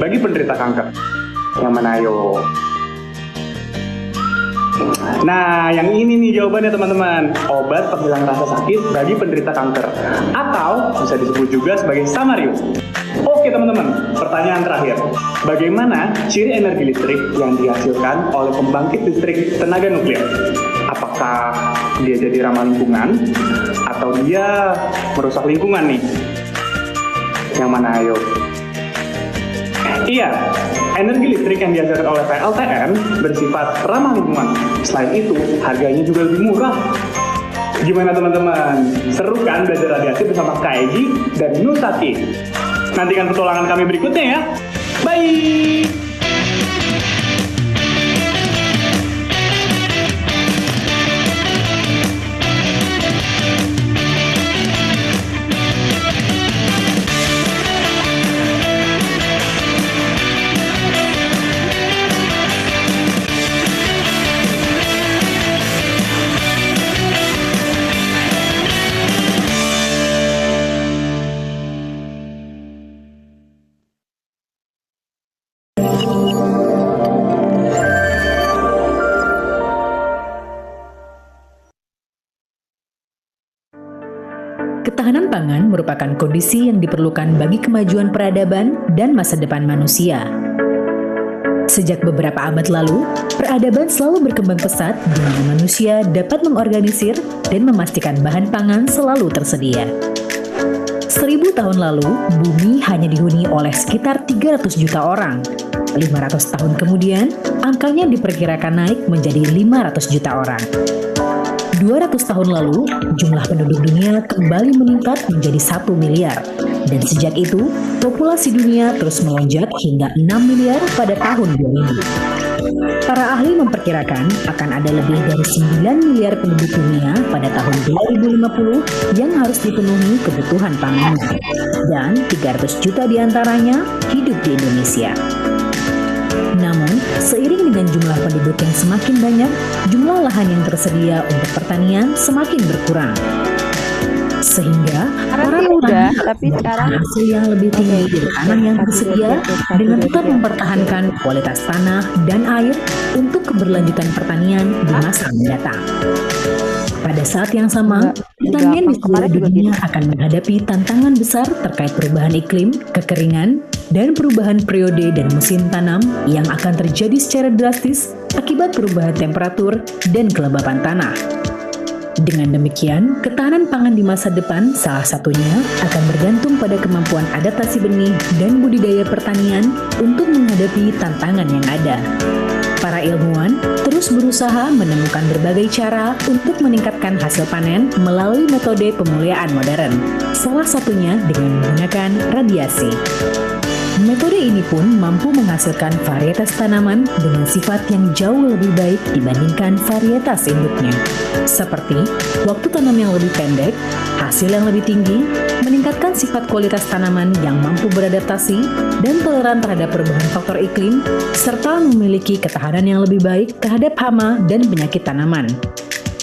bagi penderita kanker. Yang mana ayo? Nah, yang ini nih jawabannya teman-teman. Obat penghilang rasa sakit bagi penderita kanker. Atau bisa disebut juga sebagai Samario. Oke teman-teman, pertanyaan terakhir. Bagaimana ciri energi listrik yang dihasilkan oleh pembangkit listrik tenaga nuklir? Apakah dia jadi ramah lingkungan? Atau dia merusak lingkungan nih? Yang mana ayo? Iya, energi listrik yang dihasilkan oleh PLTN bersifat ramah lingkungan. Selain itu, harganya juga lebih murah. Gimana teman-teman? Seru kan belajar radiasi bersama Kak Egi dan Nusati? Nantikan petualangan kami berikutnya ya. Bye! Ketahanan pangan merupakan kondisi yang diperlukan bagi kemajuan peradaban dan masa depan manusia. Sejak beberapa abad lalu, peradaban selalu berkembang pesat di mana manusia dapat mengorganisir dan memastikan bahan pangan selalu tersedia. 1000 tahun lalu, bumi hanya dihuni oleh sekitar 300 juta orang. 500 tahun kemudian, angkanya diperkirakan naik menjadi 500 juta orang. 200 tahun lalu, jumlah penduduk dunia kembali meningkat menjadi 1 miliar. Dan sejak itu, populasi dunia terus melonjak hingga 6 miliar pada tahun 2000. Para ahli memperkirakan akan ada lebih dari 9 miliar penduduk dunia pada tahun 2050 yang harus dipenuhi kebutuhan pangannya. Dan 300 juta diantaranya hidup di Indonesia. Namun, seiring dengan jumlah penduduk yang semakin banyak, jumlah lahan yang tersedia untuk pertanian semakin berkurang. Sehingga, para petani tapi sekarang hasil yang lebih tinggi dari tanah yang tersedia dengan tetap mempertahankan kualitas tanah dan air untuk keberlanjutan pertanian di masa mendatang. Pada saat yang sama, pertanian di seluruh dunia akan menghadapi tantangan besar terkait perubahan iklim, kekeringan, dan perubahan periode dan musim tanam yang akan terjadi secara drastis akibat perubahan temperatur dan kelembapan tanah. Dengan demikian, ketahanan pangan di masa depan salah satunya akan bergantung pada kemampuan adaptasi benih dan budidaya pertanian untuk menghadapi tantangan yang ada. Para ilmuwan terus berusaha menemukan berbagai cara untuk meningkatkan hasil panen melalui metode pemuliaan modern, salah satunya dengan menggunakan radiasi. Metode ini pun mampu menghasilkan varietas tanaman dengan sifat yang jauh lebih baik dibandingkan varietas induknya. Seperti waktu tanam yang lebih pendek, hasil yang lebih tinggi, meningkatkan sifat kualitas tanaman yang mampu beradaptasi dan toleran terhadap perubahan faktor iklim, serta memiliki ketahanan yang lebih baik terhadap hama dan penyakit tanaman.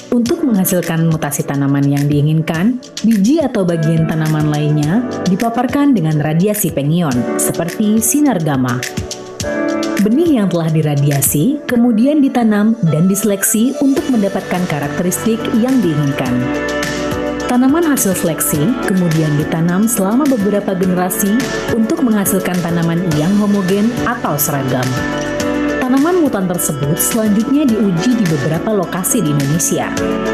Untuk menghasilkan mutasi tanaman yang diinginkan, biji atau bagian tanaman lainnya dipaparkan dengan radiasi pengion, seperti sinar gamma. Benih yang telah diradiasi kemudian ditanam dan diseleksi untuk mendapatkan karakteristik yang diinginkan. Tanaman hasil seleksi kemudian ditanam selama beberapa generasi untuk menghasilkan tanaman yang homogen atau seragam. Tanaman mutan tersebut selanjutnya diuji di beberapa lokasi di Indonesia,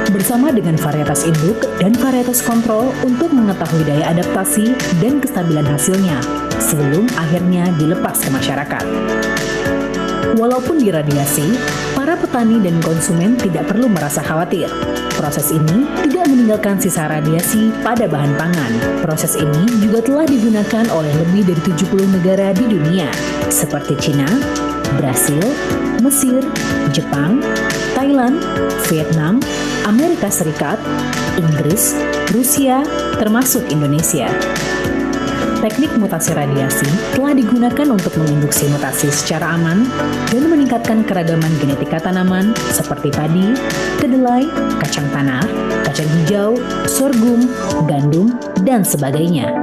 bersama dengan varietas induk dan varietas kontrol untuk mengetahui daya adaptasi dan kestabilan hasilnya, sebelum akhirnya dilepas ke masyarakat. Walaupun diradiasi, para petani dan konsumen tidak perlu merasa khawatir. Proses ini tidak meninggalkan sisa radiasi pada bahan pangan. Proses ini juga telah digunakan oleh lebih dari 70 negara di dunia, seperti Cina, Brasil, Mesir, Jepang, Thailand, Vietnam, Amerika Serikat, Inggris, Rusia, termasuk Indonesia. Teknik mutasi radiasi telah digunakan untuk menginduksi mutasi secara aman dan meningkatkan keragaman genetika tanaman seperti padi, kedelai, kacang tanah, kacang hijau, sorghum, gandum, dan sebagainya.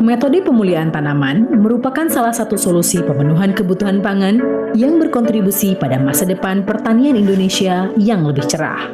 Metode pemulihan tanaman merupakan salah satu solusi pemenuhan kebutuhan pangan yang berkontribusi pada masa depan pertanian Indonesia yang lebih cerah.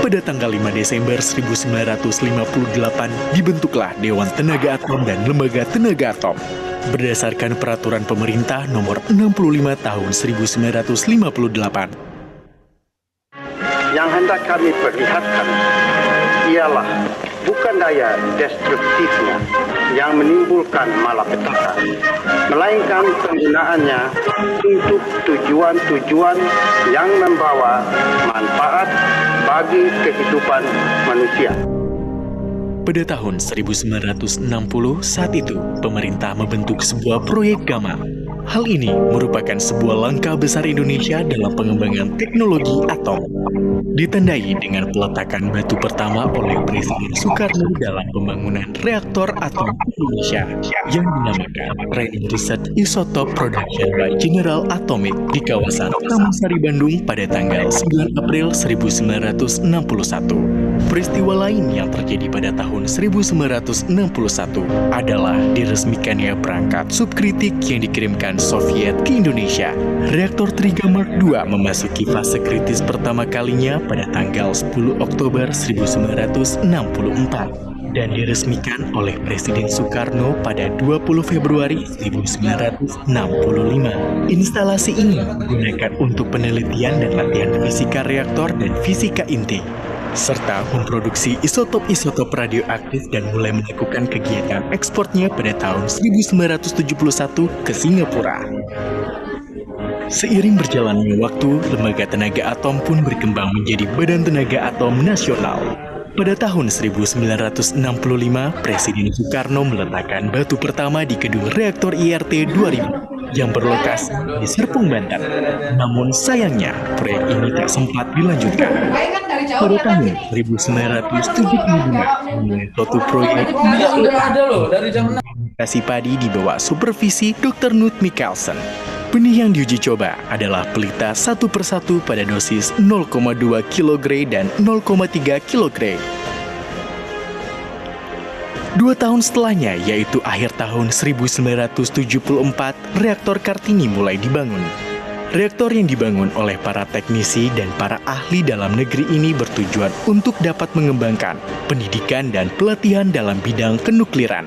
Pada tanggal 5 Desember 1958 dibentuklah Dewan Tenaga Atom dan Lembaga Tenaga Atom berdasarkan Peraturan Pemerintah Nomor 65 Tahun 1958. Yang hendak kami perlihatkan ialah bukan daya destruktifnya yang menimbulkan malapetaka, melainkan penggunaannya untuk tujuan-tujuan yang membawa manfaat bagi kehidupan manusia. Pada tahun 1960, saat itu pemerintah membentuk sebuah proyek Gamma. Hal ini merupakan sebuah langkah besar Indonesia dalam pengembangan teknologi atom. Ditandai dengan peletakan batu pertama oleh Presiden Soekarno dalam pembangunan reaktor atom Indonesia yang dinamakan Training Research Isotope Production by General Atomic di kawasan Taman Sari, Bandung pada tanggal 9 April 1961. Peristiwa lain yang terjadi pada tahun 1961 adalah diresmikannya perangkat subkritik yang dikirimkan Soviet ke Indonesia. Reaktor Triga Mark II memasuki fase kritis pertama kalinya pada tanggal 10 Oktober 1964 dan diresmikan oleh Presiden Soekarno pada 20 Februari 1965. Instalasi ini digunakan untuk penelitian dan latihan fisika reaktor dan fisika inti, serta memproduksi isotop-isotop radioaktif dan mulai melakukan kegiatan ekspornya pada tahun 1971 ke Singapura. Seiring berjalannya waktu, Lembaga Tenaga Atom pun berkembang menjadi Badan Tenaga Atom Nasional. Pada tahun 1965, Presiden Soekarno meletakkan batu pertama di gedung reaktor IRT 2000 yang berlokasi di Serpong, Banten. Namun sayangnya, proyek ini tak sempat dilanjutkan. Pada tahun 1972, mulai suatu proyek kasih padi di bawah supervisi Dr. Knut Mikkelsen. Benih yang diuji coba adalah pelita satu persatu pada dosis 0,2 kg dan 0,3 kg. 2 tahun setelahnya, yaitu akhir tahun 1974, reaktor Kartini mulai dibangun. Reaktor yang dibangun oleh para teknisi dan para ahli dalam negeri ini bertujuan untuk dapat mengembangkan pendidikan dan pelatihan dalam bidang kenukliran.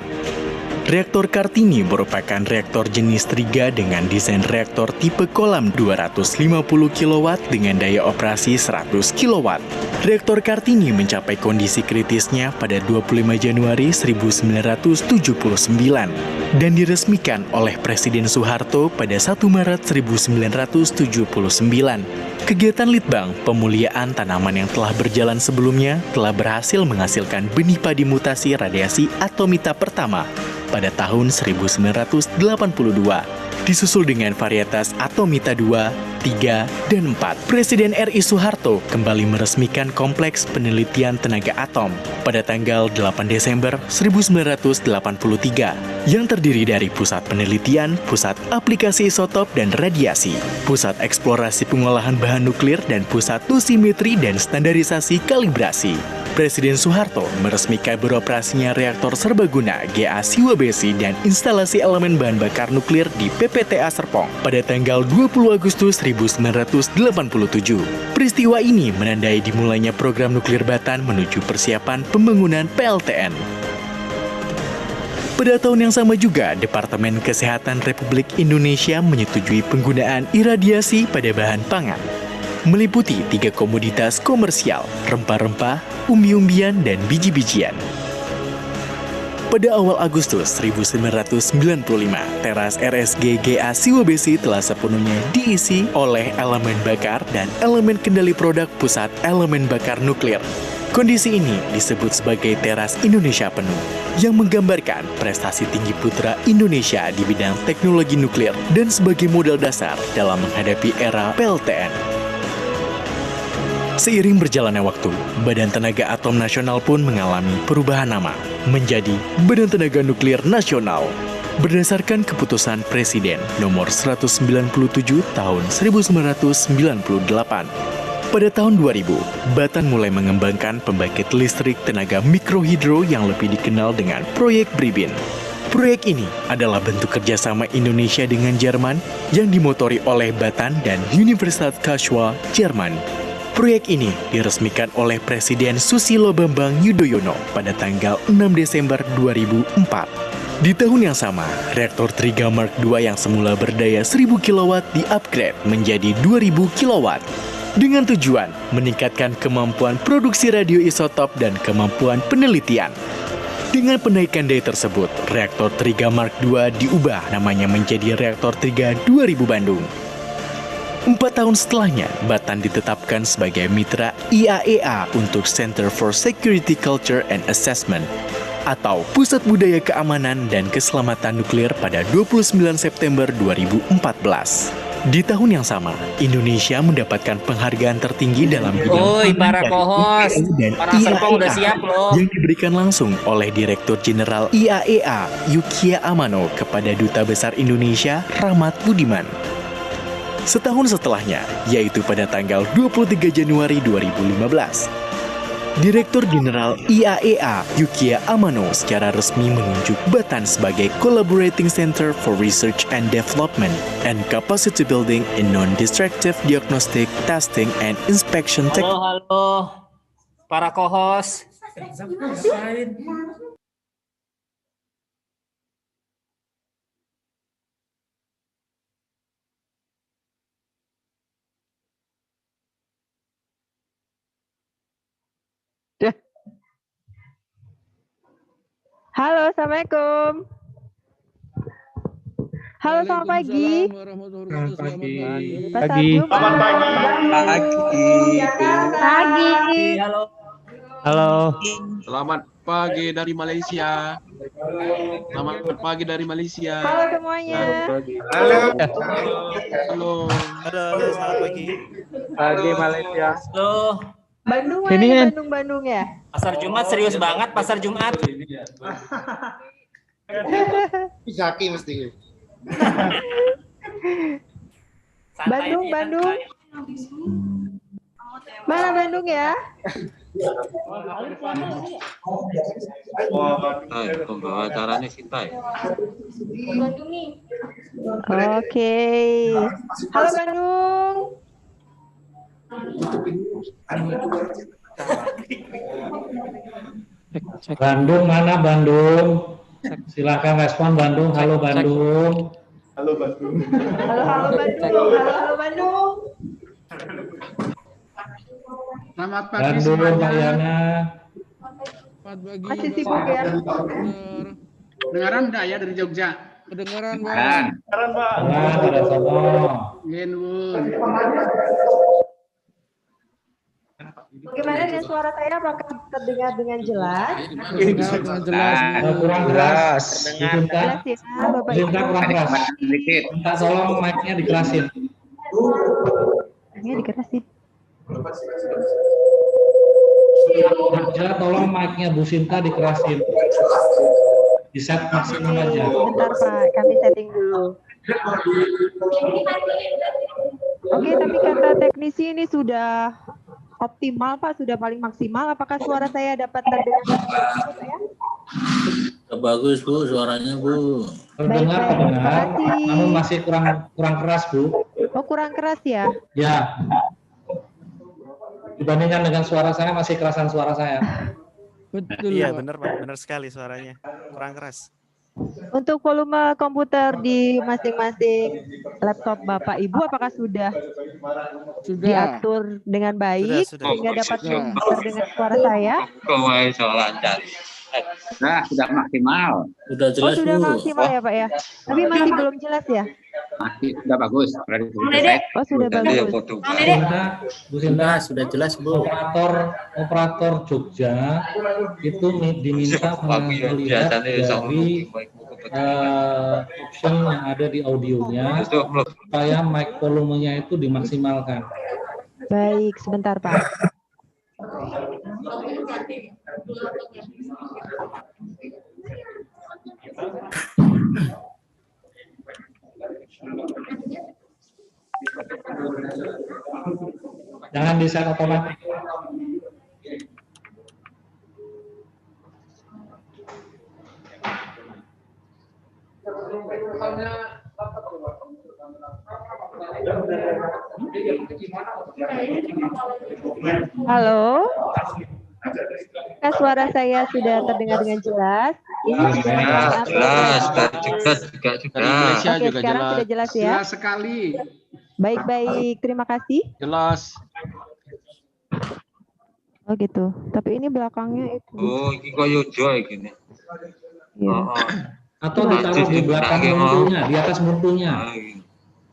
Reaktor Kartini merupakan reaktor jenis Triga dengan desain reaktor tipe kolam 250 kW dengan daya operasi 100 kW. Reaktor Kartini mencapai kondisi kritisnya pada 25 Januari 1979 dan diresmikan oleh Presiden Soeharto pada 1 Maret 1979. Kegiatan Litbang Pemuliaan Tanaman yang telah berjalan sebelumnya telah berhasil menghasilkan benih padi mutasi radiasi atomita pertama pada tahun 1982, disusul dengan varietas Atomita 2, 3, dan 4. Presiden RI Soeharto kembali meresmikan Kompleks Penelitian Tenaga Atom pada tanggal 8 Desember 1983 yang terdiri dari Pusat Penelitian, Pusat Aplikasi Isotop dan Radiasi, Pusat Eksplorasi Pengolahan Bahan Nuklir, dan Pusat Dosimetri dan Standarisasi Kalibrasi. Presiden Soeharto meresmikan beroperasinya reaktor serbaguna GA Siwa Besi dan instalasi elemen bahan bakar nuklir di PPTA Serpong pada tanggal 20 Agustus 1987. Peristiwa ini menandai dimulainya program nuklir Batan menuju persiapan pembangunan PLTN. Pada tahun yang sama juga, Departemen Kesehatan Republik Indonesia menyetujui penggunaan iradiasi pada bahan pangan, meliputi 3 komoditas komersial, rempah-rempah, umbi-umbian, dan biji-bijian. Pada awal Agustus 1995, teras RSG GA Siwa Besi telah sepenuhnya diisi oleh elemen bakar dan elemen kendali produk Pusat Elemen Bakar Nuklir. Kondisi ini disebut sebagai teras Indonesia penuh, yang menggambarkan prestasi tinggi putra Indonesia di bidang teknologi nuklir dan sebagai modal dasar dalam menghadapi era PLTN. Seiring berjalannya waktu, Badan Tenaga Atom Nasional pun mengalami perubahan nama menjadi Badan Tenaga Nuklir Nasional berdasarkan keputusan Presiden nomor 197 tahun 1998. Pada tahun 2000, Batan mulai mengembangkan pembangkit listrik tenaga mikrohidro yang lebih dikenal dengan Proyek Bribin. Proyek ini adalah bentuk kerjasama Indonesia dengan Jerman yang dimotori oleh Batan dan Universitas Karlsruhe, Jerman. Proyek ini diresmikan oleh Presiden Susilo Bambang Yudhoyono pada tanggal 6 Desember 2004. Di tahun yang sama, reaktor Triga Mark II yang semula berdaya 1000 kW di-upgrade menjadi 2000 kW dengan tujuan meningkatkan kemampuan produksi radioisotop dan kemampuan penelitian. Dengan penaikan daya tersebut, reaktor Triga Mark II diubah namanya menjadi reaktor Triga 2000 Bandung. 4 tahun setelahnya, Batan ditetapkan sebagai mitra IAEA untuk Center for Security Culture and Assessment atau Pusat Budaya Keamanan dan Keselamatan Nuklir pada 29 September 2014. Di tahun yang sama, Indonesia mendapatkan penghargaan tertinggi dalam bidang para kohos, dan para Serpong udah siap loh. yang diberikan langsung oleh Direktur Jenderal IAEA Yukiya Amano kepada Duta Besar Indonesia Rahmat Budiman. Setahun setelahnya, yaitu pada tanggal 23 Januari 2015, Direktur Jenderal IAEA Yukiya Amano secara resmi menunjuk Batan sebagai Collaborating Center for Research and Development and Capacity Building in Non-Destructive Diagnostic, Testing, and Inspection Technology. Halo, para kohos. Halo, Assalamualaikum. Halo, selamat pagi. Selamat pagi. Pak Sarju, Pak. Pagi. Pagi. Halo. Halo. Selamat pagi dari Malaysia. Selamat pagi dari Malaysia. Halo semuanya. Halo. Halo. Halo, selamat pagi. Pagi Malaysia. Halo. Bandung Sini, mana Hen. nih Bandung ya? Pasar Jumat serius banget, pasar Jumat. Zaki mesti. Santai Bandung, aja, Bandung. santai. Mana Bandung ya? Pembawa acaranya Sinta ya? Oke. Halo Bandung. Bandung mana Bandung? Silakan respon Bandung. Halo Bandung. Halo Bandung. Halo Bandung. Halo Bandung. Selamat pagi Bandung, Mbak semuanya. Yana. Selamat pagi. Masih sibuk ya? Dengaran enggak ya dari Jogja? Kedengaran, Bang. Nah, ada sono. Genwun. Bagaimana dengan suara saya? Apakah terdengar dengan jelas? Jelas. Kurang keras. Jelas ya, Bapak Ibu. Minta kurang keras. Minta tolong mic-nya dikerasin. Ini dikerasin. Aja tolong mic-nya Bu Sinta dikerasin. Di set maksimum aja. Bentar Pak, kami setting dulu. Oke, tapi kata teknisi ini sudah optimal Pak, sudah paling maksimal. Apakah suara saya dapat terdengar? Bagus Bu, suaranya Bu. Terdengar, Baik, terdengar. terima kasih. Namun masih kurang keras Bu. Oh, kurang keras ya? Ya. Dibandingkan dengan suara saya masih kerasan suara saya. Betul. Iya, benar Pak. Benar sekali suaranya. Kurang keras. Untuk volume komputer di masing-masing laptop Bapak Ibu apakah sudah diatur dengan baik Sudah. sehingga dapat terdengar suara saya? Kawai soal lancar. Nah, sudah maksimal. Sudah Oh, jelas sudah Bu. maksimal ya Pak ya? Tapi masih belum jelas ya? Masih sudah bagus. Oh, sudah bagus. Bu Sinta, Sudah jelas Bu. operator Jogja itu diminta melihat dari option yang ada di audionya supaya mic volumenya itu dimaksimalkan. Baik, sebentar Pak. Jangan di set otomatis. Halo. Suara saya sudah terdengar dengan jelas. Ini Jelas. Dari Malaysia Oke, juga sekarang jelas. sudah jelas ya. Jelas sekali. Baik, terima kasih. Jelas. Oh gitu. Tapi ini belakangnya itu. Oh, ini koyo joy gini. Iya. Atau ditaruh di belakang muntunya, di atas muntunya.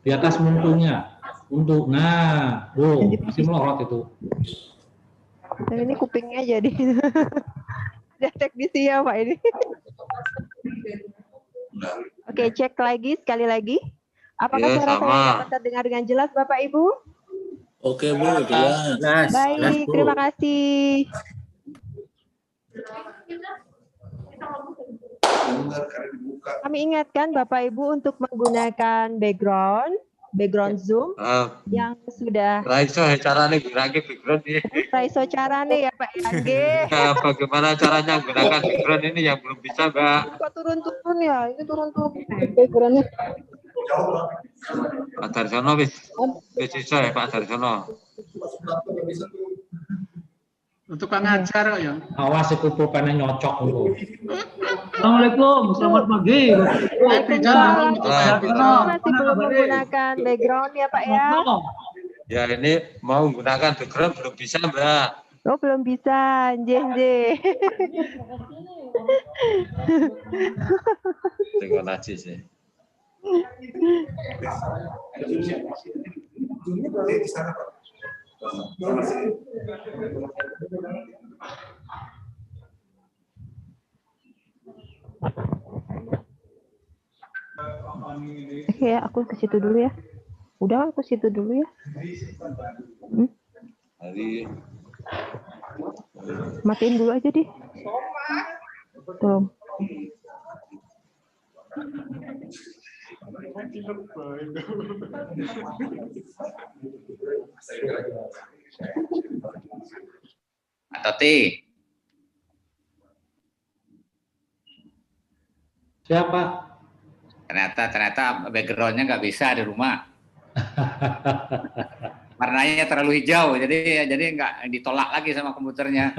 Di atas muntunya. Untuk, nah, masih melorot itu. Dan ini kupingnya jadi ada teknisi ya Pak ini. Oke, cek lagi sekali lagi. Apakah Ya, suara saya sama. dapat terdengar dengan jelas Bapak Ibu? Oke Bu, jelas. Baik, terima kasih. Kami ingatkan Bapak Ibu untuk menggunakan background Zoom yang sudah Raiso caranya gurake background ini. raiso carane ya Pak Yangge. Nah, bagaimana caranya menggunakan background ini yang belum bisa Mbak? Kok turun-turun ya? Ini turun-turun backgroundnya. Pak Darsono wis bisa ya Pak Darsono. Untuk pengajar kok ya. Awas itu pulpennya nyocok dulu. Assalamualaikum, selamat pagi. Waalaikumsalam. Masih belum menggunakan background ya Pak ya? Ya ini mau menggunakan background belum bisa Mbak. Oh belum bisa, nje. Tengok najis sih. Oke ya, aku ke situ dulu ya. Udah, aku situ dulu ya. Matiin dulu aja deh. Tuh. Tati. Siapa? Ternyata backgroundnya nggak bisa di rumah. Warnanya terlalu hijau, jadi nggak ditolak lagi sama komputernya.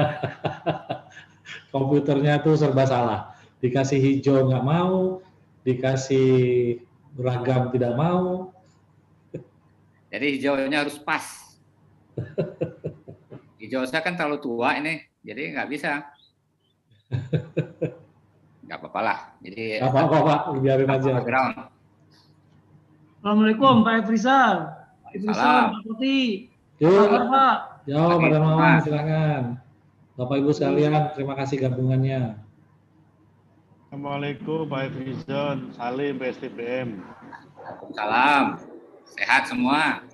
Komputernya tuh serba salah. Dikasih hijau nggak mau, dikasih beragam tidak mau. Jadi hijaunya harus pas. Hijau saya kan terlalu tua ini, jadi nggak bisa. Nggak apa-apa lah. Jadi Nggak apa-apa Pak, biarin aja. Background. Assalamualaikum Pak Efrizal. Salam. Pak Putih. Yuk, Pak. yo, pada mawang silakan. Bapak Ibu sekalian, terima kasih gabungannya. Assalamualaikum Pak Efrizal, Salim PSTPM. Salam. Sehat semua.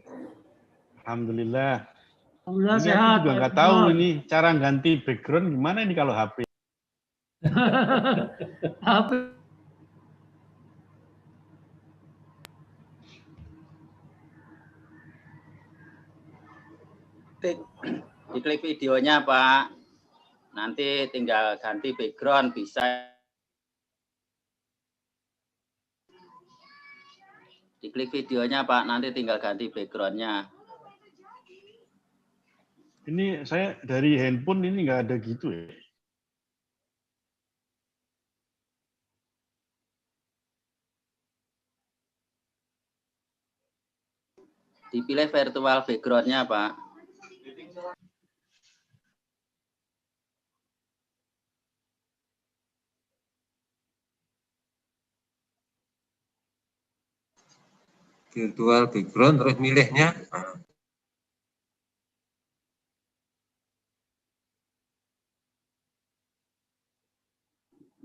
Alhamdulillah. Alhamdulillah Ini sehat. aku juga nggak tahu ini cara ganti background gimana ini kalau HP. HP. Diklik videonya Pak, nanti tinggal ganti background bisa. Diklik videonya Pak, nanti tinggal ganti backgroundnya. Ini saya dari handphone ini nggak ada gitu ya. Dipilih virtual backgroundnya Pak. Virtual background terus milihnya.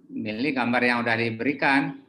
Milih gambar yang udah diberikan.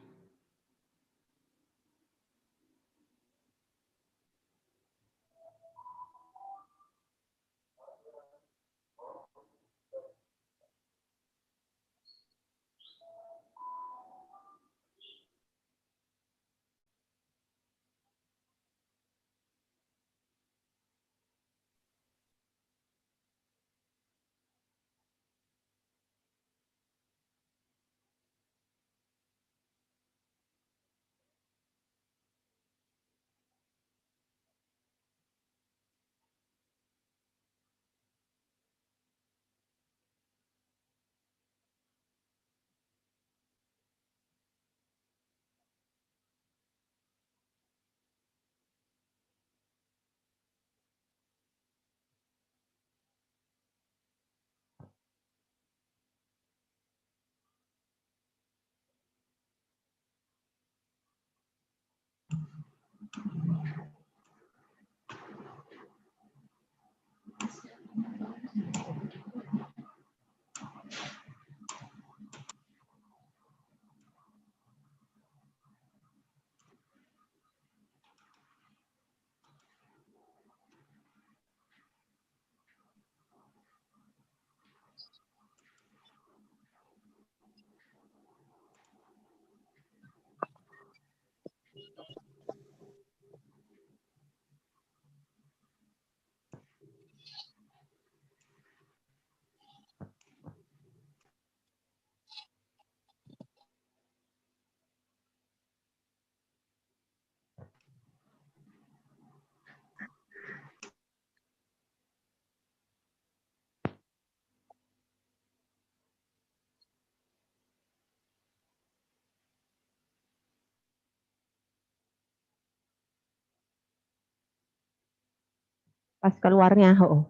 Pas keluarnya, oh.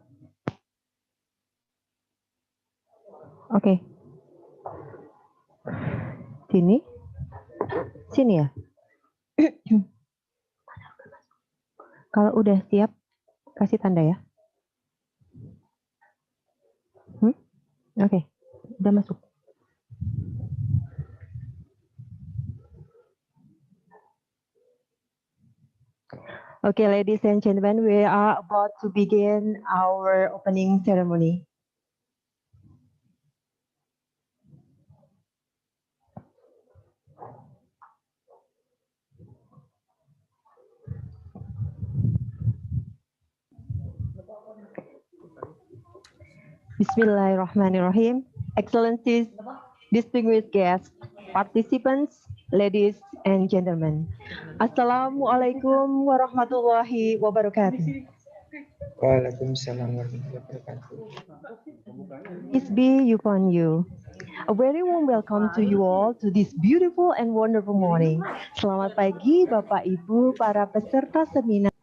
Oke. Sini ya. Kalau udah siap, kasih tanda ya. Oke, udah masuk. Okay, ladies and gentlemen, we are about to begin our opening ceremony. Bismillahirrahmanirrahim. Excellencies, distinguished guests, participants, ladies and gentlemen. Assalamualaikum warahmatullahi wabarakatuh. Waalaikumsalam warahmatullahi wabarakatuh. Peace be upon you. A very warm welcome to you all to this beautiful and wonderful morning. Selamat pagi Bapak Ibu para peserta seminar.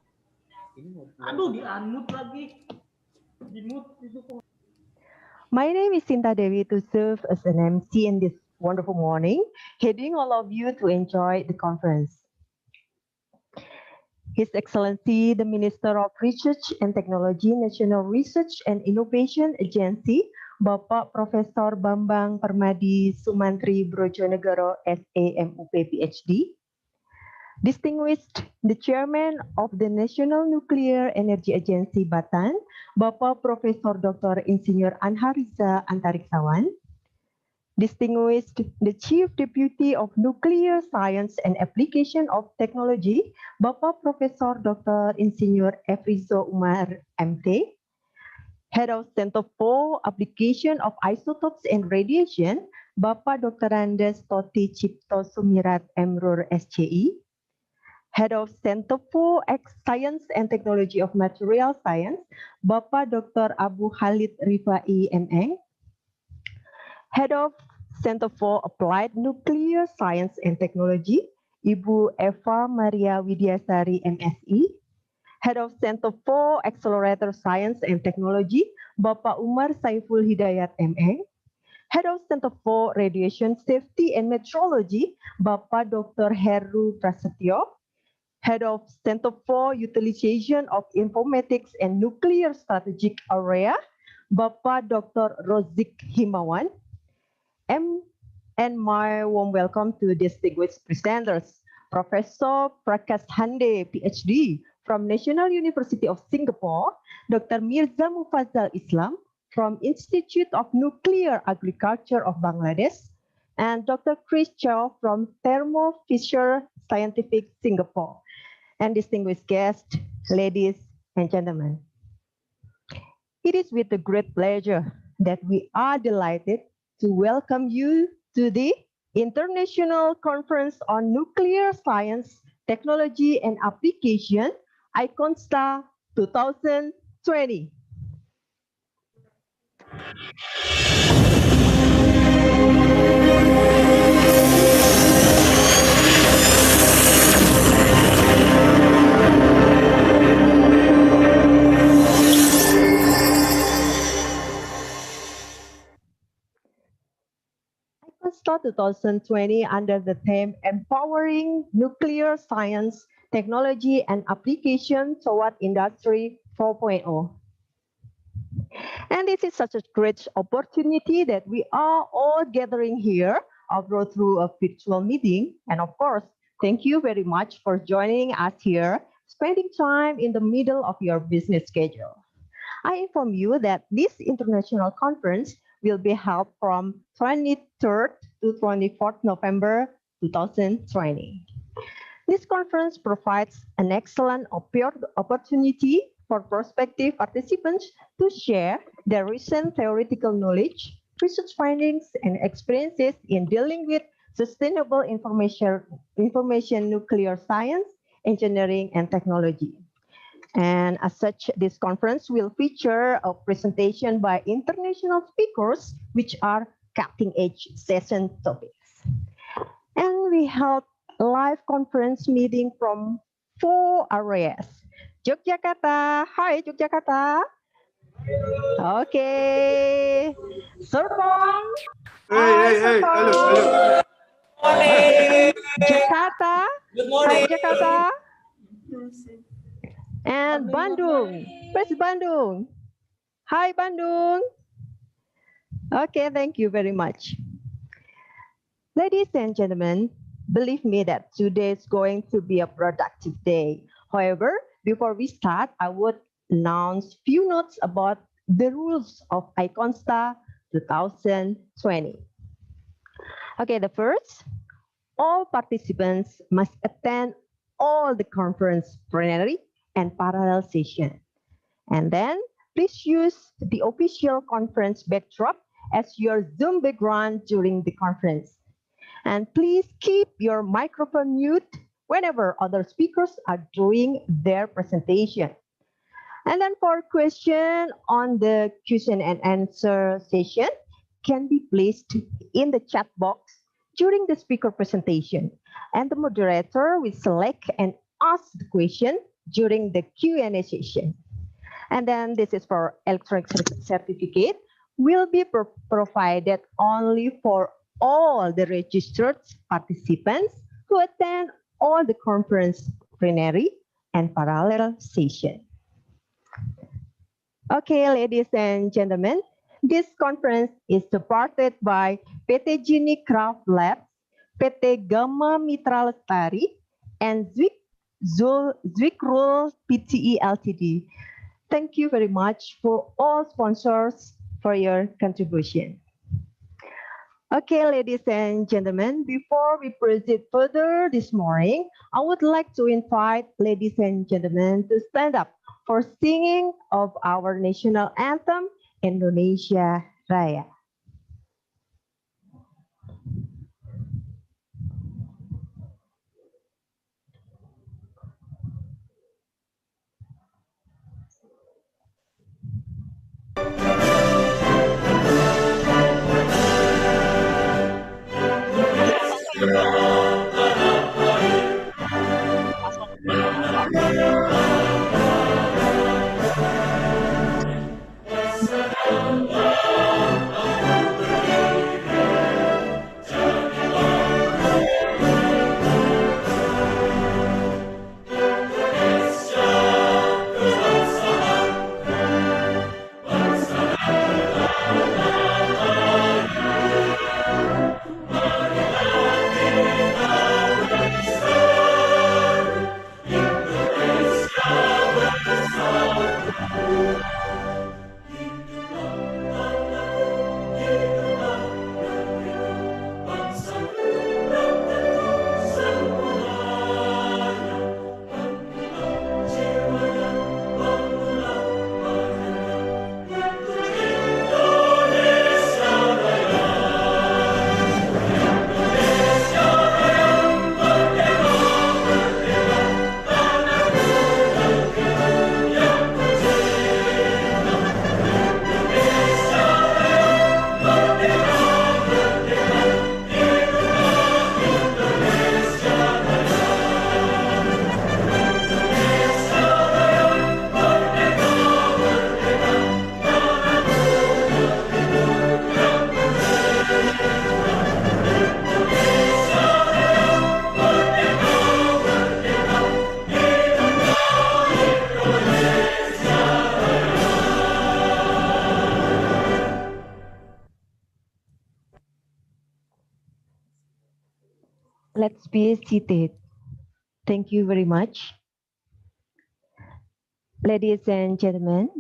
Aduh, di-unmute lagi. Di-mute itu. My name is Sinta Dewi to serve as an MC in this wonderful morning, heading all of you to enjoy the conference. His Excellency, the Minister of Research and Technology, National Research and Innovation Agency, Bapak Profesor Bambang Permadi Sumantri Brojonegoro, SAMUP PhD. Distinguished the Chairman of the National Nuclear Energy Agency Batan, Bapak Profesor Dr. Insinyur Anhariza Antariksawan. Distinguished the Chief Deputy of Nuclear Science and Application of Technology, Bapak Profesor Dr. Insinyur Efrizo Umar, MT. Head of Center for Application of Isotopes and Radiation, Bapak Dr. Andes Toti Cipto Sumirat Emrur, SCI. Head of Center for Science and Technology of Material Science, Bapak Dr. Abu Khalid Rifai, MN. Head of Center for Applied Nuclear Science and Technology, Ibu Eva Maria Widyasari, MSI. Head of Center for Accelerator Science and Technology, Bapak Umar Saiful Hidayat, MN. Head of Center for Radiation Safety and Metrology, Bapak Dr. Heru Prasetyo. Head of Center for Utilization of Informatics and Nuclear Strategic Area, Bapak Dr. Rozik Himawan. And my warm welcome to distinguished presenters, Professor Prakash Hande, PhD, from National University of Singapore, Dr. Mirza Mufazzal Islam, from Institute of Nuclear Agriculture of Bangladesh, and Dr. Chris Chow from Thermo Fisher Scientific Singapore. And distinguished guests, ladies and gentlemen. It is with a great pleasure that we are delighted to welcome you to the International Conference on Nuclear Science, Technology and Application, Iconsta 2020. Iconsta 2020 under the theme Empowering Nuclear Science, Technology and Application Toward Industry 4.0. And this is such a great opportunity that we are all gathering here, abroad through a virtual meeting. And of course, thank you very much for joining us here, spending time in the middle of your business schedule. I inform you that this international conference will be held from 23rd to 24th November 2020. This conference provides an excellent opportunity for prospective participants to share their recent theoretical knowledge, research findings, and experiences in dealing with sustainable information nuclear science, engineering, and technology. And as such, this conference will feature a presentation by international speakers, which are cutting-edge session topics. And we held a live conference meeting from 4 areas. Yogyakarta, hi Yogyakarta. Okay. Serpong. Hi Serpong. Jakarta. Hi Jakarta. And Bandung. Where's Bandung? Hi Bandung. Okay, thank you very much. Ladies and gentlemen, believe me that today is going to be a productive day. However, before we start, I would announce few notes about the rules of Iconsta 2020. Okay, the first, all participants must attend all the conference plenary and parallel session. And then please use the official conference backdrop as your Zoom background during the conference. And please keep your microphone mute whenever other speakers are doing their presentation. And then for question on the question and answer session can be placed in the chat box during the speaker presentation. And the moderator will select and ask the question during the Q&A session. And then this is for electronic certificate will be provided only for all the registered participants who attend all the conference plenary and parallel session. Okay, ladies and gentlemen, this conference is supported by PT Genie Craft Labs, PT Gamma Mitra Lestari, and Zwikrul PTE Ltd. Thank you very much for all sponsors for your contribution. Okay, ladies and gentlemen, before we proceed further this morning, I would like to invite ladies and gentlemen to stand up for singing of our national anthem, Indonesia Raya. Let's be seated. Thank you very much. Ladies and gentlemen,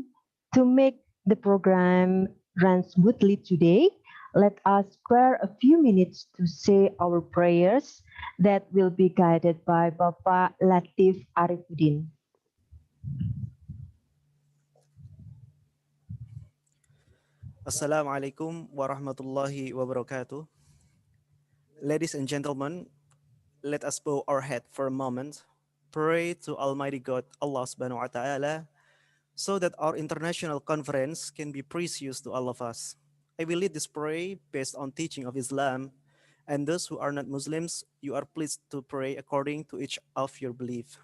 to make the program run smoothly today, let us spare a few minutes to say our prayers that will be guided by Bapak Latif Arifuddin. Assalamualaikum warahmatullahi wabarakatuh. Ladies and gentlemen, let us bow our head for a moment, pray to Almighty God, Allah subhanahu wa ta'ala, so that our international conference can be precious to all of us. I will lead this prayer based on teaching of Islam, and those who are not Muslims, you are pleased to pray according to each of your belief.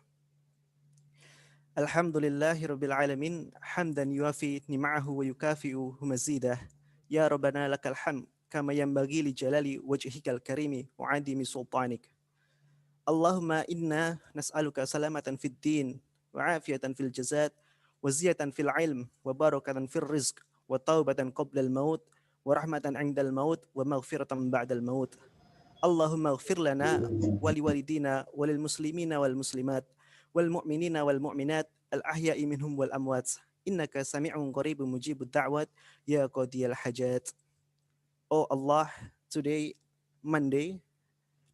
Alhamdulillahi Rabbil Alamin, hamdan yuafi nima'ahu wa yukafi'u mazidah. Ya Rabbana lakal hamd, kama yanbaghi li jalali wajhikal karimi wa adimi sultanik. Allahumma inna nas'aluka salamatan fid din, wa afiyatan fil jazad, wa ziyatan fil ilm, wa barakatan fil rizq, wa taubatan qabla al-maut, wa rahmatan 'inda al-maut, wa maghfiratan ba'da al-maut. Allahumma ighfir lana wa liwalidina wa lil muslimina wal muslimat والمؤمنين والمؤمنات الأحياء منهم والأموات إنك سميع قريب مجيب الدعوات يا قاضي الحاجات. Oh Allah, today, Monday,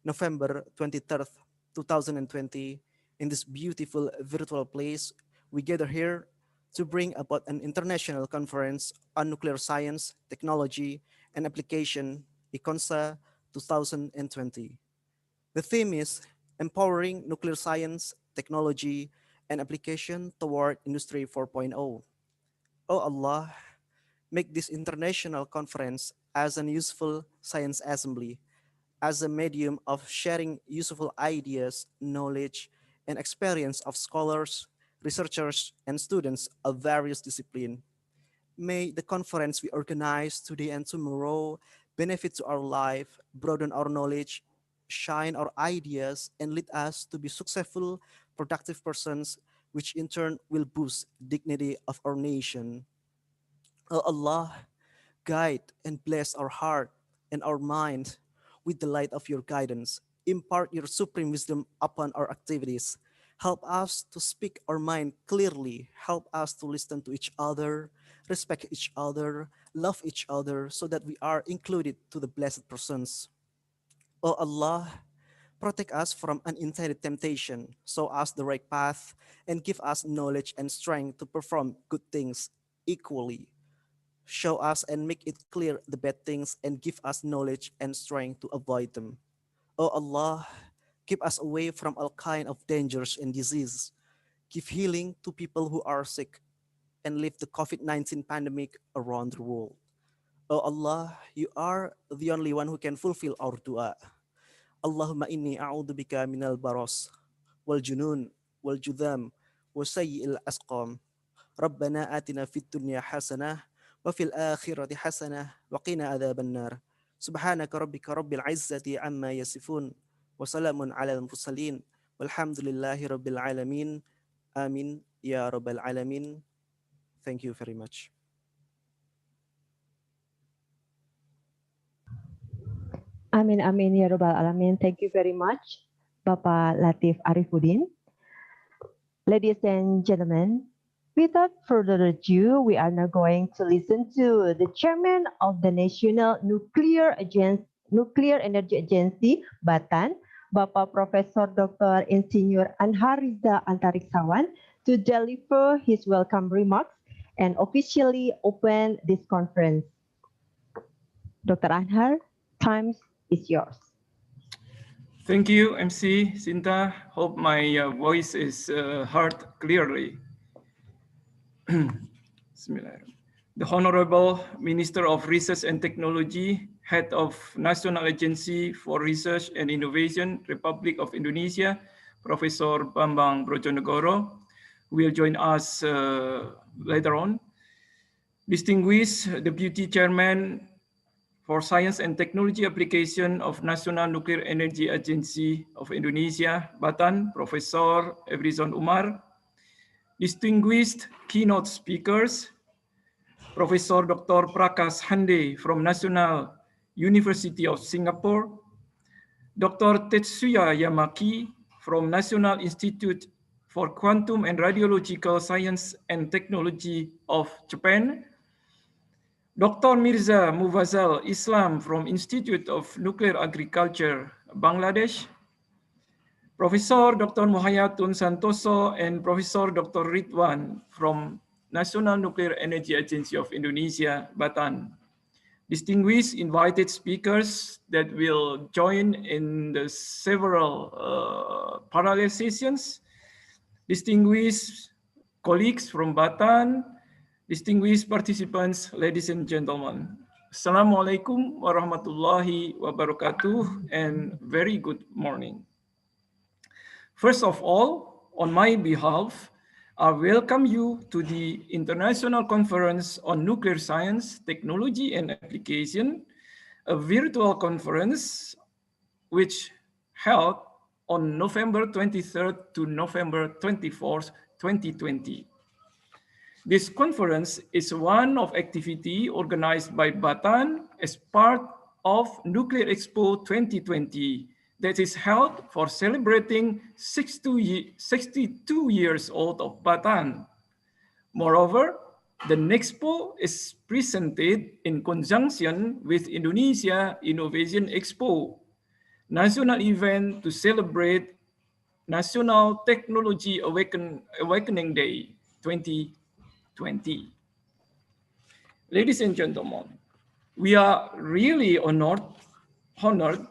November 23rd, 2020, in this beautiful virtual place, we gather here to bring about an international conference on nuclear science, technology, and application, Iconsta 2020. The theme is Empowering Nuclear Science, Technology, and Application Toward Industry 4.0. Oh Allah, make this international conference as an useful science assembly, as a medium of sharing useful ideas, knowledge, and experience of scholars, researchers, and students of various disciplines. May the conference we organize today and tomorrow benefit to our life, broaden our knowledge, shine our ideas, and lead us to be successful, productive persons, which in turn will boost dignity of our nation. Oh Allah, guide and bless our heart and our mind with the light of your guidance. Impart your supreme wisdom upon our activities. Help us to speak our mind clearly. Help us to listen to each other, respect each other, love each other, so that we are included to the blessed persons. Oh Allah, protect us from unintended temptation, show us the right path, and give us knowledge and strength to perform good things equally. Show us and make it clear the bad things and give us knowledge and strength to avoid them. O Allah, keep us away from all kind of dangers and disease. Give healing to people who are sick and lift the COVID-19 pandemic around the world. O Allah, you are the only one who can fulfill our dua. Allahumma inni a'udzubika minal baros wal junun wal judham wa sayyi'il asqam. ربنا آتنا في الدنيا حسنة وفي الآخرة حسنة وقنا عذاب النار سبحانك ربك رب العزة عما يصفون وسلام على المرسلين والحمد لله رب العالمين آمين يا رب العالمين. Thank you very much. Amin, amin, ya Rabbal Alamin. Thank you very much, Bapak Latif Arifuddin. Ladies and gentlemen, without further ado, we are now going to listen to the chairman of the National Nuclear Energy Agency, Batan, Bapak Profesor Dr. Insinyur Anhar Riza Antariksawan, to deliver his welcome remarks and officially open this conference. Dr. Anhar, time is yours. Thank you, MC Sinta. Hope my voice is heard clearly. The Honorable Minister of Research and Technology, Head of National Agency for Research and Innovation, Republic of Indonesia, Professor Bambang Brojonegoro, will join us later on. Distinguished Deputy Chairman for Science and Technology Application of National Nuclear Energy Agency of Indonesia, Batan, Professor Evrizon Umar. Distinguished keynote speakers, Professor Dr. Prakash Hande from National University of Singapore, Dr. Tetsuya Yamaki from National Institute for Quantum and Radiological Science and Technology of Japan, Dr. Mirza Mufazal Islam from Institute of Nuclear Agriculture, Bangladesh, Professor Dr. Muhayatun Santoso and Professor Dr. Ridwan from National Nuclear Energy Agency of Indonesia, Batan. Distinguished invited speakers that will join in the several parallel sessions, distinguished colleagues from Batan, distinguished participants, ladies and gentlemen. Assalamualaikum warahmatullahi wabarakatuh and very good morning. First of all, on my behalf, I welcome you to the International Conference on Nuclear Science, Technology and Application, a virtual conference which held on November 23rd to November 24th, 2020. This conference is one of activity organized by Batan as part of Nuclear Expo 2020 that is held for celebrating 62 years old of Bataan. Moreover, the Nexpo is presented in conjunction with Indonesia Innovation Expo, national event to celebrate National Technology Awakening Day 2020. Ladies and gentlemen, we are really honored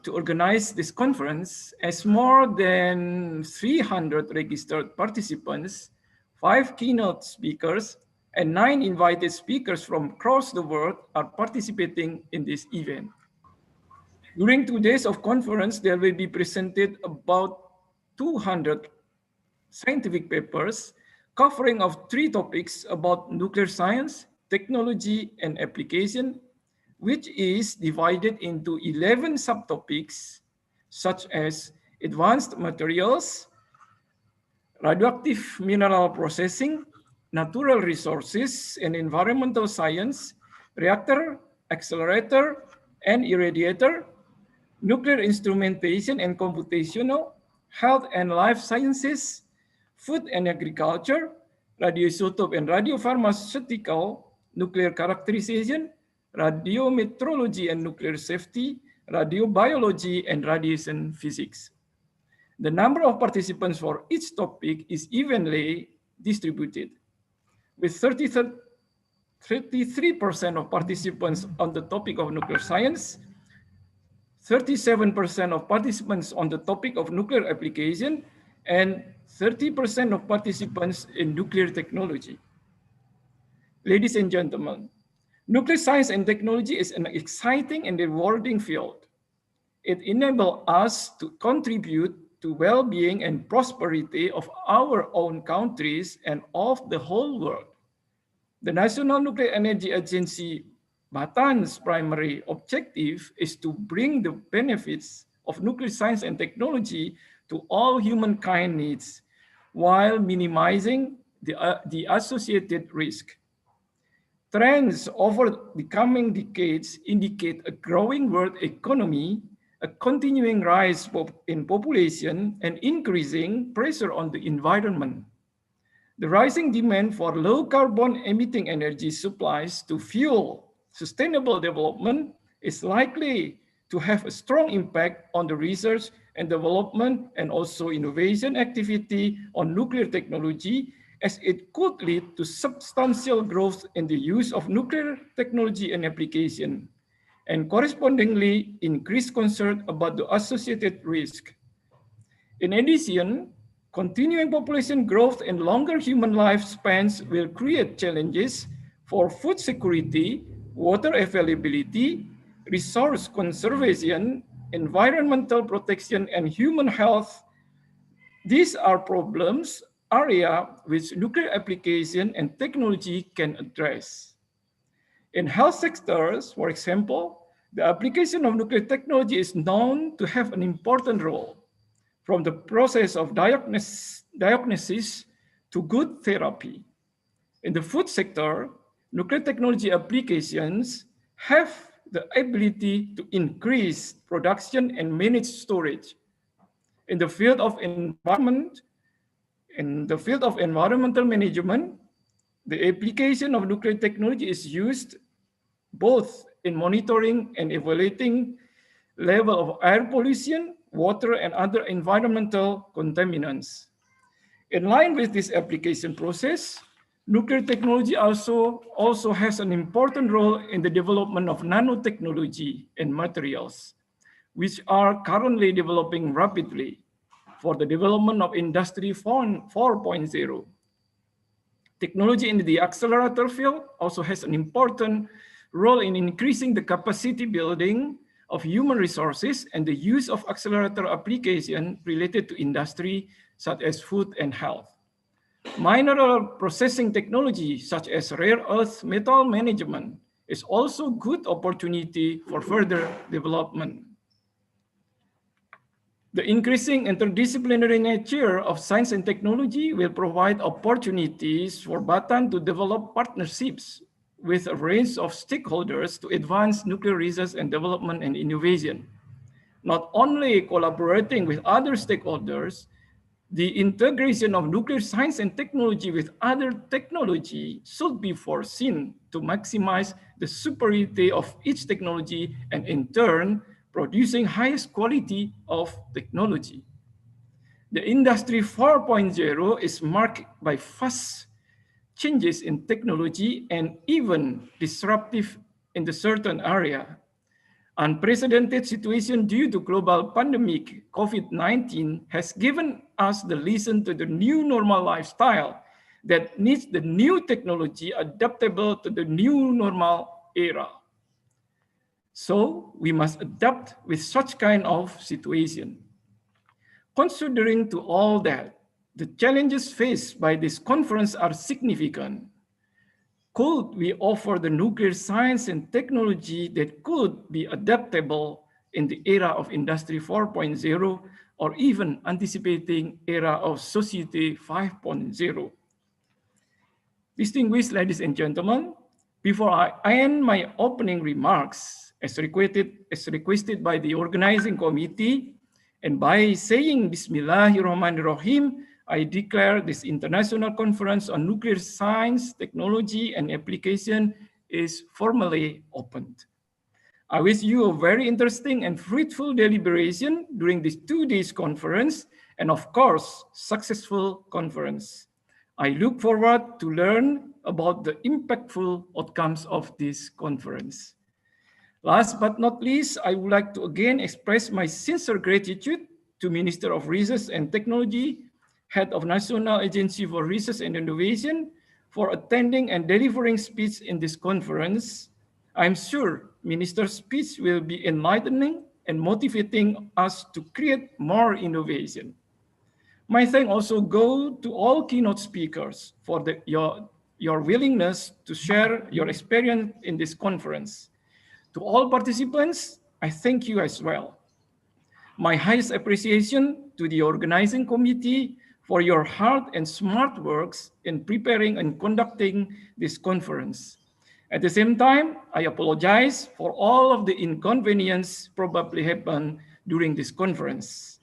to organize this conference, as more than 300 registered participants, 5 keynote speakers, and 9 invited speakers from across the world are participating in this event. During 2 days of conference, there will be presented about 200 scientific papers covering of 3 topics about nuclear science, technology, and application, which is divided into 11 subtopics, such as advanced materials, radioactive mineral processing, natural resources and environmental science, reactor, accelerator, and irradiator, nuclear instrumentation and computational, health and life sciences, food and agriculture, radioisotope and radiopharmaceutical, nuclear characterization, radiometrology and nuclear safety, radiobiology, and radiation physics. The number of participants for each topic is evenly distributed, with 33% of participants on the topic of nuclear science, 37% of participants on the topic of nuclear application, and 30% of participants in nuclear technology. Ladies and gentlemen, nuclear science and technology is an exciting and rewarding field. It enables us to contribute to well-being and prosperity of our own countries and of the whole world. The National Nuclear Energy Agency, Batan's primary objective is to bring the benefits of nuclear science and technology to all humankind needs, while minimizing the associated risk. Trends over the coming decades indicate a growing world economy, a continuing rise in population, and increasing pressure on the environment. The rising demand for low carbon emitting energy supplies to fuel sustainable development is likely to have a strong impact on the research and development and also innovation activity on nuclear technology, as it could lead to substantial growth in the use of nuclear technology and application, and correspondingly increased concern about the associated risk. In addition, continuing population growth and longer human lifespans will create challenges for food security, water availability, resource conservation, environmental protection, and human health. These are problems area which nuclear application and technology can address. In health sectors, for example, the application of nuclear technology is known to have an important role, from the process of diagnosis to good therapy. In the food sector, nuclear technology applications have the ability to increase production and manage storage. In the field of environmental management, the application of nuclear technology is used both in monitoring and evaluating level of air pollution, water, and other environmental contaminants. In line with this application process, nuclear technology also has an important role in the development of nanotechnology and materials, which are currently developing rapidly for the development of Industry 4.0. Technology in the accelerator field also has an important role in increasing the capacity building of human resources and the use of accelerator application related to industry such as food and health. Mineral processing technology such as rare earth metal management is also good opportunity for further development. The increasing interdisciplinary nature of science and technology will provide opportunities for Batam to develop partnerships with a range of stakeholders to advance nuclear research and development and innovation. not only collaborating with other stakeholders, the integration of nuclear science and technology with other technology should be foreseen to maximize the superiority of each technology and in turn, producing highest quality of technology. The Industry 4.0 is marked by fast changes in technology and even disruptive in the certain area. Unprecedented situation due to global pandemic COVID-19 has given us the lesson to the new normal lifestyle that needs the new technology adaptable to the new normal era. So we must adapt with such kind of situation. Considering to all that, the challenges faced by this conference are significant. Could we offer the nuclear science and technology that could be adaptable in the era of Industry 4.0 or even anticipating era of Society 5.0? Distinguished ladies and gentlemen, before I end my opening remarks, as requested by the organizing committee, and by saying Bismillahirrahmanirrahim, I declare this International Conference on Nuclear Science, Technology, and Application is formally opened. I wish you a very interesting and fruitful deliberation during this 2 days conference, and of course, successful conference. I look forward to learn about the impactful outcomes of this conference. Last but not least, I would like to again express my sincere gratitude to Minister of Research and Technology, Head of National Agency for Research and Innovation, for attending and delivering speech in this conference. I'm sure Minister's speech will be enlightening and motivating us to create more innovation. My thanks also go to all keynote speakers for your willingness to share your experience in this conference. To all participants, I thank you as well. My highest appreciation to the organizing committee for your hard and smart works in preparing and conducting this conference. At the same time, I apologize for all of the inconvenience probably happened during this conference.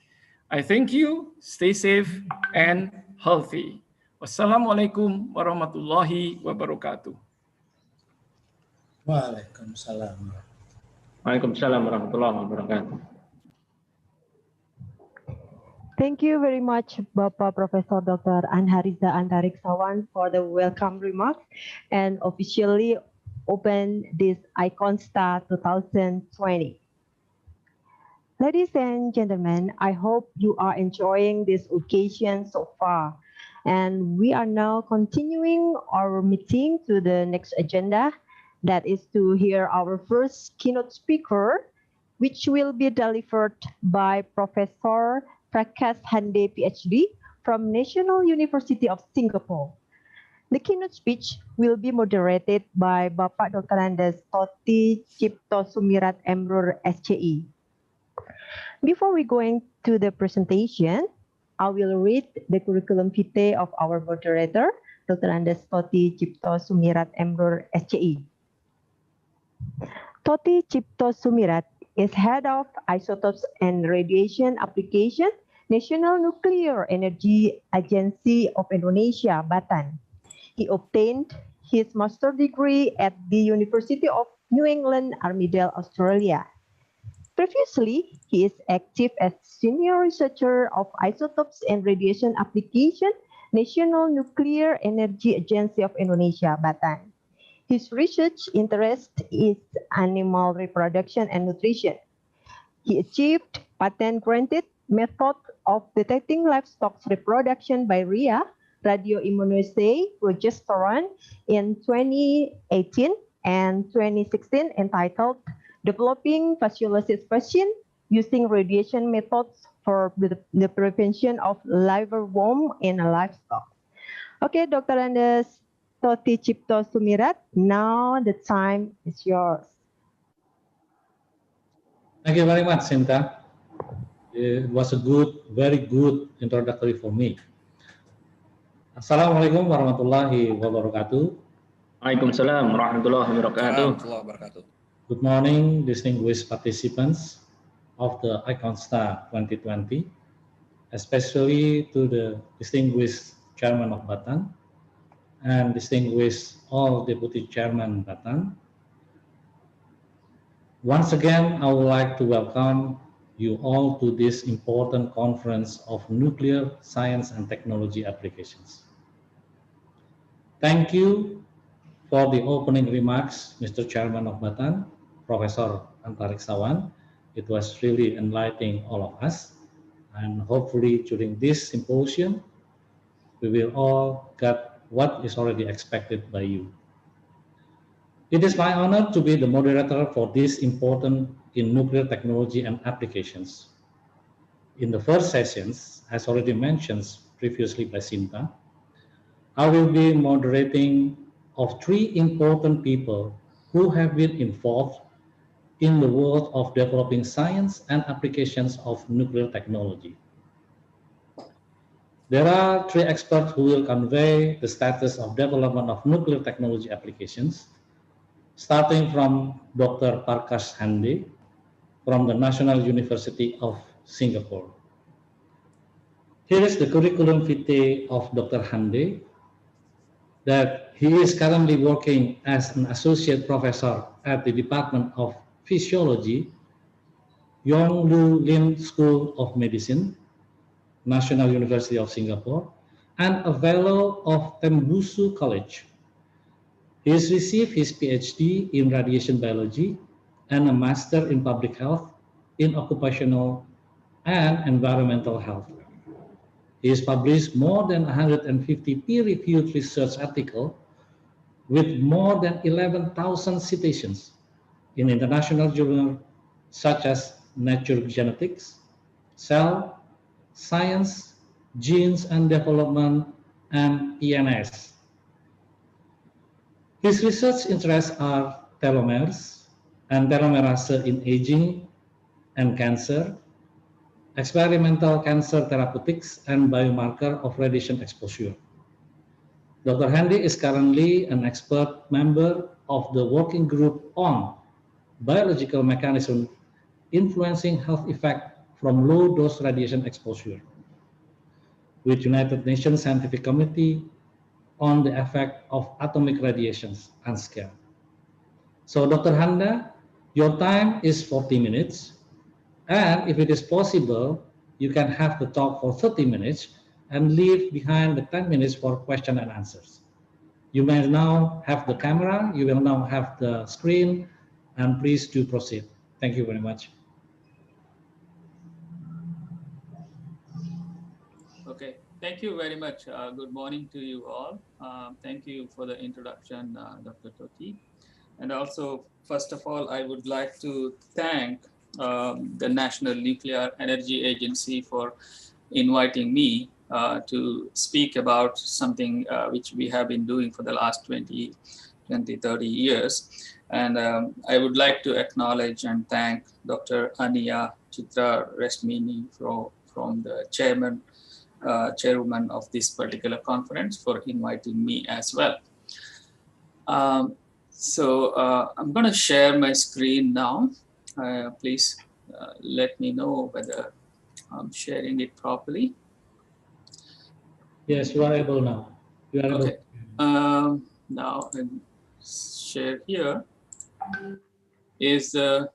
I thank you, stay safe and healthy. Wassalamualaikum warahmatullahi wabarakatuh. Waalaikumsalam. Waalaikumsalam warahmatullahi wabarakatuh. Thank you very much, Bapak Profesor Dr. Anhariza Antariksawan, for the welcome remarks and officially open this Iconsta 2020. Ladies and gentlemen, I hope you are enjoying this occasion so far. And we are now continuing our meeting to the next agenda, that is to hear our first keynote speaker, which will be delivered by Professor Prakash Hande, PhD, from National University of Singapore. The keynote speech will be moderated by Bapak Dr. Andes Toti Cipto Sumirat Emrur, SCI. Before we go into the presentation, I will read the curriculum vitae of our moderator, Dr. Andes Toti Cipto Sumirat Emrur, SCI. Toti Cipto Sumirat is Head of Isotopes and Radiation Application, National Nuclear Energy Agency of Indonesia, Batam. He obtained his master's degree at the University of New England, Armidale, Australia. Previously, he is active as Senior Researcher of Isotopes and Radiation Application, National Nuclear Energy Agency of Indonesia, Batam. His research interest is animal reproduction and nutrition. He achieved patent-granted method of detecting livestock reproduction by RIA, radioimmunoassay progesterone, in 2018 and 2016, entitled Developing Fasciolosis Patient Using Radiation Methods for the Prevention of Liverworm in Livestock. Okay, Dr. Andes Toti Cipto Sumirat, now the time is yours. Thank you very much, Sinta. It was a very good introductory for me. Assalamualaikum warahmatullahi wabarakatuh. Waalaikumsalam warahmatullahi wabarakatuh. Good morning, distinguished participants. of the Iconsta 2020, especially to the distinguished Chairman of Batan and distinguished all Deputy Chairman Batan. Once again, I would like to welcome you all to this important conference of nuclear science and technology applications. Thank you for the opening remarks, Mr. Chairman of Batan, Professor Antariksawan. It was really enlightening all of us, and hopefully during this symposium, we will all get what is already expected by you. It is my honor to be the moderator for this important in nuclear technology and applications. In the first sessions, as already mentioned previously by Sinta, I will be moderating of three important people who have been involved in the world of developing science and applications of nuclear technology. There are three experts who will convey the status of development of nuclear technology applications, starting from Dr. Parkash Hande from the National University of Singapore. Here is the curriculum vitae of Dr. Hande, that he is currently working as an associate professor at the Department of Physiology, Yong Lu Lim School of Medicine, National University of Singapore, and a fellow of Tembusu College. He has received his PhD in radiation biology and a master in public health in occupational and environmental health. He has published more than 150 peer-reviewed research articles with more than 11,000 citations in international journals such as Nature Genetics, Cell, Science, Genes and Development, and PNAS. His research interests are telomeres and telomerase in aging and cancer, experimental cancer therapeutics, and biomarker of radiation exposure. Dr. Hande is currently an expert member of the working group on biological mechanisms influencing health effects from low-dose radiation exposure with United Nations Scientific Committee on the effect of atomic radiations, UNSCAR. So Dr. Hande, your time is 40 minutes, and if it is possible, you can have the talk for 30 minutes and leave behind the 10 minutes for question and answers. You may now have the camera, you will now have the screen, and please do proceed. Thank you very much. Okay, thank you very much. Good morning to you all. Thank you for the introduction, Dr. Toti. And also, first of all, I would like to thank the National Nuclear Energy Agency for inviting me to speak about something which we have been doing for the last 20, 30 years. And I would like to acknowledge and thank Dr. Ania Chitra Restmini from the chairman of this particular conference for inviting me as well. So I'm going to share my screen now. Please let me know whether I'm sharing it properly. Yes, you are able now. You are okay. able. Now I share here. Is the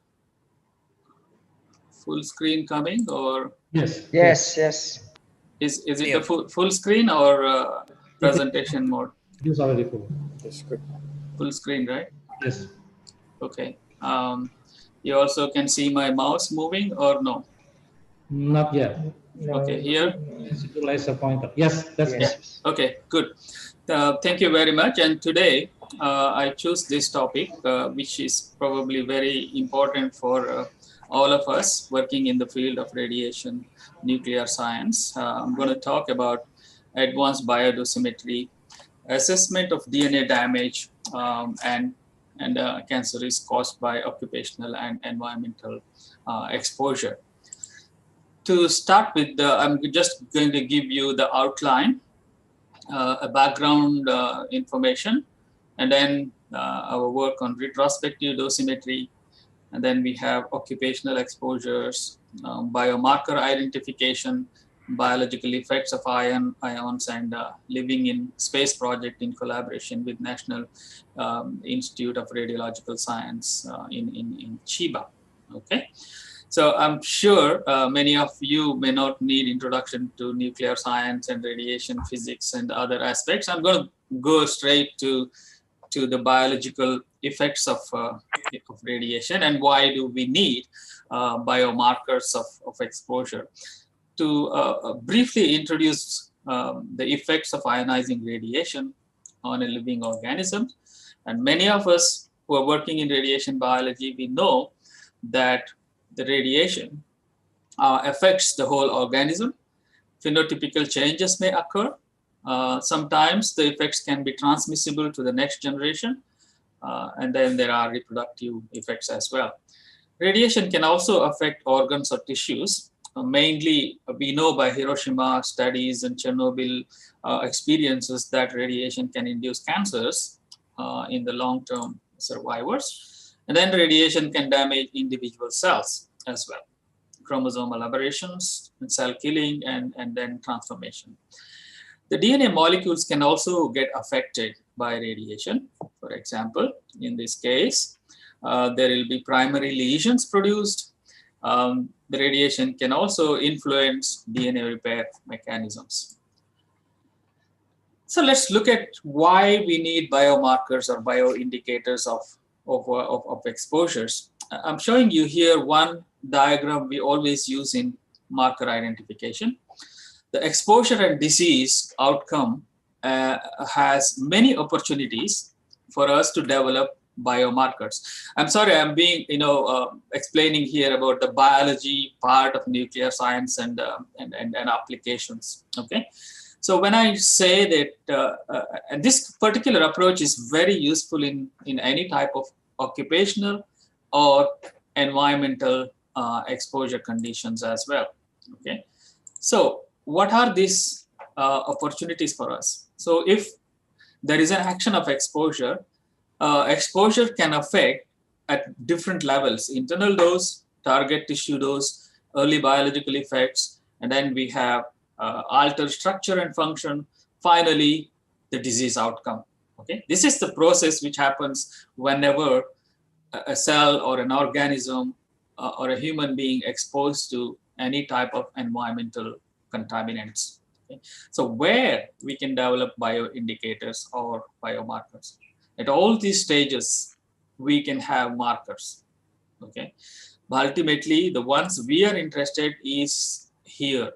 full screen coming or? Yes. Yes, yes. Is it the full screen or presentation mode? It is already full. Full screen, right? Yes. Okay. You also can see my mouse moving or no? Not yet. No. Okay, here. Laser pointer. Yes, that's yeah. Okay, good. Thank you very much. And today I choose this topic, which is probably very important for all of us working in the field of radiation nuclear science. I'm going to talk about advanced biodosimetry, assessment of DNA damage, and cancer risk caused by occupational and environmental exposure. To start with, I'm just going to give you the outline, a background information, and then our work on retrospective dosimetry, And then we have occupational exposures, biomarker identification, biological effects of ions, and living in space project in collaboration with National Institute of Radiological Science in Chiba. Okay. So I'm sure many of you may not need introduction to nuclear science and radiation physics and other aspects. I'm going to go straight to the biological effects of radiation and why do we need biomarkers of exposure. To briefly introduce the effects of ionizing radiation on a living organism. And many of us who are working in radiation biology, we know that the radiation affects the whole organism. Phenotypical changes may occur. Sometimes the effects can be transmissible to the next generation. And then there are reproductive effects as well. Radiation can also affect organs or tissues. Mainly, we know by Hiroshima studies and Chernobyl experiences that radiation can induce cancers in the long-term survivors. And then radiation can damage individual cells as well. Chromosomal aberrations, cell killing, and then transformation. The DNA molecules can also get affected by radiation. For example, in this case, there will be primary lesions produced. The radiation can also influence DNA repair mechanisms. So let's look at why we need biomarkers or bioindicators of exposures. I'm showing you here one diagram we always use in marker identification. The exposure and disease outcome has many opportunities for us to develop biomarkers. I'm sorry, I'm being, explaining here about the biology part of nuclear science and applications. Okay, so when I say that, and this particular approach is very useful in any type of occupational or environmental exposure conditions as well. Okay, so what are these opportunities for us? So if there is an action of exposure, exposure can affect at different levels: internal dose, target tissue dose, early biological effects, and then we have altered structure and function, finally the disease outcome. Okay, this is the process which happens whenever a cell or an organism or a human being exposed to any type of environmental contaminants. Okay. So where we can develop bioindicators or biomarkers? At all these stages, we can have markers. Okay, but ultimately, the ones we are interested is here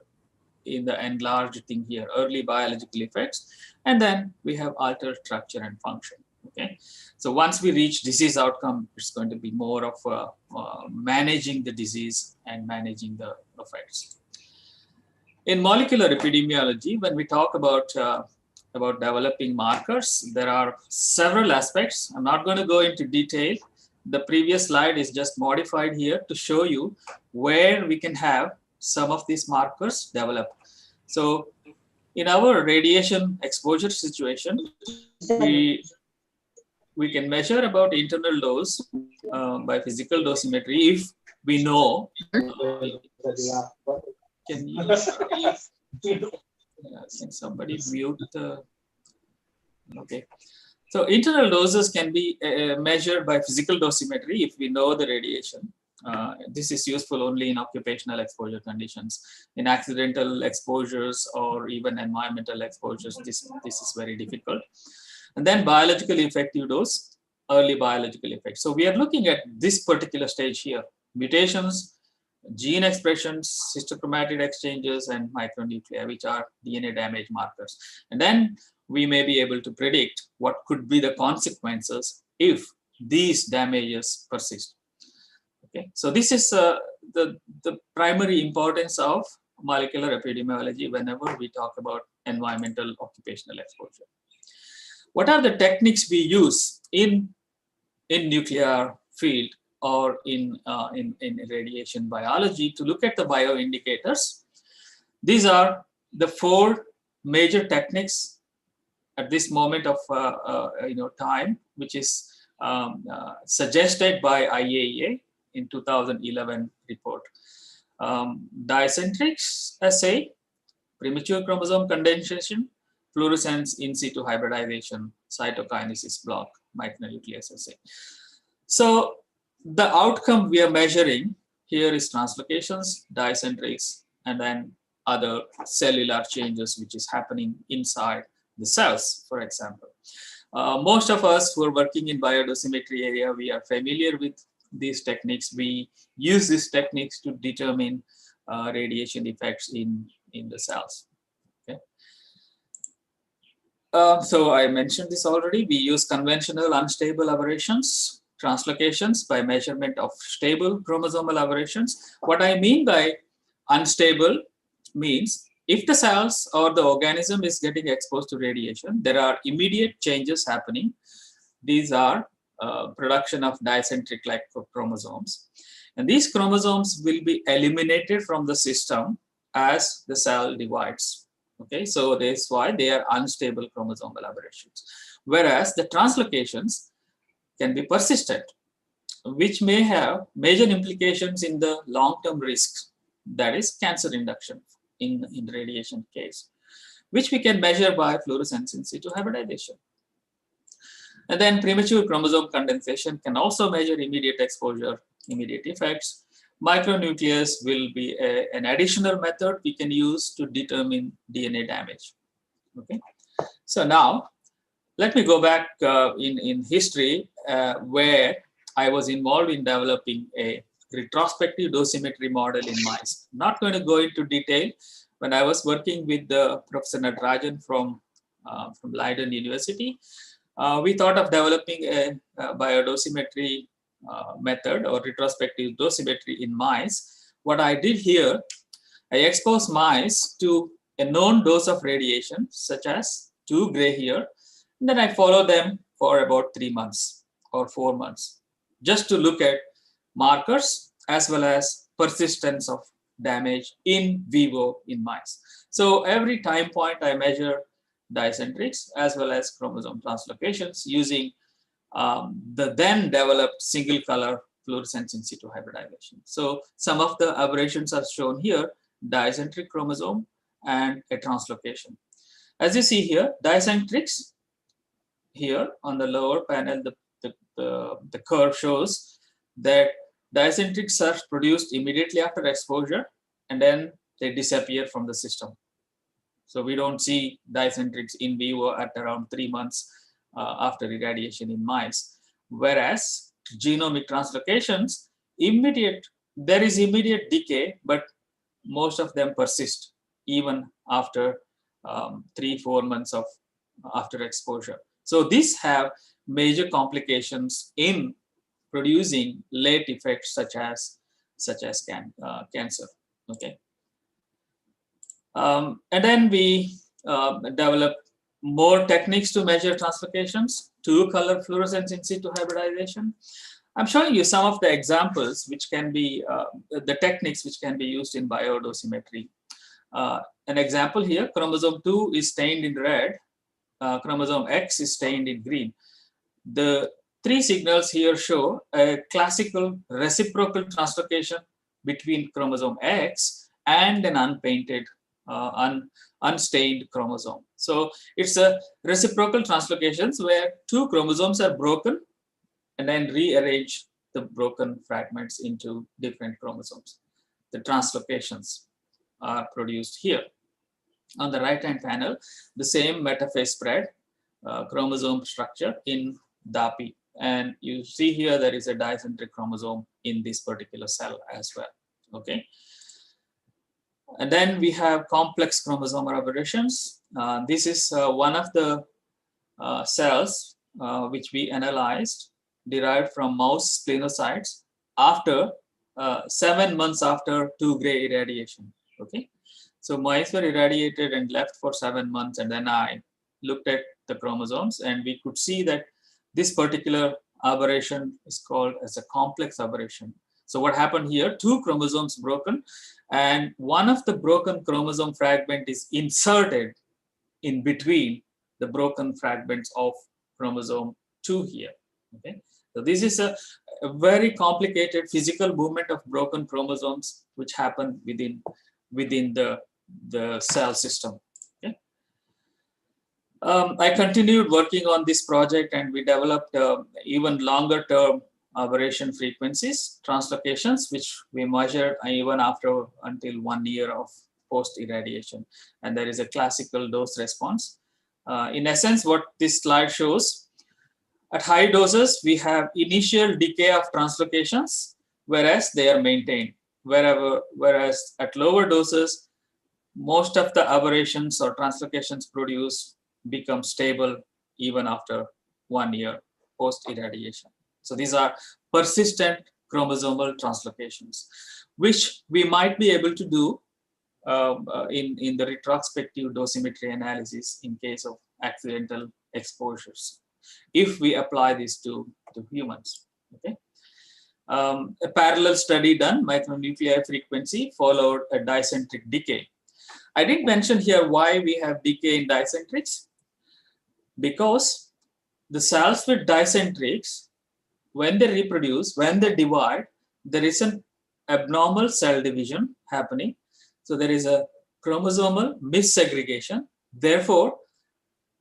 in the enlarged thing here, early biological effects, and then we have altered structure and function. Okay, so once we reach disease outcome, it's going to be more of managing the disease and managing the effects. In molecular epidemiology, when we talk about developing markers, there are several aspects. I'm not going to go into detail. The previous slide is just modified here to show you where we can have some of these markers develop. So in our radiation exposure situation, we can measure about internal dose by physical dosimetry if we know. Can somebody mute? Okay. So internal doses can be measured by physical dosimetry if we know the radiation. This is useful only in occupational exposure conditions. In accidental exposures or even environmental exposures, this is very difficult. And then biological effective dose, early biological effects. So we are looking at this particular stage here: mutations, gene expressions, histochromatid exchanges, and micronuclei, which are DNA damage markers. And then we may be able to predict what could be the consequences if these damages persist. Okay, so this is the primary importance of molecular epidemiology whenever we talk about environmental occupational exposure. What are the techniques we use in nuclear field or in radiation biology to look at the bioindicators? These are the 4 major techniques at this moment of time, which is suggested by IAEA in 2011 report. Dicentrics assay, premature chromosome condensation, fluorescence in situ hybridization, cytokinesis block, micronucleus assay. So the outcome we are measuring here is translocations, dicentrics, and then other cellular changes which is happening inside the cells, for example. Most of us who are working in biodosimetry area, we are familiar with these techniques. We use these techniques to determine radiation effects in the cells. Okay. So I mentioned this already. We use conventional unstable aberrations, translocations by measurement of stable chromosomal aberrations. What I mean by unstable means if the cells or the organism is getting exposed to radiation, there are immediate changes happening. These are production of dicentric-like chromosomes. And these chromosomes will be eliminated from the system as the cell divides. Okay, so that's why they are unstable chromosomal aberrations. Whereas the translocations can be persistent, which may have major implications in the long-term risks, that is cancer induction in the radiation case, which we can measure by fluorescence in situ hybridization. And then premature chromosome condensation can also measure immediate exposure, immediate effects. Micronucleus will be an additional method we can use to determine DNA damage. Okay, so now let me go back in history where I was involved in developing a retrospective dosimetry model in mice. Not going to go into detail. When I was working with Professor Natarajan from Leiden University, we thought of developing a biodosimetry method or retrospective dosimetry in mice. What I did here, I exposed mice to a known dose of radiation, such as 2 gray here, and then I follow them for about 3 months or 4 months, just to look at markers as well as persistence of damage in vivo in mice. So every time point I measure dicentrics as well as chromosome translocations using the then developed single color fluorescence in situ hybridization. So some of the aberrations are shown here, dicentric chromosome and a translocation. As you see here, dicentrics here on the lower panel, the curve shows that dicentrics are produced immediately after exposure and then they disappear from the system. So we don't see dicentrics in vivo at around 3 months after irradiation in mice. Whereas genomic translocations, there is immediate decay, but most of them persist even after 3-4 months after exposure. So these have major complications in producing late effects such as cancer. Okay. And then we develop more techniques to measure translocations, 2-color fluorescence in situ hybridization. I'm showing you some of the examples which can be, the techniques which can be used in biodosimetry. An example here, chromosome 2 is stained in red, chromosome X is stained in green. The 3 signals here show a classical reciprocal translocation between chromosome X and an unpainted, unstained chromosome. So it's a reciprocal translocations where 2 chromosomes are broken and then rearrange the broken fragments into different chromosomes. The translocations are produced here. On the right-hand panel, the same metaphase spread chromosome structure in DAPI. And you see here there is a dicentric chromosome in this particular cell as well. Okay. And then we have complex chromosomal aberrations. This is one of the cells which we analyzed, derived from mouse splenocytes after 7 months after 2 gray irradiation. Okay. So mice were irradiated and left for 7 months, and then I looked at the chromosomes and we could see that this particular aberration is called as a complex aberration. So what happened here, 2 chromosomes broken, and one of the broken chromosome fragment is inserted in between the broken fragments of chromosome 2 here. Okay, So this is a very complicated physical movement of broken chromosomes which happen within the cell system. Okay? I continued working on this project, and we developed even longer term aberration frequencies, translocations, which we measured even after until 1 year of post irradiation. And there is a classical dose response. In essence, what this slide shows, at high doses, we have initial decay of translocations, whereas they are maintained. Whereas at lower doses, most of the aberrations or translocations produced become stable even after 1 year post irradiation. So these are persistent chromosomal translocations, which we might be able to do in the retrospective dosimetry analysis in case of accidental exposures, if we apply this to humans. Okay. A parallel study done, micronuclei frequency followed a dicentric decay. I didn't mention here why we have decay in dicentrics, because the cells with dicentrics, when they reproduce, when they divide, there is an abnormal cell division happening. So there is a chromosomal missegregation. Therefore,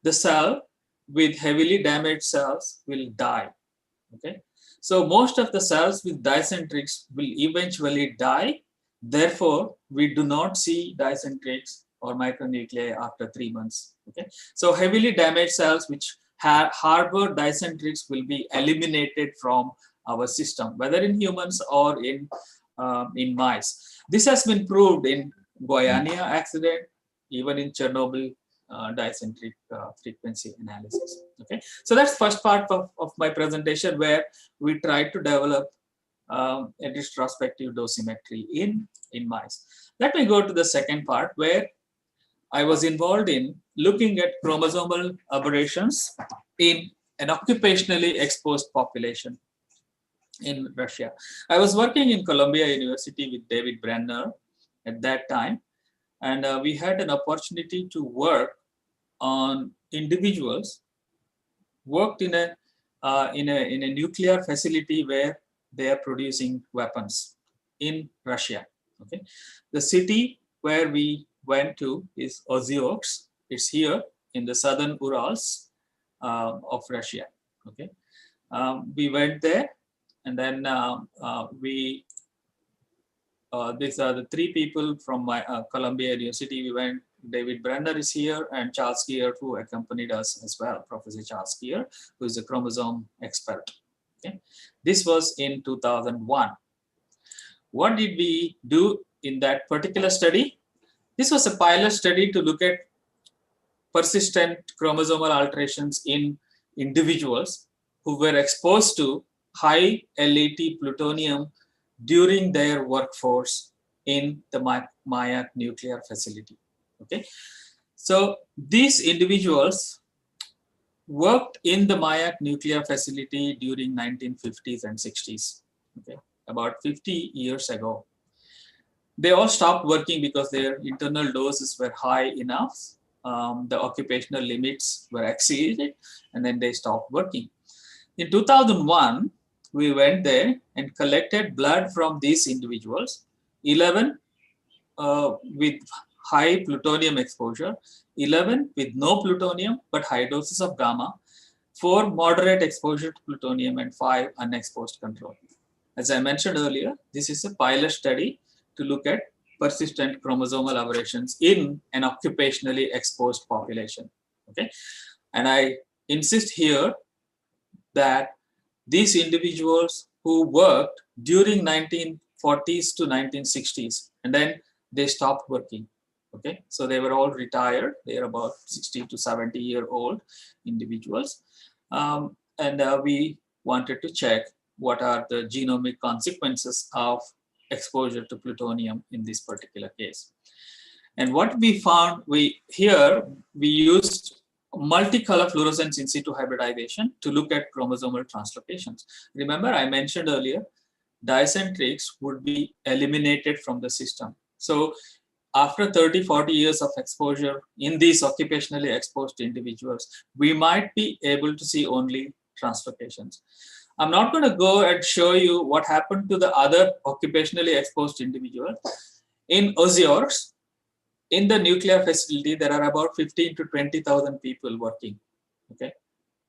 the cell with heavily damaged cells will die. Okay. So most of the cells with dicentrics will eventually die. Therefore, we do not see dicentrics or micronuclei after 3 months. Okay. So heavily damaged cells which harbor dicentrics will be eliminated from our system, whether in humans or in mice. This has been proved in Goiânia accident, even in Chernobyl dicentric frequency analysis. Okay, so that's first part of my presentation, where we tried to develop a retrospective dosimetry in mice. Let me go to the second part, where I was involved in looking at chromosomal aberrations in an occupationally exposed population in Russia. I was working in Columbia University with David Brenner at that time, and we had an opportunity to work on individuals worked in a nuclear facility where they are producing weapons in Russia. Okay, the city where we went to is Ozyorsk. It's here in the southern Urals of Russia. Okay, we went there, and then these are the 3 people from my Columbia University. We went. David Brenner is here, and Charles Geer, who accompanied us as well, Professor Charles Geer, who is a chromosome expert. Okay. This was in 2001. What did we do in that particular study? This was a pilot study to look at persistent chromosomal alterations in individuals who were exposed to high LET plutonium during their workforce in the Mayak nuclear facility. Okay, so these individuals worked in the Mayak nuclear facility during 1950s and 60s, okay, about 50 years ago. They all stopped working because their internal doses were high enough. The occupational limits were exceeded, and then they stopped working. In 2001, we went there and collected blood from these individuals, 11 with high plutonium exposure, 11 with no plutonium but high doses of gamma, 4 moderate exposure to plutonium, and 5 unexposed control. As I mentioned earlier, this is a pilot study to look at persistent chromosomal aberrations in an occupationally exposed population. Okay, and I insist here that these individuals who worked during 1940s to 1960s, and then they stopped working. Okay, so they were all retired. They are about 60 to 70-year-old individuals. And we wanted to check what are the genomic consequences of exposure to plutonium in this particular case. And what we found, we used multicolor fluorescence in situ hybridization to look at chromosomal translocations. Remember, I mentioned earlier, dicentrics would be eliminated from the system. So after 30, 40 years of exposure in these occupationally exposed individuals, we might be able to see only translocations. I'm not going to go and show you what happened to the other occupationally exposed individuals. In Ozores, in the nuclear facility, there are about 15 to 20,000 people working. Okay,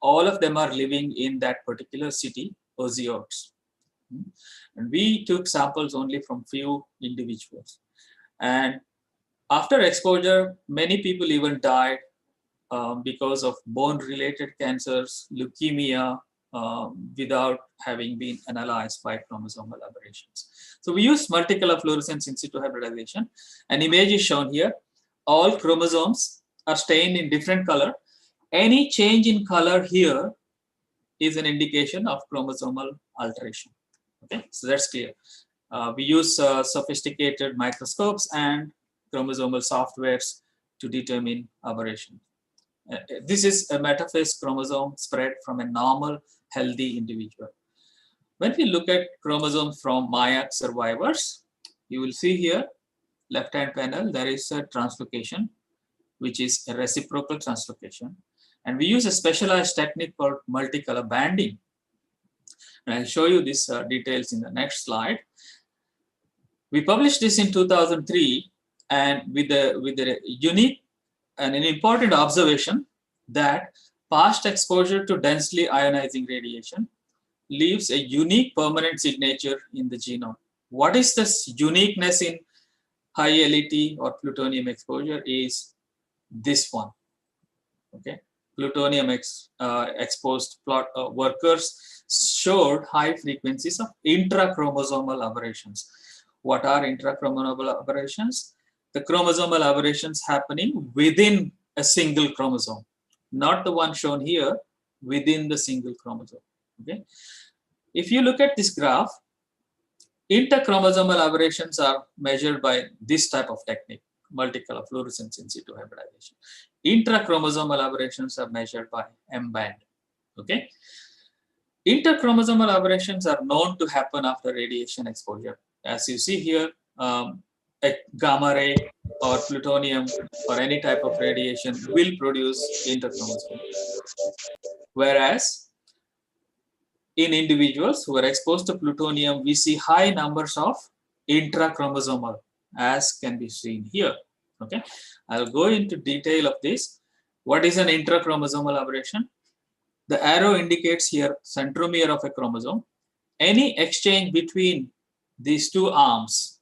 all of them are living in that particular city, Ozores. And we took samples only from few individuals. And after exposure, many people even died because of bone-related cancers, leukemia, without having been analyzed by chromosomal aberrations. So we use multicolor fluorescence in situ hybridization. An image is shown here. All chromosomes are stained in different color. Any change in color here is an indication of chromosomal alteration. Okay, so that's clear. We use sophisticated microscopes and chromosomal softwares to determine aberration. This is a metaphase chromosome spread from a normal, healthy individual. When we look at chromosomes from MAIAC survivors, you will see here, left-hand panel, there is a translocation, which is a reciprocal translocation. And we use a specialized technique called multicolor banding. And I'll show you these details in the next slide. We published this in 2003, and with a unique and an important observation that past exposure to densely ionizing radiation leaves a unique permanent signature in the genome. What is this uniqueness in high LET or plutonium exposure is this one. Okay, plutonium exposed workers showed high frequencies of intrachromosomal aberrations. What are intrachromosomal aberrations? The chromosomal aberrations happening within a single chromosome, not the one shown here, within the single chromosome. Okay, if you look at this graph, interchromosomal aberrations are measured by this type of technique, multicolor fluorescence in situ hybridization. Intrachromosomal aberrations are measured by M-band. Okay, interchromosomal aberrations are known to happen after radiation exposure. As you see here, a gamma ray or plutonium or any type of radiation will produce interchromosome. Whereas in individuals who are exposed to plutonium, we see high numbers of intrachromosomal, as can be seen here. Okay, I'll go into detail of this. What is an intrachromosomal aberration? The arrow indicates here centromere of a chromosome. Any exchange between these two arms,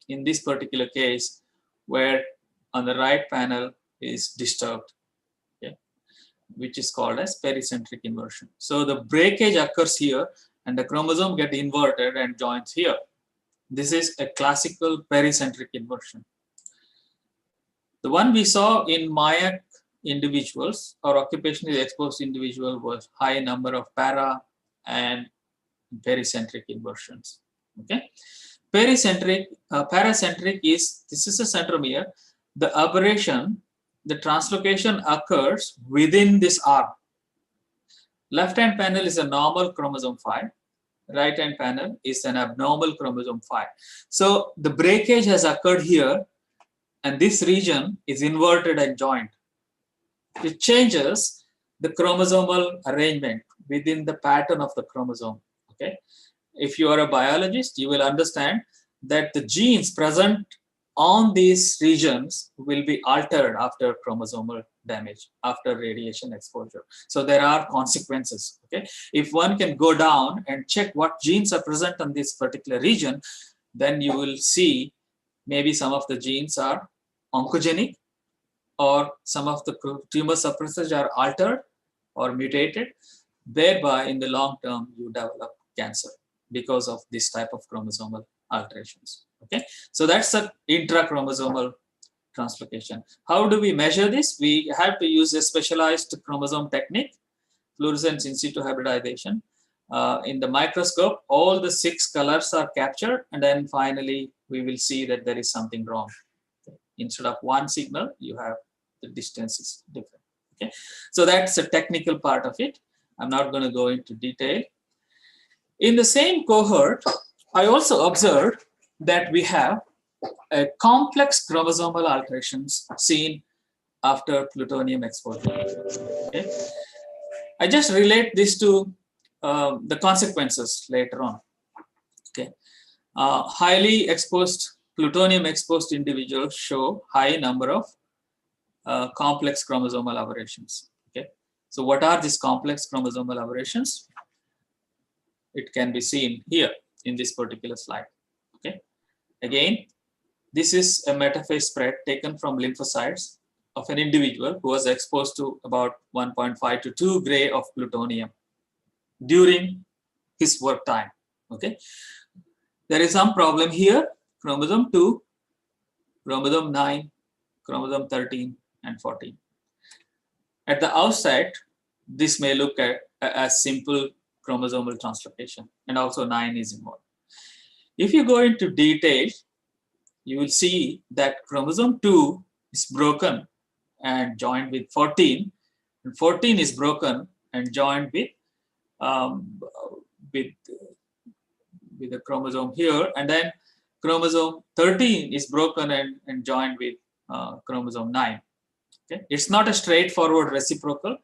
in this particular case, where on the right panel is disturbed, okay, which is called as pericentric inversion. So the breakage occurs here and the chromosome gets inverted and joins here. This is a classical pericentric inversion. The one we saw in MAIAC individuals or occupationally exposed individual was high number of para and pericentric inversions. Okay, pericentric, paracentric is, this is a centromere. The aberration, the translocation occurs within this arm. Left-hand panel is a normal chromosome 5. Right-hand panel is an abnormal chromosome 5. So the breakage has occurred here, and this region is inverted and joined. It changes the chromosomal arrangement within the pattern of the chromosome. Okay, if you are a biologist, you will understand that the genes present on these regions will be altered after chromosomal damage, after radiation exposure. So there are consequences. Okay, if one can go down and check what genes are present on this particular region, then you will see maybe some of the genes are oncogenic, or some of the tumor suppressors are altered or mutated. Thereby, in the long term, you develop cancer because of this type of chromosomal alterations. Okay, so that's an intrachromosomal translocation. How do we measure this? We have to use a specialized chromosome technique, fluorescence in situ hybridization. In the microscope, all the 6 colors are captured, and then finally we will see that there is something wrong. Okay. Instead of one signal, you have the distance is different. Okay, so that's a technical part of it. I'm not going to go into detail. In the same cohort, I also observed that we have a complex chromosomal alterations seen after plutonium exposure. Okay, I just relate this to the consequences later on. Okay, highly exposed, plutonium exposed individuals show high number of complex chromosomal aberrations. Okay, so what are these complex chromosomal aberrations? It can be seen here in this particular slide. Okay, again, this is a metaphase spread taken from lymphocytes of an individual who was exposed to about 1.5 to 2 gray of plutonium during his work time. Okay, there is some problem here: chromosome 2, chromosome 9, chromosome 13, and 14. At the outset, this may look at as simple chromosomal translocation, and also 9 is involved. If you go into detail, you will see that chromosome 2 is broken and joined with 14, and 14 is broken and joined with a chromosome here, and then chromosome 13 is broken and joined with chromosome 9. Okay, it's not a straightforward reciprocal.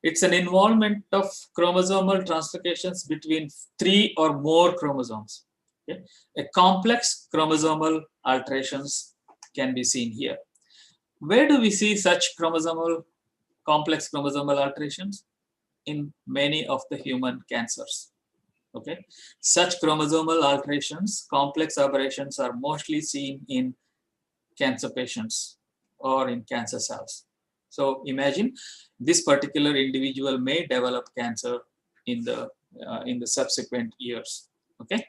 It's an involvement of chromosomal translocations between 3 or more chromosomes. Okay, a complex chromosomal alterations can be seen here. Where do we see such complex chromosomal alterations? In many of the human cancers. Okay, such chromosomal alterations, complex aberrations, are mostly seen in cancer patients or in cancer cells. So imagine this particular individual may develop cancer in the subsequent years. Okay,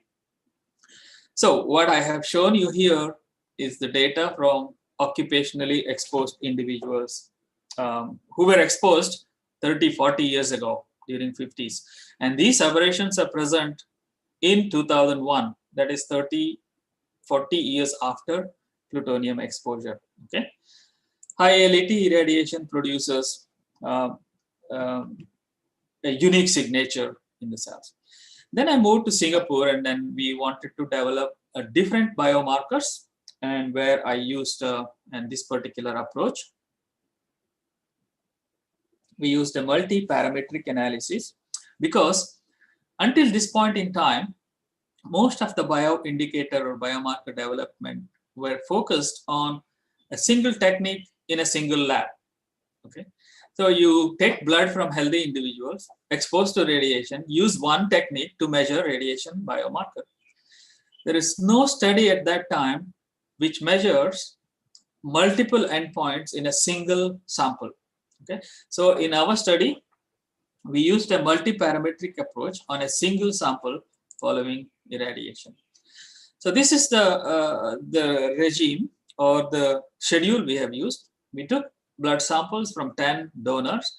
so what I have shown you here is the data from occupationally exposed individuals who were exposed 30-40 years ago during 50s, and these aberrations are present in 2001, that is 30-40 years after plutonium exposure. Okay, high LET irradiation produces a unique signature in the cells. Then I moved to Singapore, and then we wanted to develop a different biomarkers, and where I used and this particular approach. We used a multi-parametric analysis because until this point in time, most of the bioindicator or biomarker development were focused on a single technique in a single lab. Okay, so you take blood from healthy individuals exposed to radiation, use one technique to measure radiation biomarker. There is no study at that time which measures multiple endpoints in a single sample. Okay, so in our study, we used a multi-parametric approach on a single sample following irradiation. So this is the regime or the schedule we have used. We took blood samples from 10 donors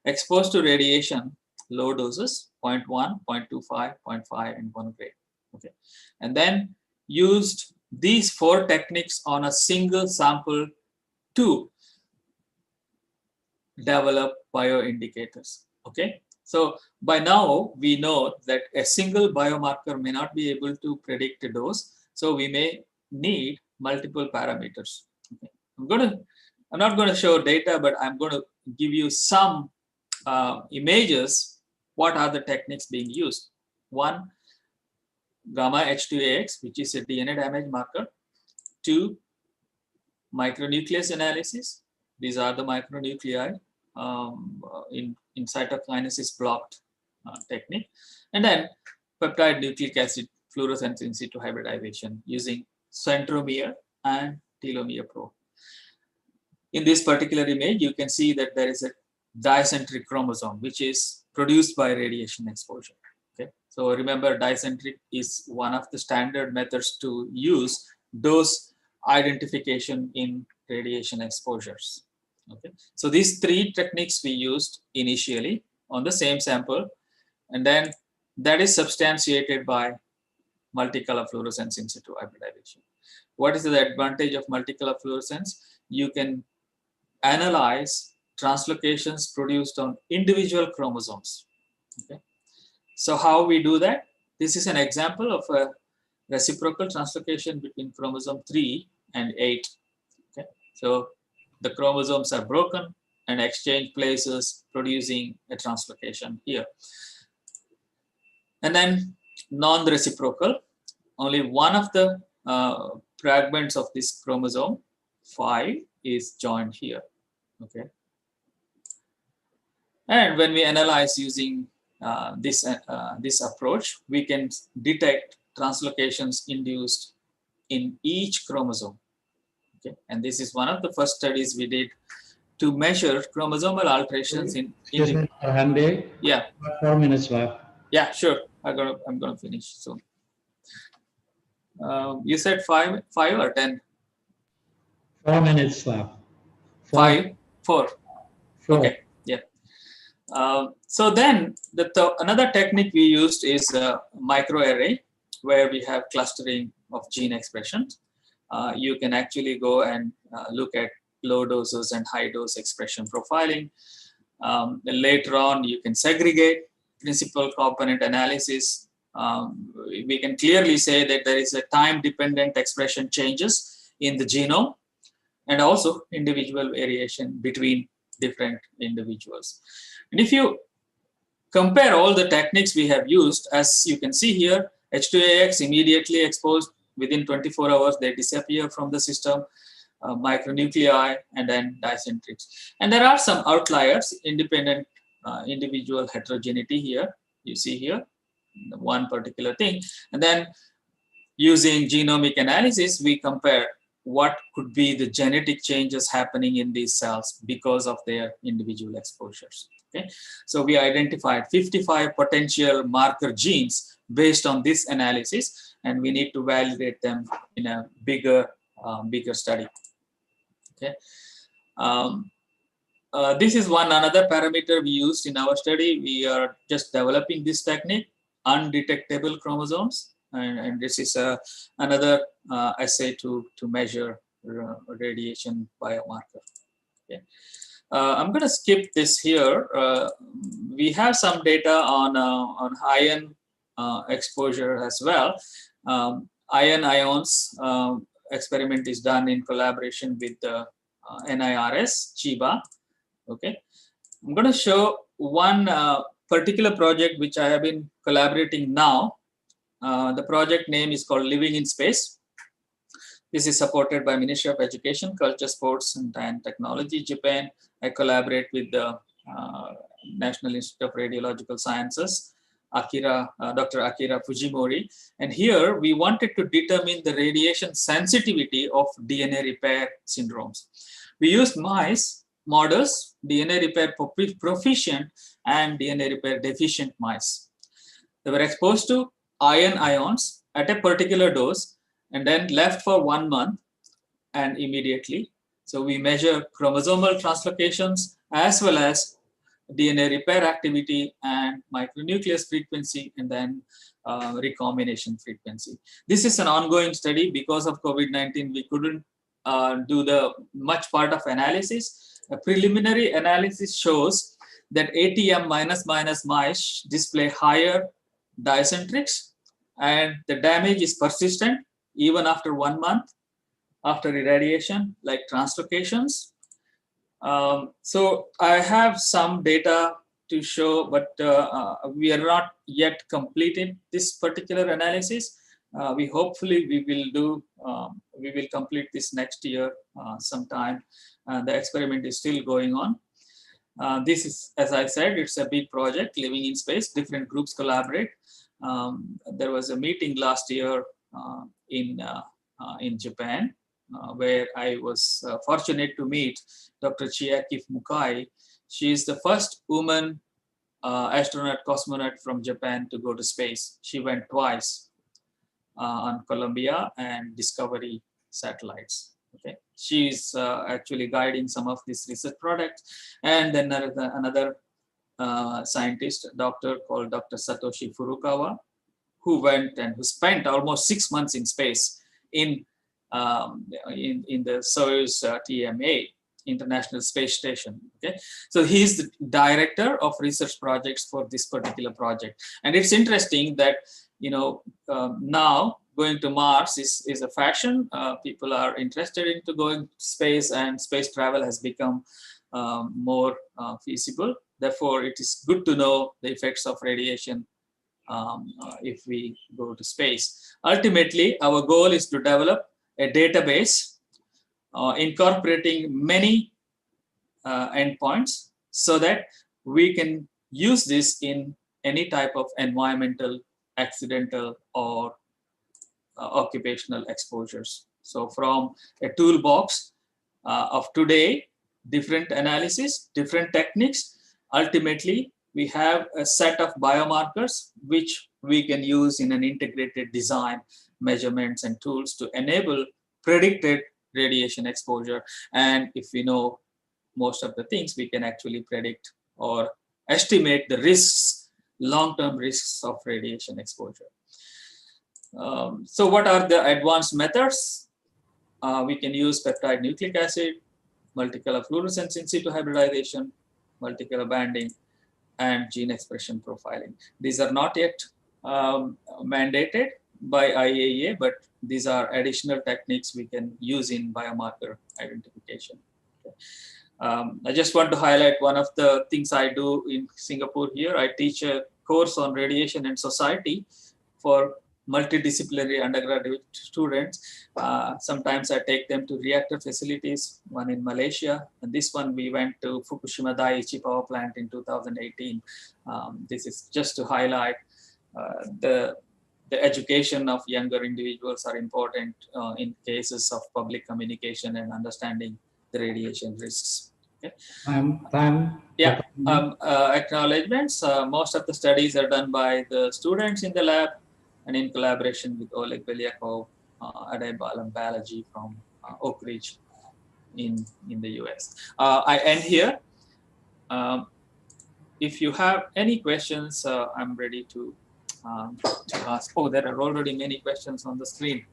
exposed to radiation, low doses, 0.1, 0.25, 0.5, and 1 gray. Okay, and then used these 4 techniques on a single sample to develop bioindicators. Okay, so by now we know that a single biomarker may not be able to predict a dose, so we may need multiple parameters. Okay. I'm not going to show data, but I'm going to give you some images. What are the techniques being used? One, gamma H2AX, which is a DNA damage marker. 2, micronucleus analysis. These are the micronuclei in cytokinesis blocked technique. And then peptide nucleic acid fluorescence in situ hybridization using centromere and telomere probe. In this particular image, you can see that there is a dicentric chromosome, which is produced by radiation exposure. Okay, so remember, dicentric is one of the standard methods to use dose identification in radiation exposures. Okay, so these 3 techniques we used initially on the same sample, and then that is substantiated by multicolor fluorescence in situ hybridization. What is the advantage of multicolor fluorescence? You can analyze translocations produced on individual chromosomes. Okay, so how we do that? This is an example of a reciprocal translocation between chromosome 3 and 8. Okay, so the chromosomes are broken and exchange places, producing a translocation here. And then non-reciprocal, only one of the fragments of this chromosome 5 is joined here. Okay. And when we analyze using this approach, we can detect translocations induced in each chromosome. Okay. And this is one of the first studies we did to measure chromosomal alterations in Excuse me, Dr. Hande. Yeah. 4 minutes left. Yeah, sure. I'm gonna finish soon. You said 5 or 10? 4 minutes left. 4. Four. Okay. Yeah. So then another technique we used is microarray, where we have clustering of gene expressions. You can actually go and look at low doses and high dose expression profiling. Later on, you can segregate principal component analysis. We can clearly say that there is a time-dependent expression changes in the genome and also individual variation between different individuals. And if you compare all the techniques we have used, as you can see here, H2AX immediately exposed within 24 hours, they disappear from the system, micronuclei, and then dicentrics. And there are some outliers, independent individual heterogeneity here, you see here, one particular thing. And then using genomic analysis, we compare what could be the genetic changes happening in these cells because of their individual exposures. Okay, so we identified 55 potential marker genes based on this analysis, and we need to validate them in a bigger study. Okay, this is another parameter we used in our study. We are just developing this technique, undetectable chromosomes, and this is another assay to measure radiation biomarker. Okay. I'm going to skip this here. We have some data on ion exposure as well. Ions experiment is done in collaboration with the NIRS, CHIBA. Okay, I'm going to show one particular project which I have been collaborating now. The project name is called Living in Space. This is supported by Ministry of Education, Culture, Sports, and Technology, Japan. I collaborate with the National Institute of Radiological Sciences, Dr. Akira Fujimori. And here we wanted to determine the radiation sensitivity of DNA repair syndromes. We used mice models, DNA repair proficient and DNA repair deficient mice. They were exposed to ions at a particular dose and then left for 1 month and immediately. So we measure chromosomal translocations as well as DNA repair activity and micronucleus frequency and then recombination frequency. This is an ongoing study. Because of COVID-19, we couldn't do the much part of analysis. A preliminary analysis shows that ATM minus mice display higher dicentrics and the damage is persistent even after 1 month after irradiation, like translocations. So I have some data to show, but we are not yet completed this particular analysis. We will complete this next year sometime. The experiment is still going on. This is, as I said, it's a big project, Living in Space. Different groups collaborate. There was a meeting last year in Japan, where I was fortunate to meet Dr. Chiaki Mukai. She is the first woman astronaut cosmonaut from Japan to go to space. She went twice on Columbia and Discovery satellites. Okay, she is actually guiding some of these research projects. And then another scientist, doctor called Dr. Satoshi Furukawa, who went and who spent almost 6 months in space in the Soyuz TMA, International Space Station. Okay, so he is the director of research projects for this particular project. And it's interesting that now going to Mars is a fashion. People are interested into going to space, and space travel has become more feasible. Therefore, it is good to know the effects of radiation if we go to space. Ultimately, our goal is to develop a database incorporating many endpoints so that we can use this in any type of environmental, accidental, or occupational exposures. So from a toolbox of today, different analysis, different techniques, ultimately we have a set of biomarkers which we can use in an integrated design, measurements and tools to enable predicted radiation exposure. And if we know most of the things, we can actually predict or estimate the risks, long-term risks of radiation exposure. So what are the advanced methods? We can use peptide nucleic acid, multicolor fluorescence in situ hybridization, multicolor banding, and gene expression profiling. These are not yet mandated by IAEA, but these are additional techniques we can use in biomarker identification. Okay. I just want to highlight one of the things I do in Singapore here. I teach a course on radiation and society for multidisciplinary undergraduate students. Sometimes I take them to reactor facilities, one in Malaysia, and this one we went to Fukushima Daiichi power plant in 2018. This is just to highlight the education of younger individuals are important in cases of public communication and understanding the radiation risks. Okay. Yeah, acknowledgements. Most of the studies are done by the students in the lab and in collaboration with Oleg Belyakov, Adai Balam Balaji from Oak Ridge in the US. I end here. If you have any questions, I'm ready to ask. Oh, there are already many questions on the screen.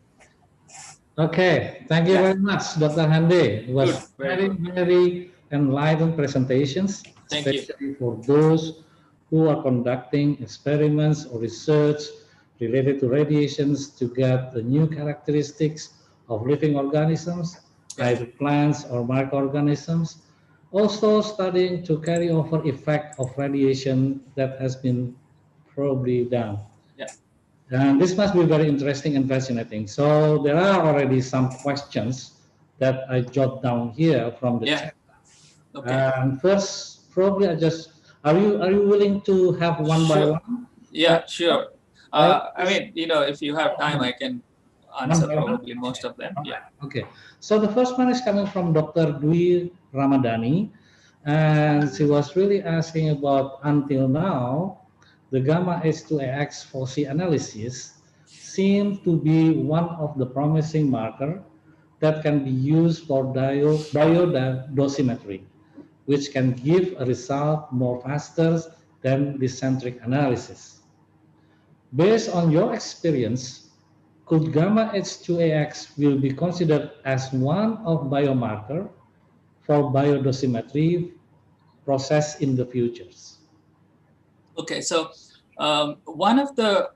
Okay, thank you very much, Dr. Hande. It was very enlightened presentations, especially for those who are conducting experiments or research related to radiations to get the new characteristics of living organisms, either plants or microorganisms. Also studying to carry over effect of radiation that has been probably done. And this must be very interesting and fascinating. So there are already some questions that I jot down here from the chat. Okay. And first, probably are you willing to have one by one? Yeah, sure. I mean, if you have time, I can answer probably most of them. Yeah. Okay. So the first one is coming from Dr. Dwi Ramadhani, and she was really asking about until now, the gamma H2AX FOSI analysis seems to be one of the promising marker that can be used for biodosimetry, which can give a result more faster than the centric analysis. Based on your experience, could gamma H2AX will be considered as one of biomarker for biodosimetry process in the futures? Okay, so one of the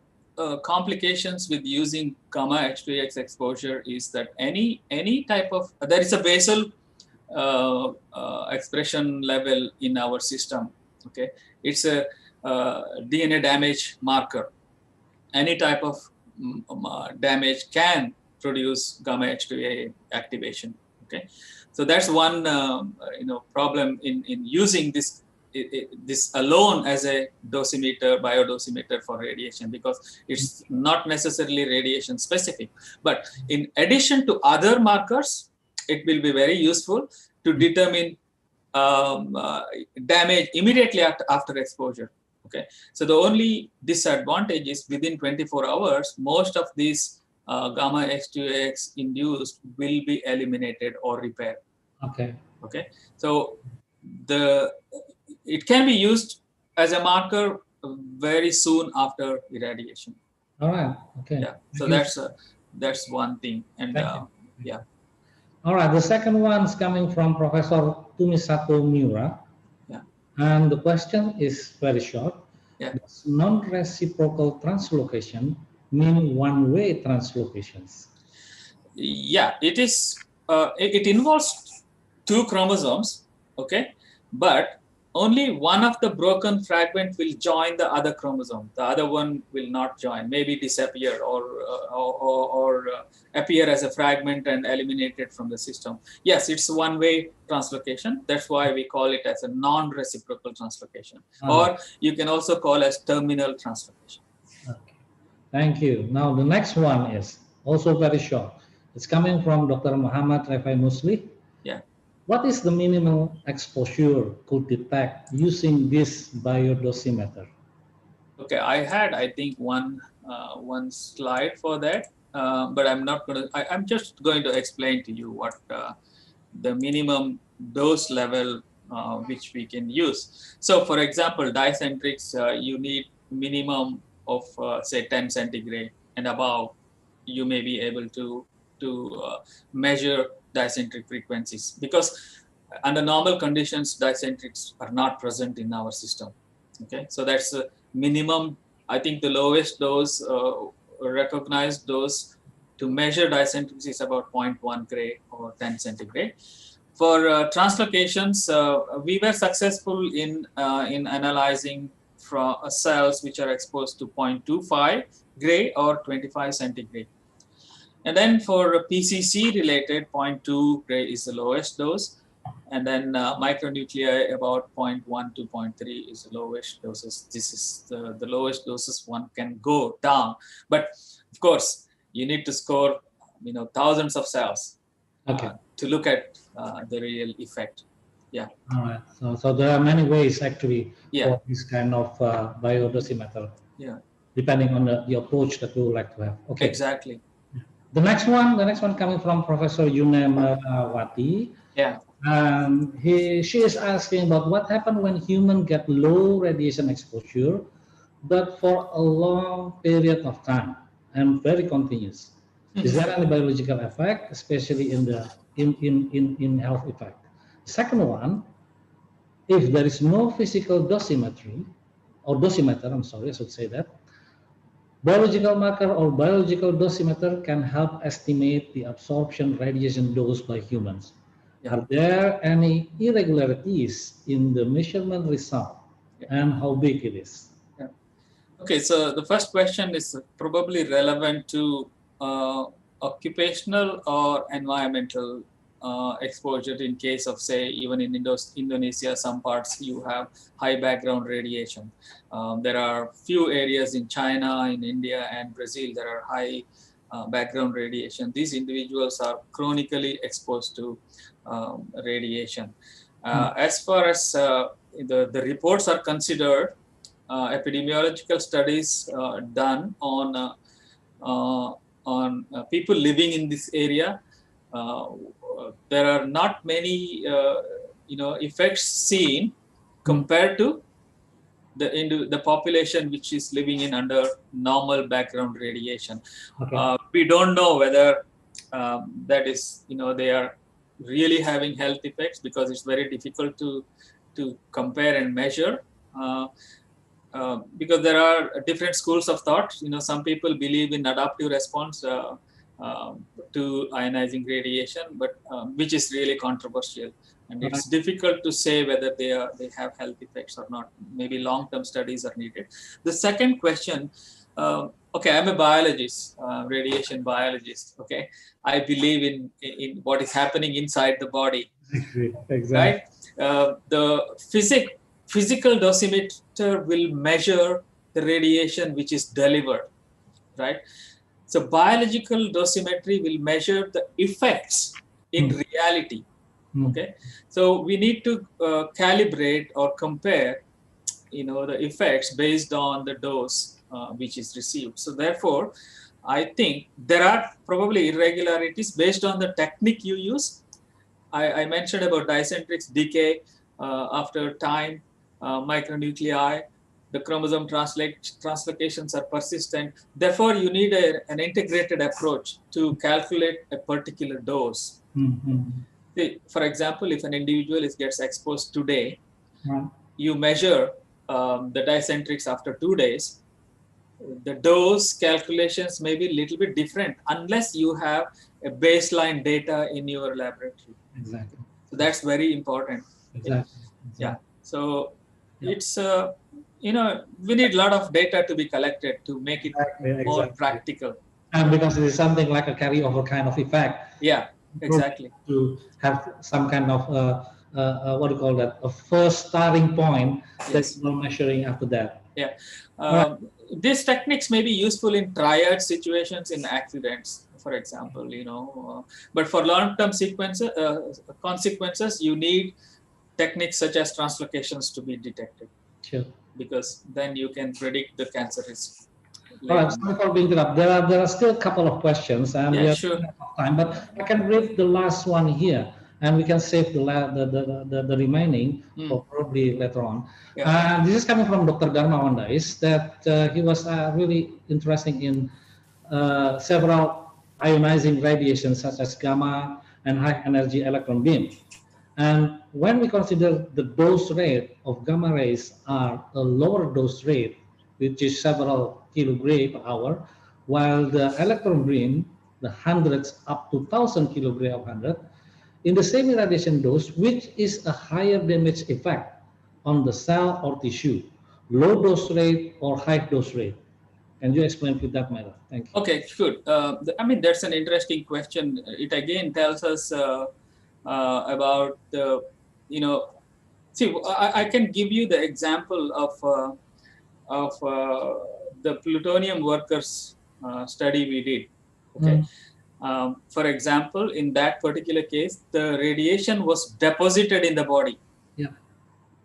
complications with using gamma H2AX exposure is that any type of, there is a basal expression level in our system. Okay, it's a DNA damage marker. Any type of damage can produce gamma H2A activation. Okay, so that's one problem in using this alone as a dosimeter, biodosimeter for radiation, because it's not necessarily radiation specific. But in addition to other markers, it will be very useful to determine damage immediately after exposure. Okay, so the only disadvantage is within 24 hours, most of these gamma H2AX induced will be eliminated or repaired. Okay. Okay, so it can be used as a marker very soon after irradiation. All right. Okay. Yeah. So that's one thing. And yeah. All right. The second one is coming from Professor Tumisato Miura. Yeah. And the question is very short. Yeah. Does non-reciprocal translocation mean one-way translocations? Yeah, it is. It involves two chromosomes. Okay, but only one of the broken fragment will join the other chromosome. The other one will not join, maybe disappear or appear as a fragment and eliminated from the system. Yes, it's one-way translocation. That's why we call it as a non-reciprocal translocation. Or you can also call as terminal translocation. Okay. Thank you. Now the next one is also very short. It's coming from Dr. Muhammad Refai Musli. Yeah. What is the minimal exposure could detect using this biodosimeter? Okay, I think one slide for that, but I'm not going to. I'm just going to explain to you what the minimum dose level which we can use. So, for example, dicentrics, you need minimum of say 10 centigrade and above. You may be able to measure dicentric frequencies, because under normal conditions, dicentrics are not present in our system. Okay, so that's a minimum. I think the lowest dose, recognized dose to measure dicentrics is about 0.1 gray or 10 centigrade. For translocations, we were successful in analyzing from cells which are exposed to 0.25 gray or 25 centigrade. And then for PCC related, 0.2 gray is the lowest dose. And then micronuclei about 0.1 to 0.3 is the lowest doses. This is the lowest doses one can go down. But of course, you need to score thousands of cells to look at the real effect. Yeah. All right. So there are many ways actually Yeah. for this kind of biodosimeter. Yeah. Depending on the approach that we would like to have. Okay. Exactly. The next one coming from Professor Yunem Wati. Yeah. She is asking about what happens when humans get low radiation exposure, but for a long period of time and very continuous. Is there any biological effect, especially in the in health effect? Second one, if there is no physical dosimetry or dosimeter, I'm sorry, I should say that. Biological marker or biological dosimeter can help estimate the absorption radiation dose by humans. Yeah. Are there any irregularities in the measurement result, and how big it is? Yeah. Okay, so the first question is probably relevant to occupational or environmental exposure. In case of, say, even in Indonesia, some parts you have high background radiation. There are few areas in China, in India and Brazil that are high background radiation. These individuals are chronically exposed to radiation. As far as the reports are considered, epidemiological studies done on people living in this area, there are not many effects seen compared to the population which is living in under normal background radiation. Okay. We don't know whether that is they are really having health effects, because it's very difficult to compare and measure. Because there are different schools of thought. Some people believe in adaptive response to ionizing radiation, but which is really controversial, and it's difficult to say whether they have health effects or not. Maybe long-term studies are needed. The second question. Okay, I'm a biologist, radiation biologist. Okay, I believe in what is happening inside the body. Exactly. Right. The physical dosimeter will measure the radiation which is delivered, right? So biological dosimetry will measure the effects in reality. Okay, so we need to calibrate or compare, the effects based on the dose which is received. So therefore, I think there are probably irregularities based on the technique you use. I mentioned about dicentrics decay after time, micronuclei, the chromosome translocations are persistent. Therefore, you need an integrated approach to calculate a particular dose. See, for example, if an individual gets exposed today, you measure the dicentrics after 2 days. The dose calculations may be a little bit different unless you have a baseline data in your laboratory. Exactly. So that's very important. Exactly. Yeah. So it's we need a lot of data to be collected to make it more practical. And because it is something like a carryover kind of effect. Yeah, exactly. To have some kind of what do you call that? A first starting point that you're measuring after that. Yeah. These techniques may be useful in triad situations in accidents, for example, but for long-term consequences, you need techniques such as translocations to be detected. Sure. Because then you can predict the cancer risk. All right, sorry for being interrupted. There are still a couple of questions, and we are sure. out of time. But I can read the last one here, and we can save the remaining for probably later on. This is coming from Dr. Dharma Wandais, that he was really interested in several ionizing radiations such as gamma and high energy electron beam. And when we consider the dose rate of gamma rays are a lower dose rate, which is several kilogray per hour, while the electron beam, the hundreds up to 1,000 kilogray of 100, in the same irradiation dose, which is a higher damage effect on the cell or tissue, low dose rate or high dose rate. Can you explain with that matter? Thank you. Okay, good. I mean, that's an interesting question. It again tells us about the, see, I can give you the example of the plutonium workers study we did. Okay. For example, in that particular case, the radiation was deposited in the body. Yeah.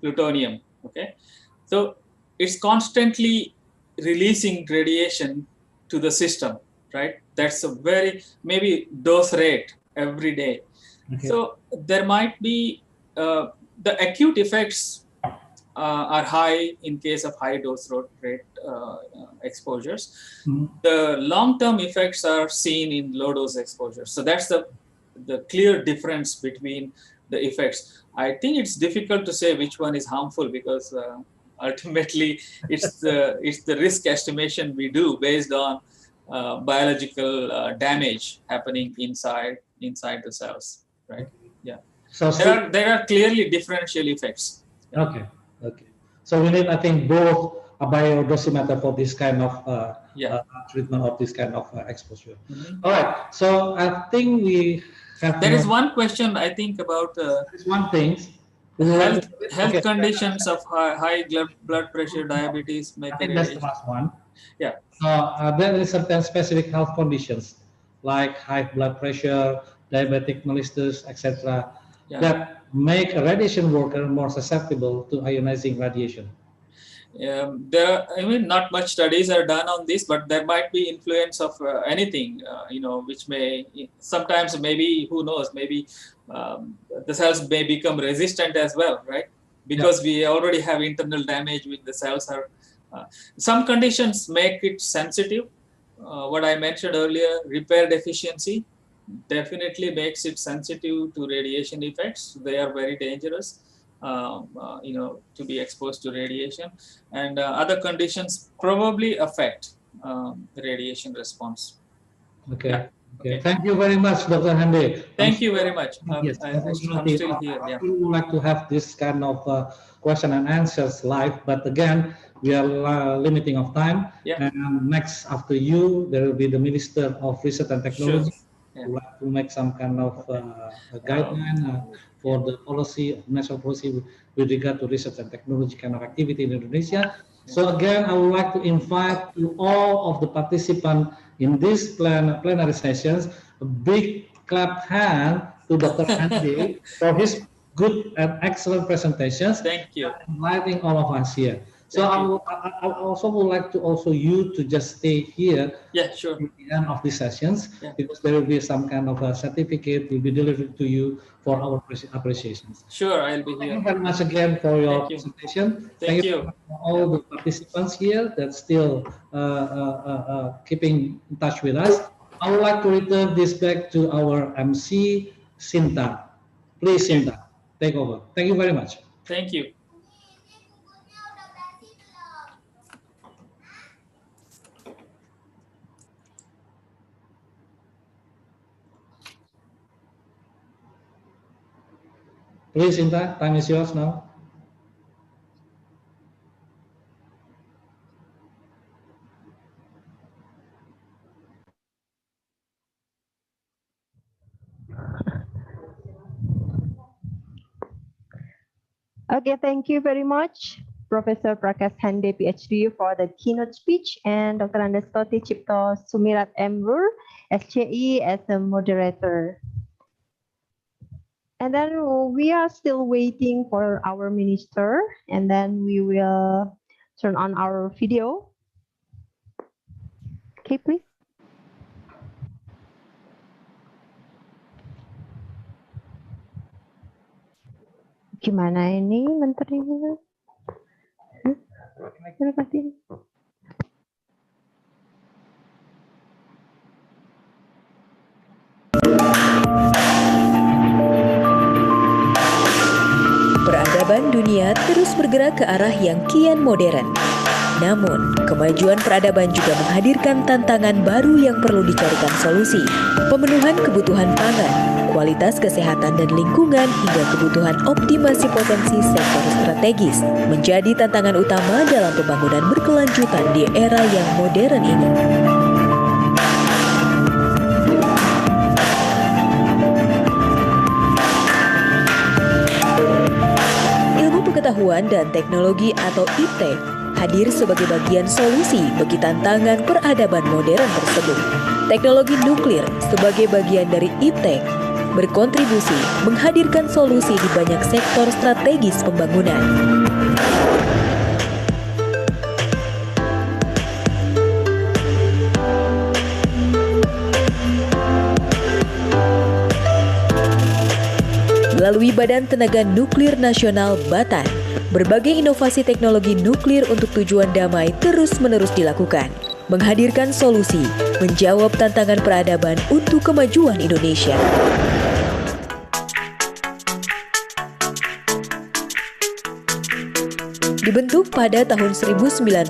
Plutonium. Okay. So it's constantly releasing radiation to the system, right? That's a very maybe dose rate every day. Okay. So there might be the acute effects are high in case of high dose rate exposures. The long-term effects are seen in low dose exposures. So that's the clear difference between the effects. I think it's difficult to say which one is harmful because ultimately it's the risk estimation we do based on biological damage happening inside the cells, right? Yeah. So there are clearly differential effects. Yeah. Okay. So we need, I think, both a biodosimeter for this kind of treatment of this kind of exposure. All right. So I think we have. There is one question I think about. One thing. Health conditions of high blood pressure, diabetes, make I think that's the last one. Yeah. There is certain specific health conditions like high blood pressure, diabetic mellitus, etc. That make a radiation worker more susceptible to ionizing radiation. Not much studies are done on this, but there might be influence of anything, which may sometimes maybe, who knows, maybe the cells may become resistant as well, right? Because we already have internal damage with the cells. Some conditions make it sensitive. What I mentioned earlier, repair deficiency definitely makes it sensitive to radiation effects. They are very dangerous. To be exposed to radiation, and other conditions probably affect the radiation response. Okay. Yeah. Okay. Thank you very much, Dr. Hande. Thank you very much. Yes, I'm still here. I would like to have this kind of question and answers live, but again, we are limiting of time. Yeah. And next after you, there will be the Minister of Research and Technology. Sure. Yeah. Would like to make some kind of a guideline for the policy, national policy with regard to research and technology kind of activity in Indonesia. So again, I would like to invite to all of the participants in this plenary sessions a big clap hand to Dr. Hande for his good and excellent presentations. Thank you. Inviting all of us here. So I also would like to also you to just stay here. Yeah, sure. At the end of these sessions, because there will be some kind of a certificate will be delivered to you for our appreciations. Sure, I'll be here. Thank you very much again for your presentation. Thank you. For all the participants here that still keeping in touch with us. I would like to return this back to our MC, Sinta. Please, Sinta, take over. Thank you very much. Thank you. Please, Sinta, time is yours now. Okay, thank you very much, Professor Prakash Hande, PhD, for the keynote speech, and Dr. Andestoti Cipto Sumirat Emrur, SCI, as the moderator. And then we are still waiting for our minister, and then we will turn on our video. Okay, please. Gimana ini menterinya? Terima kasih. Peradaban dunia terus bergerak ke arah yang kian modern. Namun, kemajuan peradaban juga menghadirkan tantangan baru yang perlu dicarikan solusi. Pemenuhan kebutuhan pangan, kualitas kesehatan dan lingkungan hingga kebutuhan optimasi potensi sektor strategis menjadi tantangan utama dalam pembangunan berkelanjutan di era yang modern ini. Ilmu pengetahuan dan teknologi atau IT hadir sebagai bagian solusi bagi tantangan peradaban modern tersebut. Teknologi nuklir sebagai bagian dari IT berkontribusi menghadirkan solusi di banyak sektor strategis pembangunan. Melalui Badan Tenaga Nuklir Nasional Batan, berbagai inovasi teknologi nuklir untuk tujuan damai terus-menerus dilakukan, menghadirkan solusi, menjawab tantangan peradaban untuk kemajuan Indonesia. Dibentuk pada tahun 1958,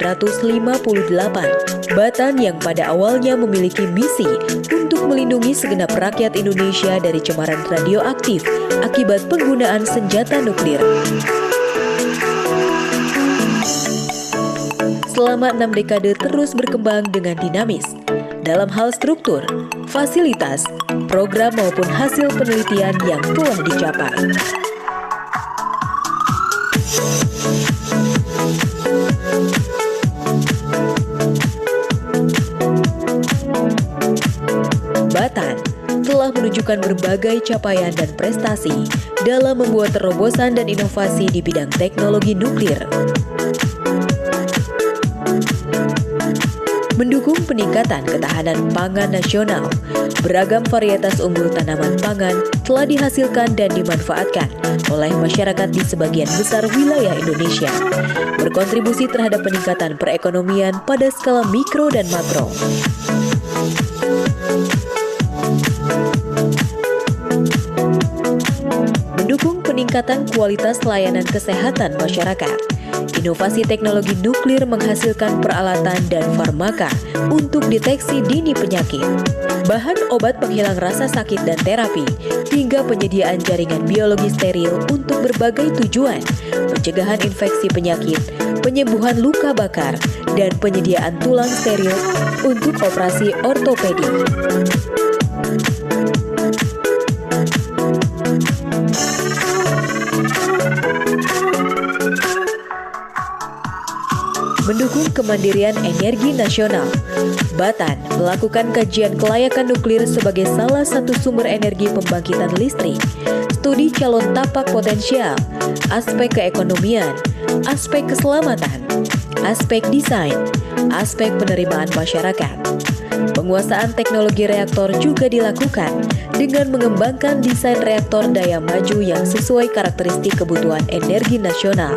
Batan yang pada awalnya memiliki misi untuk melindungi segenap rakyat Indonesia dari cemaran radioaktif akibat penggunaan senjata nuklir. Selama 6 dekade terus berkembang dengan dinamis dalam hal struktur, fasilitas, program maupun hasil penelitian yang telah dicapai. Batan telah menunjukkan berbagai capaian dan prestasi dalam membuat terobosan dan inovasi di bidang teknologi nuklir. Mendukung peningkatan ketahanan pangan nasional, beragam varietas unggul tanaman pangan telah dihasilkan dan dimanfaatkan oleh masyarakat di sebagian besar wilayah Indonesia, berkontribusi terhadap peningkatan perekonomian pada skala mikro dan makro. Mendukung peningkatan kualitas layanan kesehatan masyarakat. Inovasi teknologi nuklir menghasilkan peralatan dan farmaka untuk deteksi dini penyakit, bahan obat penghilang rasa sakit dan terapi, hingga penyediaan jaringan biologi steril untuk berbagai tujuan, pencegahan infeksi penyakit, penyembuhan luka bakar, dan penyediaan tulang steril untuk operasi ortopedi. Mendukung kemandirian energi nasional, Batan melakukan kajian kelayakan nuklir sebagai salah satu sumber energi pembangkitan listrik, studi calon tapak potensial, aspek keekonomian, aspek keselamatan, aspek desain, aspek penerimaan masyarakat. Penguasaan teknologi reaktor juga dilakukan dengan mengembangkan desain reaktor daya maju yang sesuai karakteristik kebutuhan energi nasional.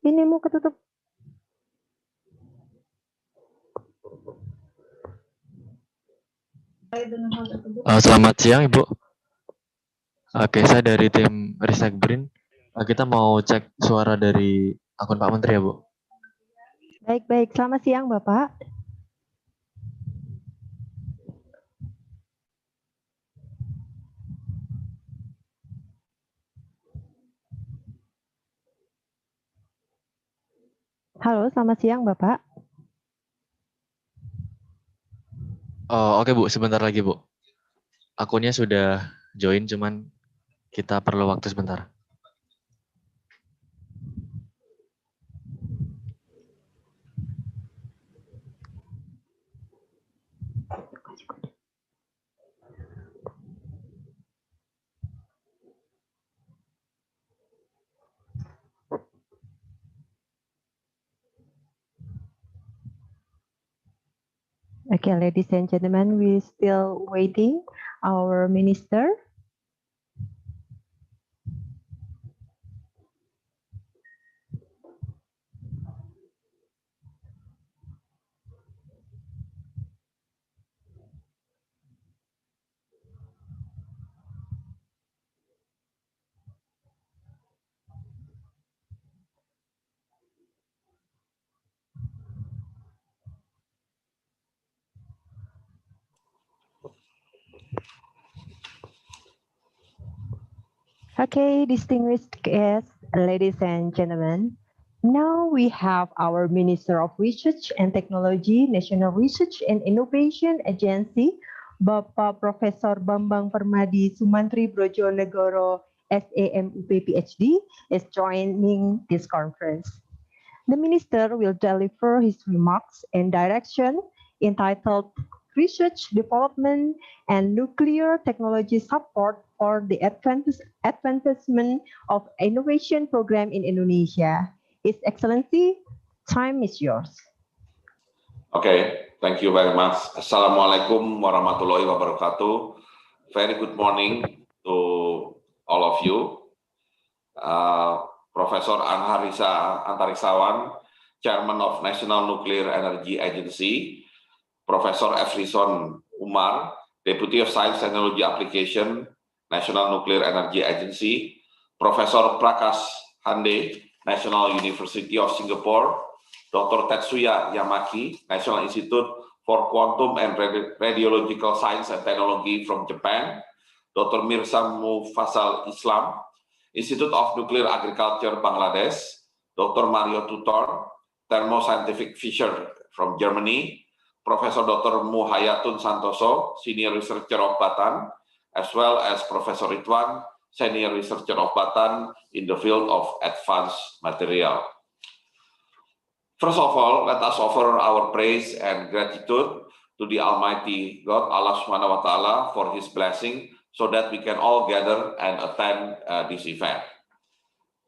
Ini mau ketutup. Selamat siang Ibu. Oke, saya dari tim Ristek Brin. Kita mau cek suara dari akun Pak Menteri ya Bu. Baik-baik, selamat siang Bapak. Halo, selamat siang Bapak. Oh, oke Bu, sebentar lagi Bu. Akunnya sudah join, cuman kita perlu waktu sebentar. Okay, ladies and gentlemen, we still waiting our minister. Okay, distinguished guests, ladies and gentlemen, now we have our Minister of Research and Technology, National Research and Innovation Agency, Bapak Profesor Bambang Permadi Sumantri Brojonegoro, SAMUP PhD, is joining this conference. The Minister will deliver his remarks and direction entitled Research, Development, and Nuclear Technology Support for the Advancement of Innovation Program in Indonesia. His Excellency, time is yours. Okay, thank you very much. Assalamualaikum warahmatullahi wabarakatuh. Very good morning to all of you. Professor Antariksawan, Chairman of National Nuclear Energy Agency, Professor Efrison Umar, Deputy of Science Technology Application, National Nuclear Energy Agency, Professor Prakash Hande, National University of Singapore, Dr. Tetsuya Yamaki, National Institute for Quantum and Radiological Science and Technology from Japan, Dr. Mirza Mufassal Islam, Institute of Nuclear Agriculture Bangladesh, Dr. Mario Tutor, Thermoscientific Fisher from Germany, Professor Dr. Muhayatun Santoso, Senior Researcher of Batan, as well as Professor Ridwan, Senior Researcher of Batan in the field of advanced material. First of all, let us offer our praise and gratitude to the Almighty God, Allah Subhanahu wa Ta'ala, for His blessing, so that we can all gather and attend this event.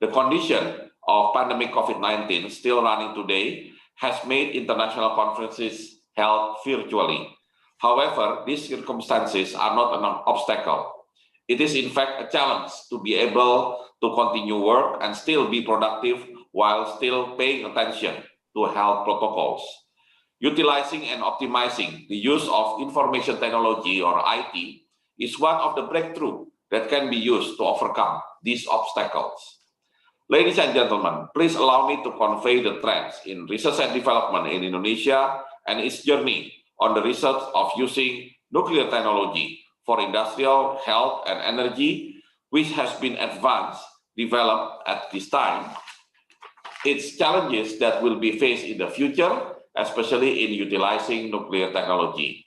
The condition of pandemic COVID-19 still running today has made international conferences held virtually. However, these circumstances are not an obstacle. It is in fact a challenge to be able to continue work and still be productive while still paying attention to health protocols. Utilizing and optimizing the use of information technology or IT is one of the breakthroughs that can be used to overcome these obstacles. Ladies and gentlemen, please allow me to convey the trends in research and development in Indonesia and its journey on the research of using nuclear technology for industrial, health, and energy, which has been advanced, developed at this time, its challenges that will be faced in the future, especially in utilizing nuclear technology.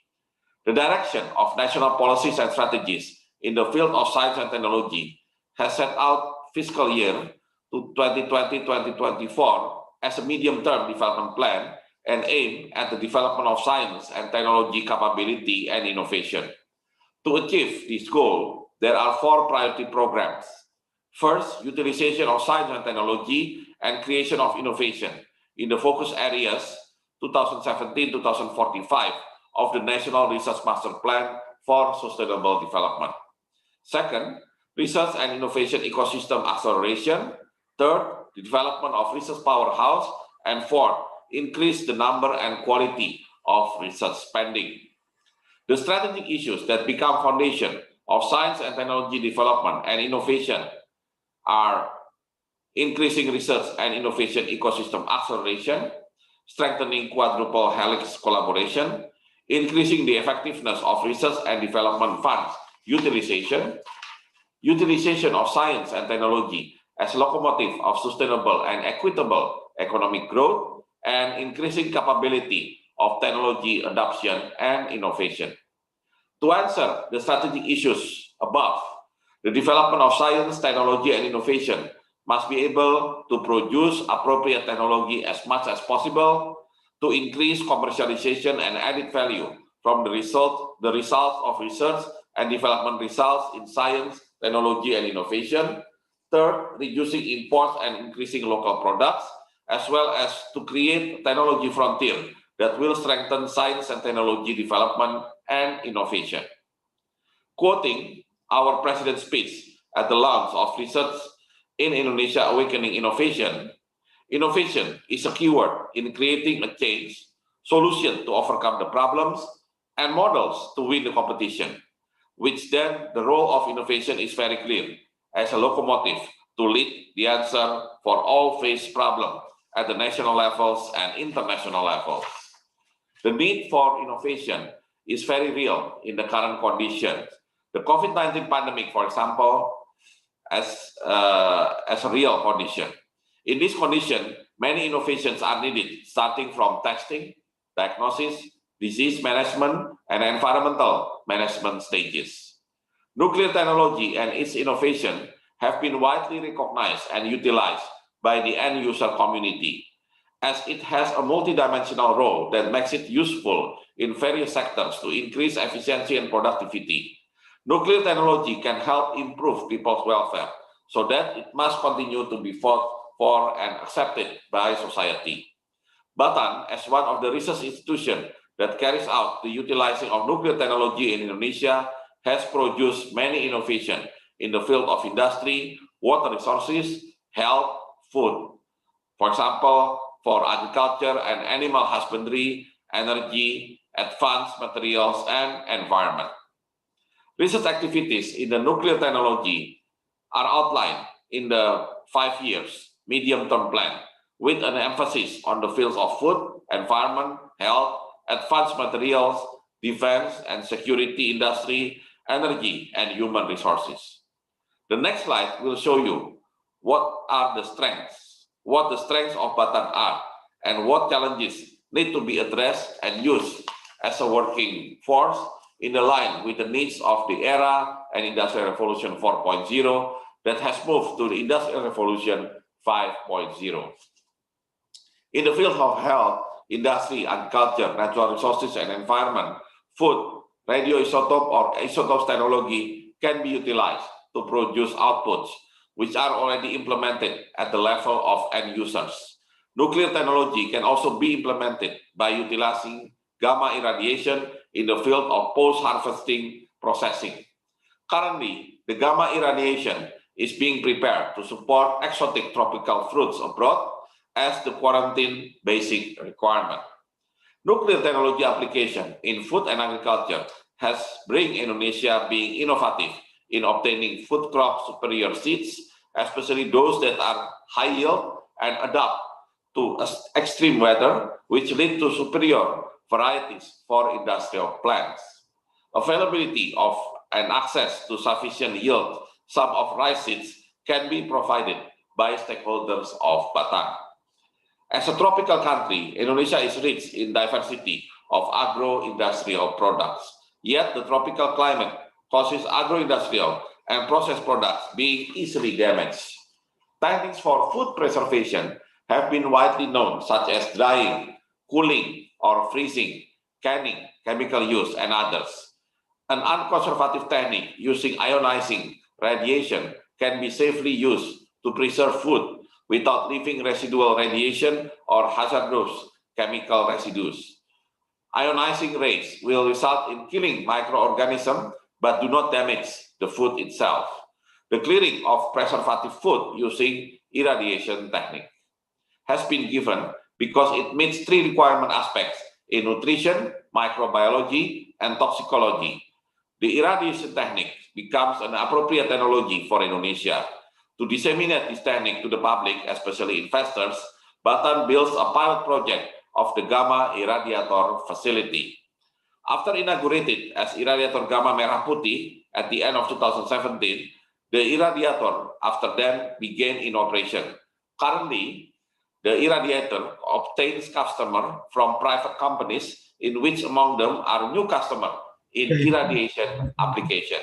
The direction of national policies and strategies in the field of science and technology has set out fiscal year to 2020-2024 as a medium-term development plan and aim at the development of science and technology capability and innovation. To achieve this goal, there are 4 priority programs. First, utilization of science and technology and creation of innovation in the focus areas 2017-2045 of the National Research Master Plan for Sustainable Development. Second, research and innovation ecosystem acceleration. Third, the development of research powerhouse. And fourth, increase the number and quality of research spending. The strategic issues that become foundation of science and technology development and innovation are increasing research and innovation ecosystem acceleration, strengthening quadruple helix collaboration, increasing the effectiveness of research and development funds utilization, utilization of science and technology as locomotive of sustainable and equitable economic growth, and increasing capability of technology adoption and innovation. To answer the strategic issues above, the development of science, technology, and innovation must be able to produce appropriate technology as much as possible to increase commercialization and added value from the results of research and development results in science, technology, and innovation. Third, reducing imports and increasing local products, as well as to create technology frontier that will strengthen science and technology development and innovation. Quoting our President's speech at the launch of Research in Indonesia Awakening Innovation, innovation is a keyword in creating a change, solution to overcome the problems, and models to win the competition, which then the role of innovation is very clear as a locomotive to lead the answer for all faced problems at the national levels and international levels. The need for innovation is very real in the current conditions. The COVID-19 pandemic, for example, as a real condition. In this condition, many innovations are needed, starting from testing, diagnosis, disease management, and environmental management stages. Nuclear technology and its innovation have been widely recognized and utilized by the end user community, as it has a multidimensional role that makes it useful in various sectors to increase efficiency and productivity. Nuclear technology can help improve people's welfare, so that it must continue to be fought for and accepted by society. Batan, as one of the research institutions that carries out the utilizing of nuclear technology in Indonesia, has produced many innovations in the field of industry, water resources, health, food. For example, for agriculture and animal husbandry, energy, advanced materials, and environment. Research activities in the nuclear technology are outlined in the 5 years medium-term plan, with an emphasis on the fields of food, environment, health, advanced materials, defense and security industry, energy, and human resources. The next slide will show you what the strengths of Batan are, and what challenges need to be addressed and used as a working force in the line with the needs of the era and Industrial Revolution 4.0 that has moved to the Industrial Revolution 5.0. In the field of health, industry, agriculture, natural resources, and environment, food, radioisotope or isotopes technology can be utilized to produce outputs which are already implemented at the level of end users. Nuclear technology can also be implemented by utilizing gamma irradiation in the field of post-harvesting processing. Currently, the gamma irradiation is being prepared to support exotic tropical fruits abroad as the quarantine basic requirement. Nuclear technology application in food and agriculture has bring Indonesia being innovative in obtaining food crop superior seeds, especially those that are high yield and adapt to extreme weather, which lead to superior varieties for industrial plants. Availability of and access to sufficient yield sum of rice seeds can be provided by stakeholders of Batan. As a tropical country, Indonesia is rich in diversity of agro-industrial products. Yet the tropical climate causes agro-industrial and processed products being easily damaged. Techniques for food preservation have been widely known, such as drying, cooling, or freezing, canning, chemical use, and others. An unconservative technique using ionizing radiation can be safely used to preserve food without leaving residual radiation or hazardous chemical residues. Ionizing rays will result in killing microorganisms but do not damage the food itself. The clearing of preservative food using irradiation technique has been given because it meets 3 requirement aspects in nutrition, microbiology, and toxicology. The irradiation technique becomes an appropriate technology for Indonesia. To disseminate this technique to the public, especially investors, Batan builds a pilot project of the Gamma Irradiator facility. After inaugurated as Irradiator Gamma Merah Putih at the end of 2017, the irradiator after then began in operation. Currently, The irradiator obtains customer from private companies, in which among them are new customer in irradiation application.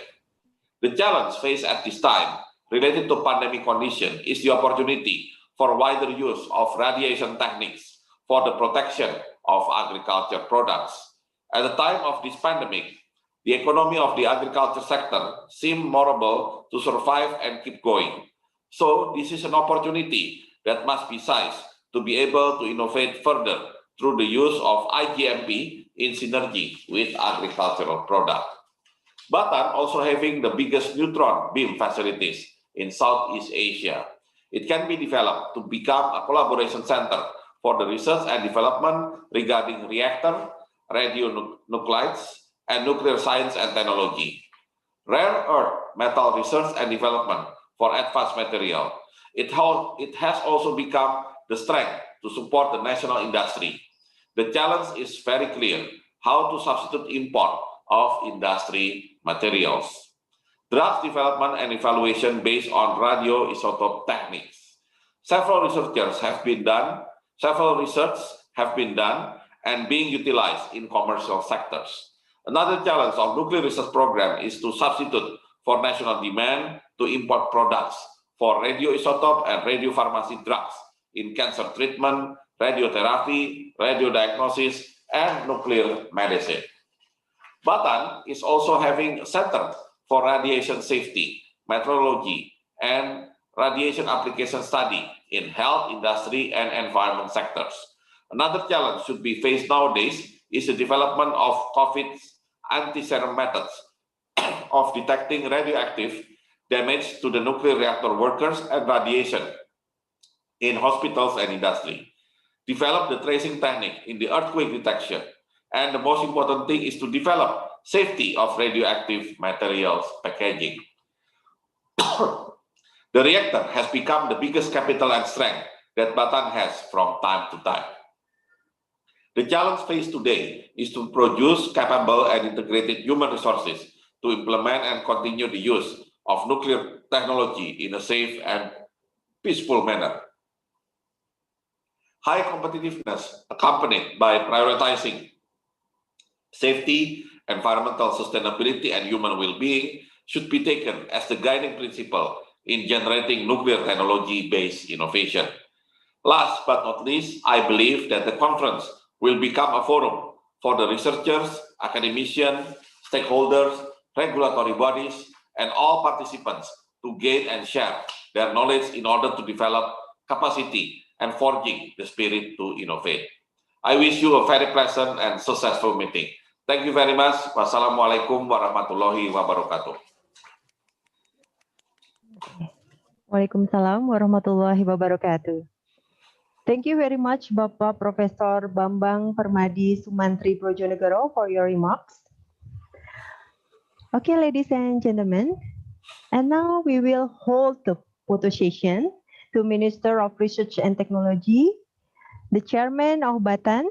The challenge faced at this time related to pandemic condition is the opportunity for wider use of radiation techniques for the protection of agriculture products. At the time of this pandemic, the economy of the agriculture sector seemed more able to survive and keep going. So this is an opportunity that must be seized to be able to innovate further through the use of IGMP in synergy with agricultural product. Batam also having the biggest neutron beam facilities in Southeast Asia. It can be developed to become a collaboration center for the research and development regarding reactor, radionuclides, and nuclear science and technology. Rare earth metal research and development for advanced material. It has also become the strength to support the national industry. The challenge is very clear: how to substitute import of industry materials. Drug development and evaluation based on radioisotope techniques. Several research have been done and being utilized in commercial sectors. Another challenge of nuclear research program is to substitute for national demand to import products for radioisotope and radiopharmacy drugs in cancer treatment, radiotherapy, radiodiagnosis, and nuclear medicine. Batam is also having a center for radiation safety, meteorology, and radiation application study in health, industry, and environment sectors. Another challenge should be faced nowadays is the development of COVID's anti-serum methods of detecting radioactive damage to the nuclear reactor workers and radiation in hospitals and industry. Develop the tracing technique in the earthquake detection. And the most important thing is to develop safety of radioactive materials packaging. The reactor has become the biggest capital and strength that Batam has from time to time. The challenge faced today is to produce capable and integrated human resources to implement and continue the use of nuclear technology in a safe and peaceful manner. High competitiveness accompanied by prioritizing safety, environmental sustainability, and human well-being should be taken as the guiding principle in generating nuclear technology-based innovation. Last but not least, I believe that the conference will become a forum for the researchers, academicians, stakeholders, regulatory bodies, and all participants to gain and share their knowledge in order to develop capacity and forging the spirit to innovate. I wish you a very pleasant and successful meeting. Thank you very much. Wassalamualaikum warahmatullahi wabarakatuh. Waalaikumsalam warahmatullahi wabarakatuh. Thank you very much, Bapak Profesor Bambang Permadi Sumantri Brojonegoro, for your remarks. Okay, ladies and gentlemen, and now we will hold the photo session to Minister of Research and Technology, the Chairman of Batam,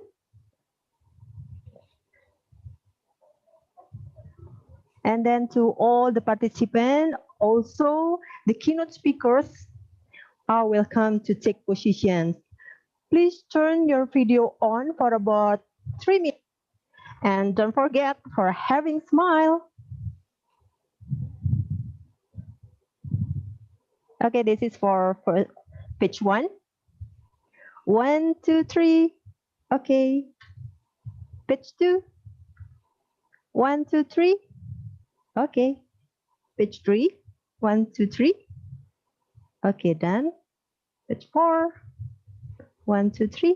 and then to all the participants, also the keynote speakers are welcome to take positions. Please turn your video on for about 3 minutes. And don't forget for having smile. Okay, this is for page 1. 1, 2, 3. Okay. Page 2. 1, 2, 3. Okay. Page 3. 1, 2, 3. Okay, done. Page 4. 1, 2, 3.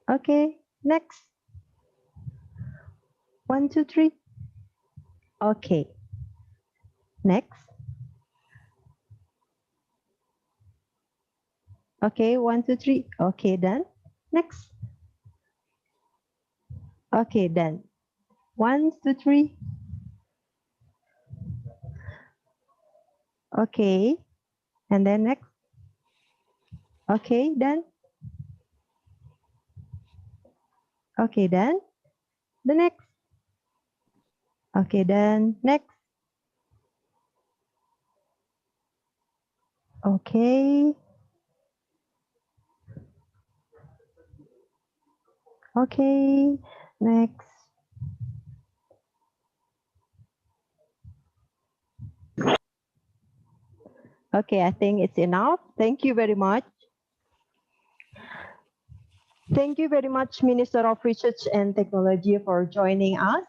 Okay, next. 1, 2, 3. Okay. Next. Okay, 1, 2, 3. Okay, done. Next. Okay, done. 1, 2, 3. Okay. And then next. Okay, done. Okay, done. The next. Okay, done. Next. Okay. Okay, next. Okay, I think it's enough. Thank you very much. Thank you very much, Minister of Research and Technology, for joining us.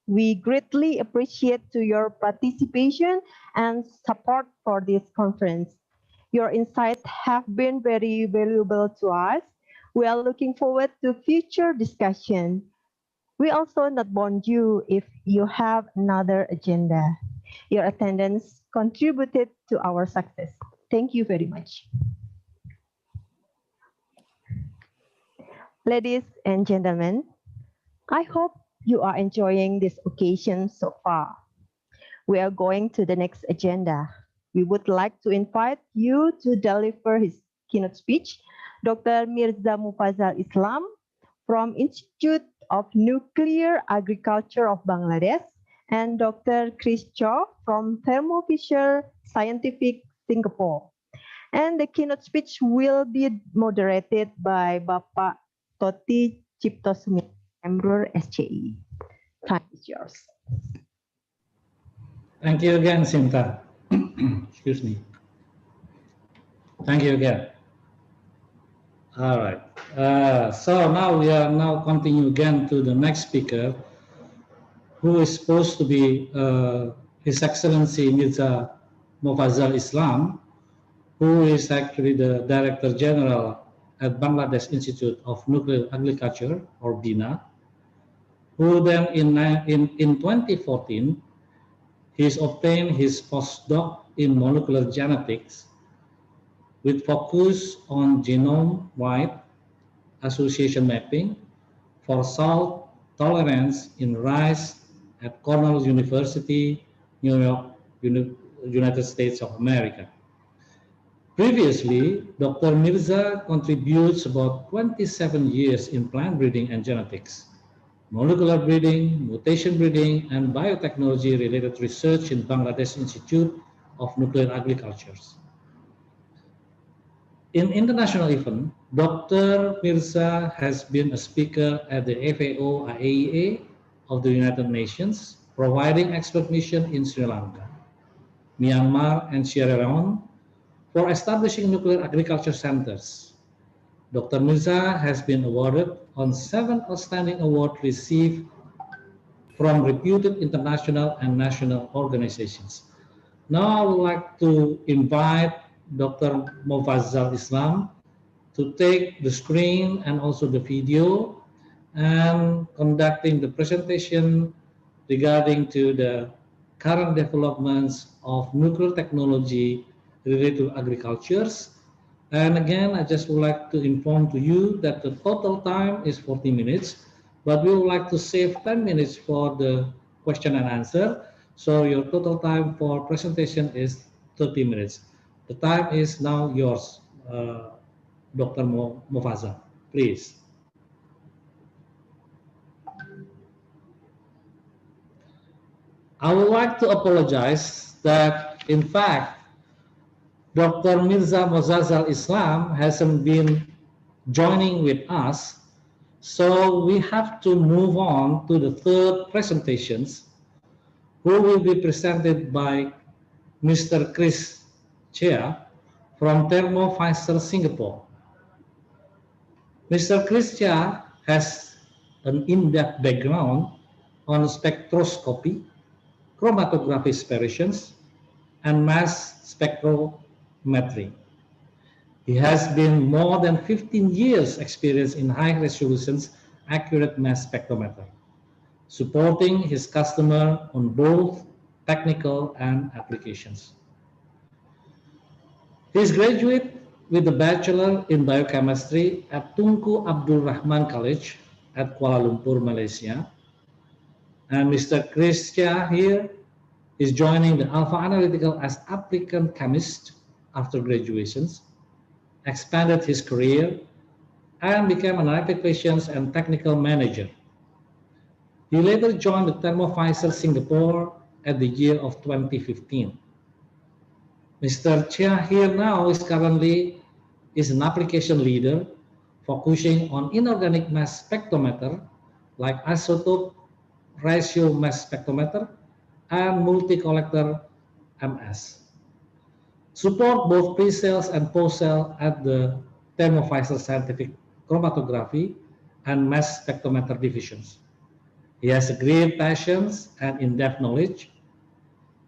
We greatly appreciate to your participation and support for this conference. Your insights have been very valuable to us. We are looking forward to future discussion. We also not bond you if you have another agenda. Your attendance contributed to our success. Thank you very much. Ladies and gentlemen, I hope you are enjoying this occasion so far. We are going to the next agenda. We would like to invite you to deliver his keynote speech, Dr. Mirza Mufazal Islam from Institute of Nuclear Agriculture of Bangladesh and Dr. Chris Chow from Thermo Fisher Scientific Singapore. And the keynote speech will be moderated by Bapak Toti Ciptosumi, Member SCE. Time is yours. Thank you again, Sinta. Excuse me. Thank you again. All right. So now we are continue again to the next speaker, who is supposed to be His Excellency Mirza Mufazal Islam, who is actually the Director General at Bangladesh Institute of Nuclear Agriculture, or BINA, who then in 2014, he's obtained his postdoc in molecular genetics with focus on genome-wide association mapping for salt tolerance in rice at Cornell University, New York, United States of America. Previously, Dr. Mirza contributes about 27 years in plant breeding and genetics, molecular breeding, mutation breeding, and biotechnology-related research in Bangladesh Institute of Nuclear Agriculture. In international event, Dr. Mirza has been a speaker at the FAO IAEA of the United Nations, providing expert mission in Sri Lanka, Myanmar, and Sierra Leone for establishing nuclear agriculture centers. Dr. Mirza has been awarded on 7 outstanding awards received from reputed international and national organizations. Now I would like to invite Dr. Mufazal Islam to take the screen and also the video and conducting the presentation regarding to the current developments of nuclear technology related to agriculture. And again, I just would like to inform to you that the total time is 40 minutes, but we would like to save 10 minutes for the question and answer. So your total time for presentation is 30 minutes. The time is now yours, Dr. Mufazal, please. I would like to apologize that, in fact, Dr. Mirza Mufazal Islam hasn't been joining with us, so we have to move on to the third presentations, who will be presented by Mr. Chris Chia from Thermo Fisher Singapore. Mr. Chris Chia has an in-depth background on spectroscopy, chromatography separations, and mass spectrometry. He has been more than 15 years experience in high resolution accurate mass spectrometer, supporting his customer on both technical and applications. He is graduate with a bachelor in biochemistry at Tunku Abdul Rahman College at Kuala Lumpur, Malaysia. And Mr. Chris Chia here is joining the Alpha Analytical as applicant chemist after graduations, expanded his career, and became an applications and technical manager. He later joined the Thermo Fisher Singapore at the year of 2015. Mr. Chia here now is currently an application leader focusing on inorganic mass spectrometer like isotope ratio mass spectrometer and multi-collector MS. Support both pre-sales and post-sale at the Thermo Fisher Scientific Chromatography and Mass Spectrometer divisions. He has a great passion and in-depth knowledge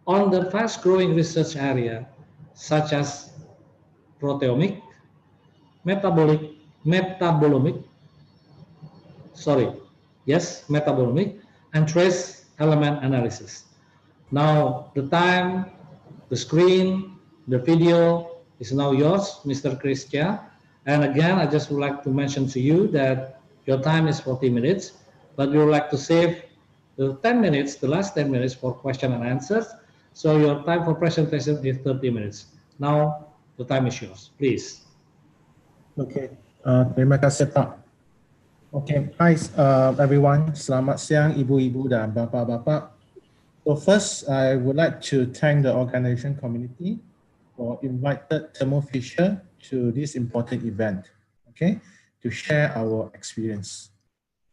on the fast-growing research area such as proteomic, metabolomic, and trace element analysis. Now the time, the screen, the video is now yours, Mr. Christian. And again, I just would like to mention to you that your time is 40 minutes, but we would like to save the 10 minutes, the last 10 minutes for question and answers. So your time for presentation is 30 minutes. Now the time is yours, please. Okay, terima kasih Pak. Okay, hi everyone. Selamat siang ibu-ibu dan bapak-bapak. So first, I would like to thank the organization community for invited Thermo Fisher to this important event, okay, to share our experience.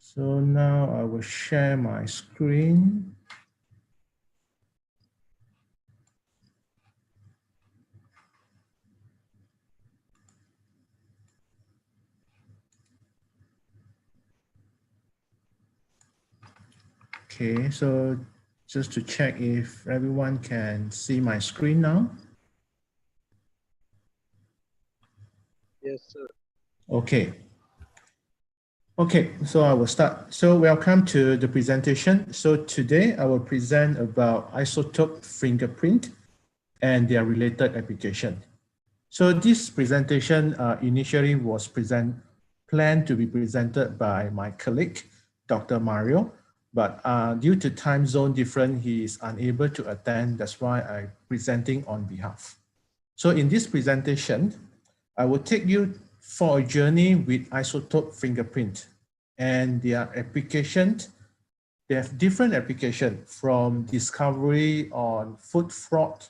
So now I will share my screen. Okay, so just to check if everyone can see my screen now. Yes, sir. Okay. Okay, so I will start. So welcome to the presentation. So today I will present about isotope fingerprint and their related application. So this presentation initially was planned to be presented by my colleague, Dr. Mario, but due to time zone difference, he is unable to attend. That's why I'm presenting on behalf. So in this presentation, I will take you for a journey with isotope fingerprint and their applications. They have different applications from discovery on food fraud,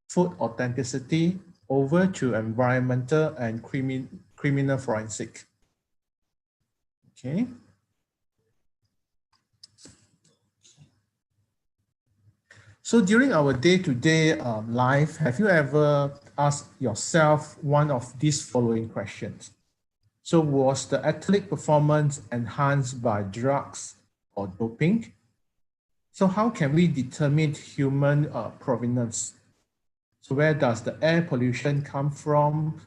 food authenticity, over to environmental and criminal forensic. Okay. So during our day-to-day life, have you ever asked yourself one of these following questions? So was the athletic performance enhanced by drugs or doping? So how can we determine human provenance? So where does the air pollution come from?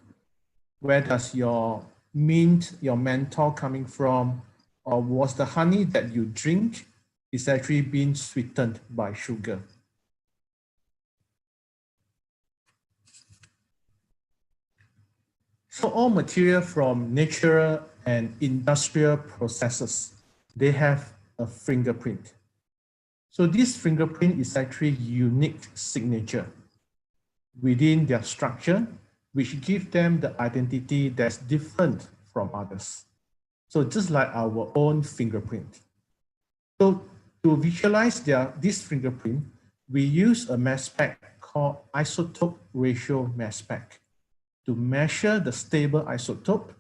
Where does your menthol coming from? Or was the honey that you drink is actually being sweetened by sugar? So all material from natural and industrial processes, they have a fingerprint. So this fingerprint is actually unique signature within their structure, which give them the identity that's different from others. So just like our own fingerprint. So to visualize this fingerprint, we use a mass spec called isotope ratio mass spec to measure the stable isotope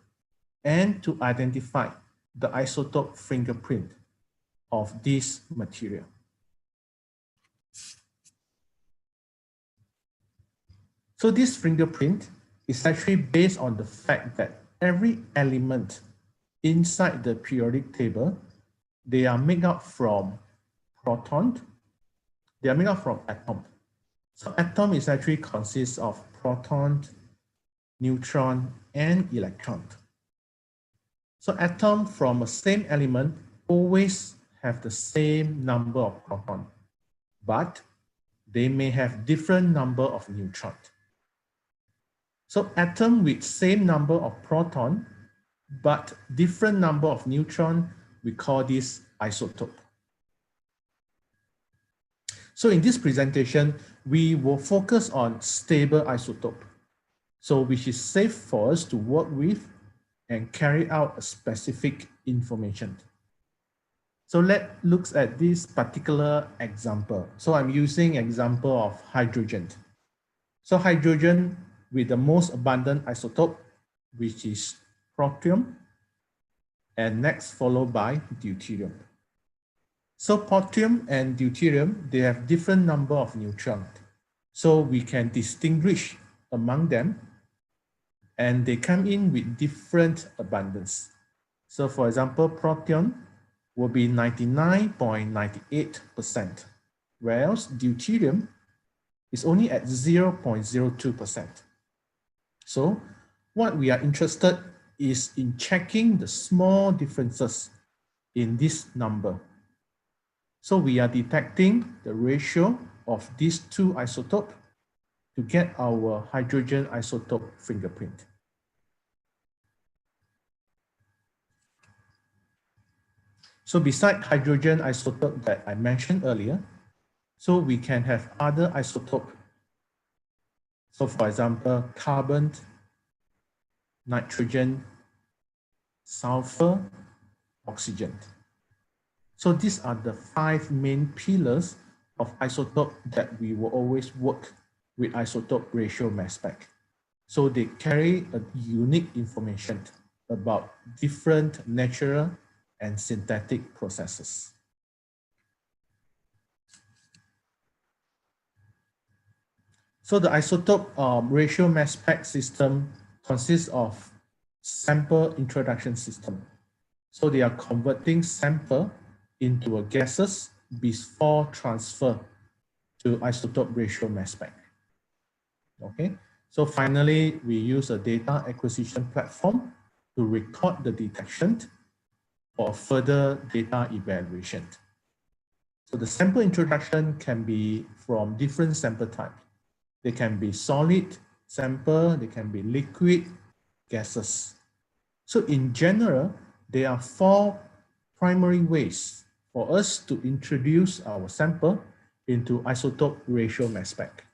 and to identify the isotope fingerprint of this material. So this fingerprint is actually based on the fact that every element inside the periodic table, they are made up from proton, they are made up from atom. So atom is actually consists of proton, neutron, and electron. So atom from a same element always have the same number of proton, but they may have different number of neutrons. So atom with same number of proton, but different number of neutron, we call this isotope. So in this presentation, we will focus on stable isotope. So which is safe for us to work with and carry out a specific information. So let's look at this particular example. So I'm using example of hydrogen. So hydrogen with the most abundant isotope, which is protium, and next followed by deuterium. So protium and deuterium, they have different number of neutrons. So we can distinguish among them, and they come in with different abundance. So for example, proton will be 99.98%, whereas deuterium is only at 0.02%. So what we are interested is in checking the small differences in this number. So we are detecting the ratio of these two isotopes to get our hydrogen isotope fingerprint. So beside hydrogen isotope that I mentioned earlier, so we can have other isotope. So for example, carbon, nitrogen, sulfur, oxygen. So these are the 5 main pillars of isotope that we will always work with isotope ratio mass spec. So they carry a unique information about different natural and synthetic processes. So the isotope ratio mass spec system consists of sample introduction system. So they are converting sample into a gases before transfer to isotope ratio mass spec. Okay, so finally, we use a data acquisition platform to record the detection for further data evaluation. So the sample introduction can be from different sample types. They can be solid sample, they can be liquid, gases. So in general, there are 4 primary ways for us to introduce our sample into isotope ratio mass spec.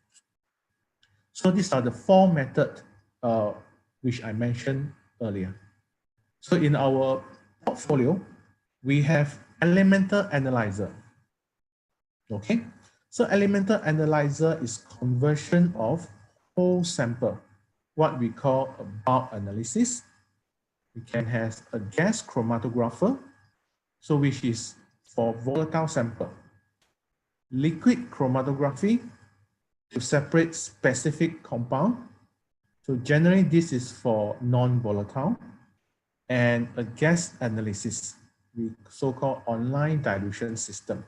So these are the 4 methods which I mentioned earlier. So in our portfolio, we have elemental analyzer. Okay, so elemental analyzer is conversion of whole sample, what we call a bulk analysis. We can have a gas chromatographer, so which is for volatile sample. Liquid chromatography to separate specific compound. So generally this is for non-volatile. And a gas analysis, the so-called online dilution system.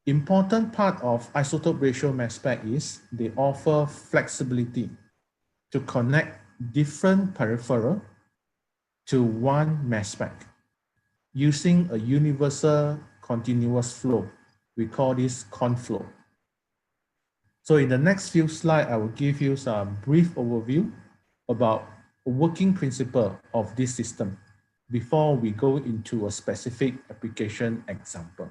Important part of isotope ratio mass spec is they offer flexibility to connect different peripheral to one mass spec using a universal continuous flow. We call this ConFlow. So in the next few slides, I will give you some brief overview about a working principle of this system before we go into a specific application example.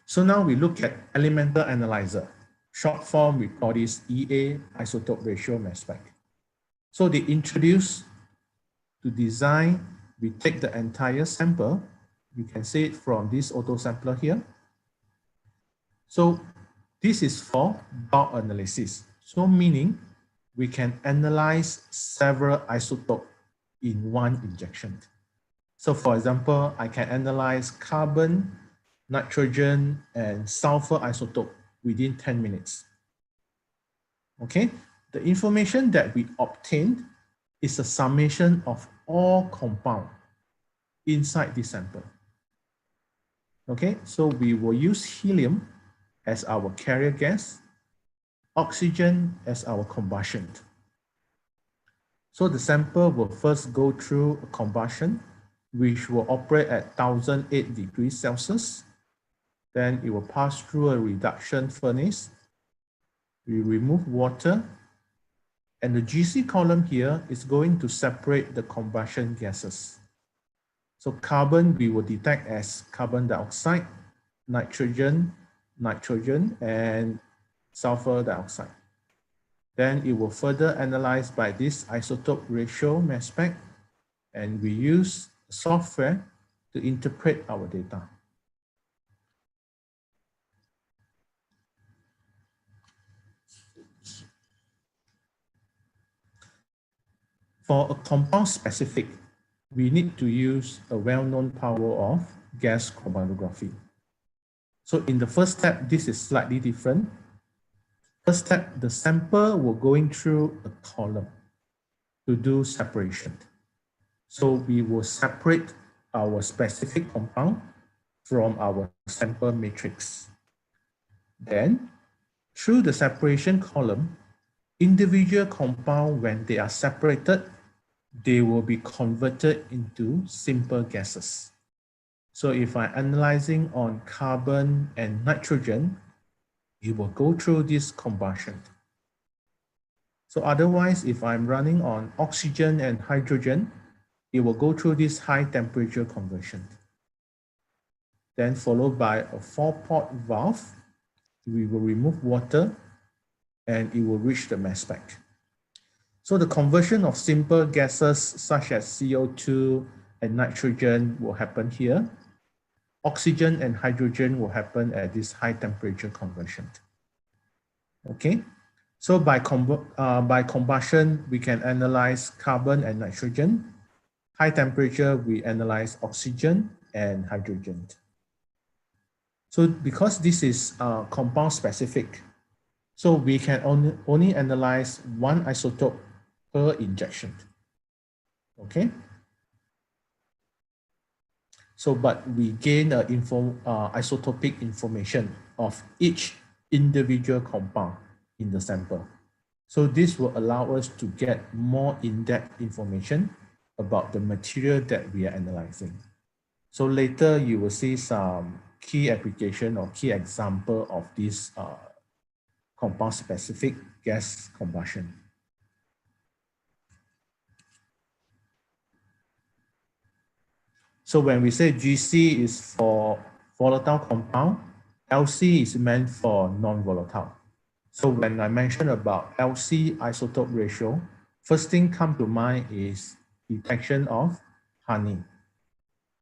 So now we look at elemental analyzer. Short form, we call this EA, isotope ratio mass spec. So they introduce to design, we take the entire sample. You can see it from this auto sampler here. So this is for bulk analysis. So meaning we can analyze several isotopes in one injection. So for example, I can analyze carbon, nitrogen, and sulfur isotope within 10 minutes. Okay, the information that we obtained is a summation of all compounds inside this sample. Okay, so we will use helium as our carrier gas, oxygen as our combustion. So the sample will first go through a combustion, which will operate at 1008 degrees Celsius. Then it will pass through a reduction furnace. We remove water, and the GC column here is going to separate the combustion gases. So carbon we will detect as carbon dioxide, nitrogen, and sulfur dioxide. Then it will further analyzed by this isotope ratio mass spec, and we use software to interpret our data. For a compound specific, we need to use a well-known power of gas chromatography. So in the first step, this is slightly different. First step, the sample will going through a column to do separation. So we will separate our specific compound from our sample matrix. Then, through the separation column, individual compound, when they are separated, they will be converted into simple gases. So if I'm analyzing on carbon and nitrogen, it will go through this combustion. So otherwise, if I'm running on oxygen and hydrogen, it will go through this high temperature conversion. Then followed by a 4-port valve, we will remove water and it will reach the mass spec. So the conversion of simple gases such as CO2 and nitrogen will happen here. Oxygen and hydrogen will happen at this high temperature conversion. Okay, so by combustion, we can analyze carbon and nitrogen. High temperature, we analyze oxygen and hydrogen. So because this is compound specific, so we can only analyze one isotope per injection. Okay. So, but we gain isotopic information of each individual compound in the sample. So this will allow us to get more in-depth information about the material that we are analyzing. So later you will see some key application or key example of this compound specific gas combustion. So when we say GC is for volatile compound, LC is meant for non-volatile. So when I mention about LC isotope ratio, first thing come to mind is detection of honey.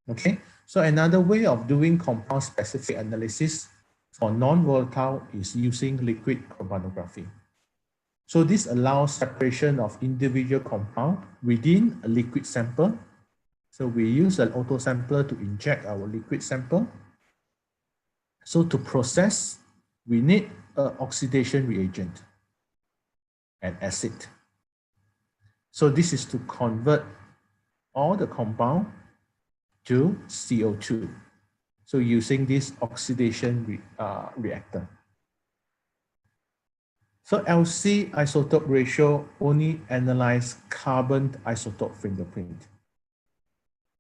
Okay, so another way of doing compound specific analysis for non-volatile is using liquid chromatography. So this allows separation of individual compound within a liquid sample. So we use an autosampler to inject our liquid sample. So to process, we need an oxidation reagent and acid. So this is to convert all the compound to CO2. So using this oxidation reactor. So LC isotope ratio only analyze carbon isotope fingerprint.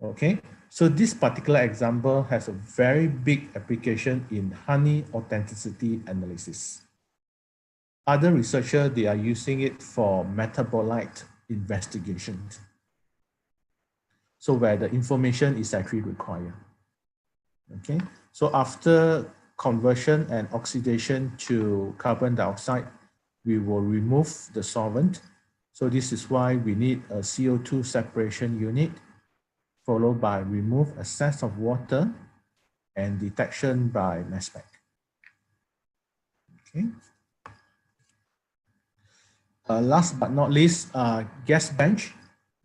Okay, so this particular example has a very big application in honey authenticity analysis. Other researchers, they are using it for metabolite investigation. So where the information is actually required. Okay, so after conversion and oxidation to carbon dioxide, we will remove the solvent. So this is why we need a CO2 separation unit, followed by remove excess of water and detection by mass spec. Okay. Last but not least, gas bench.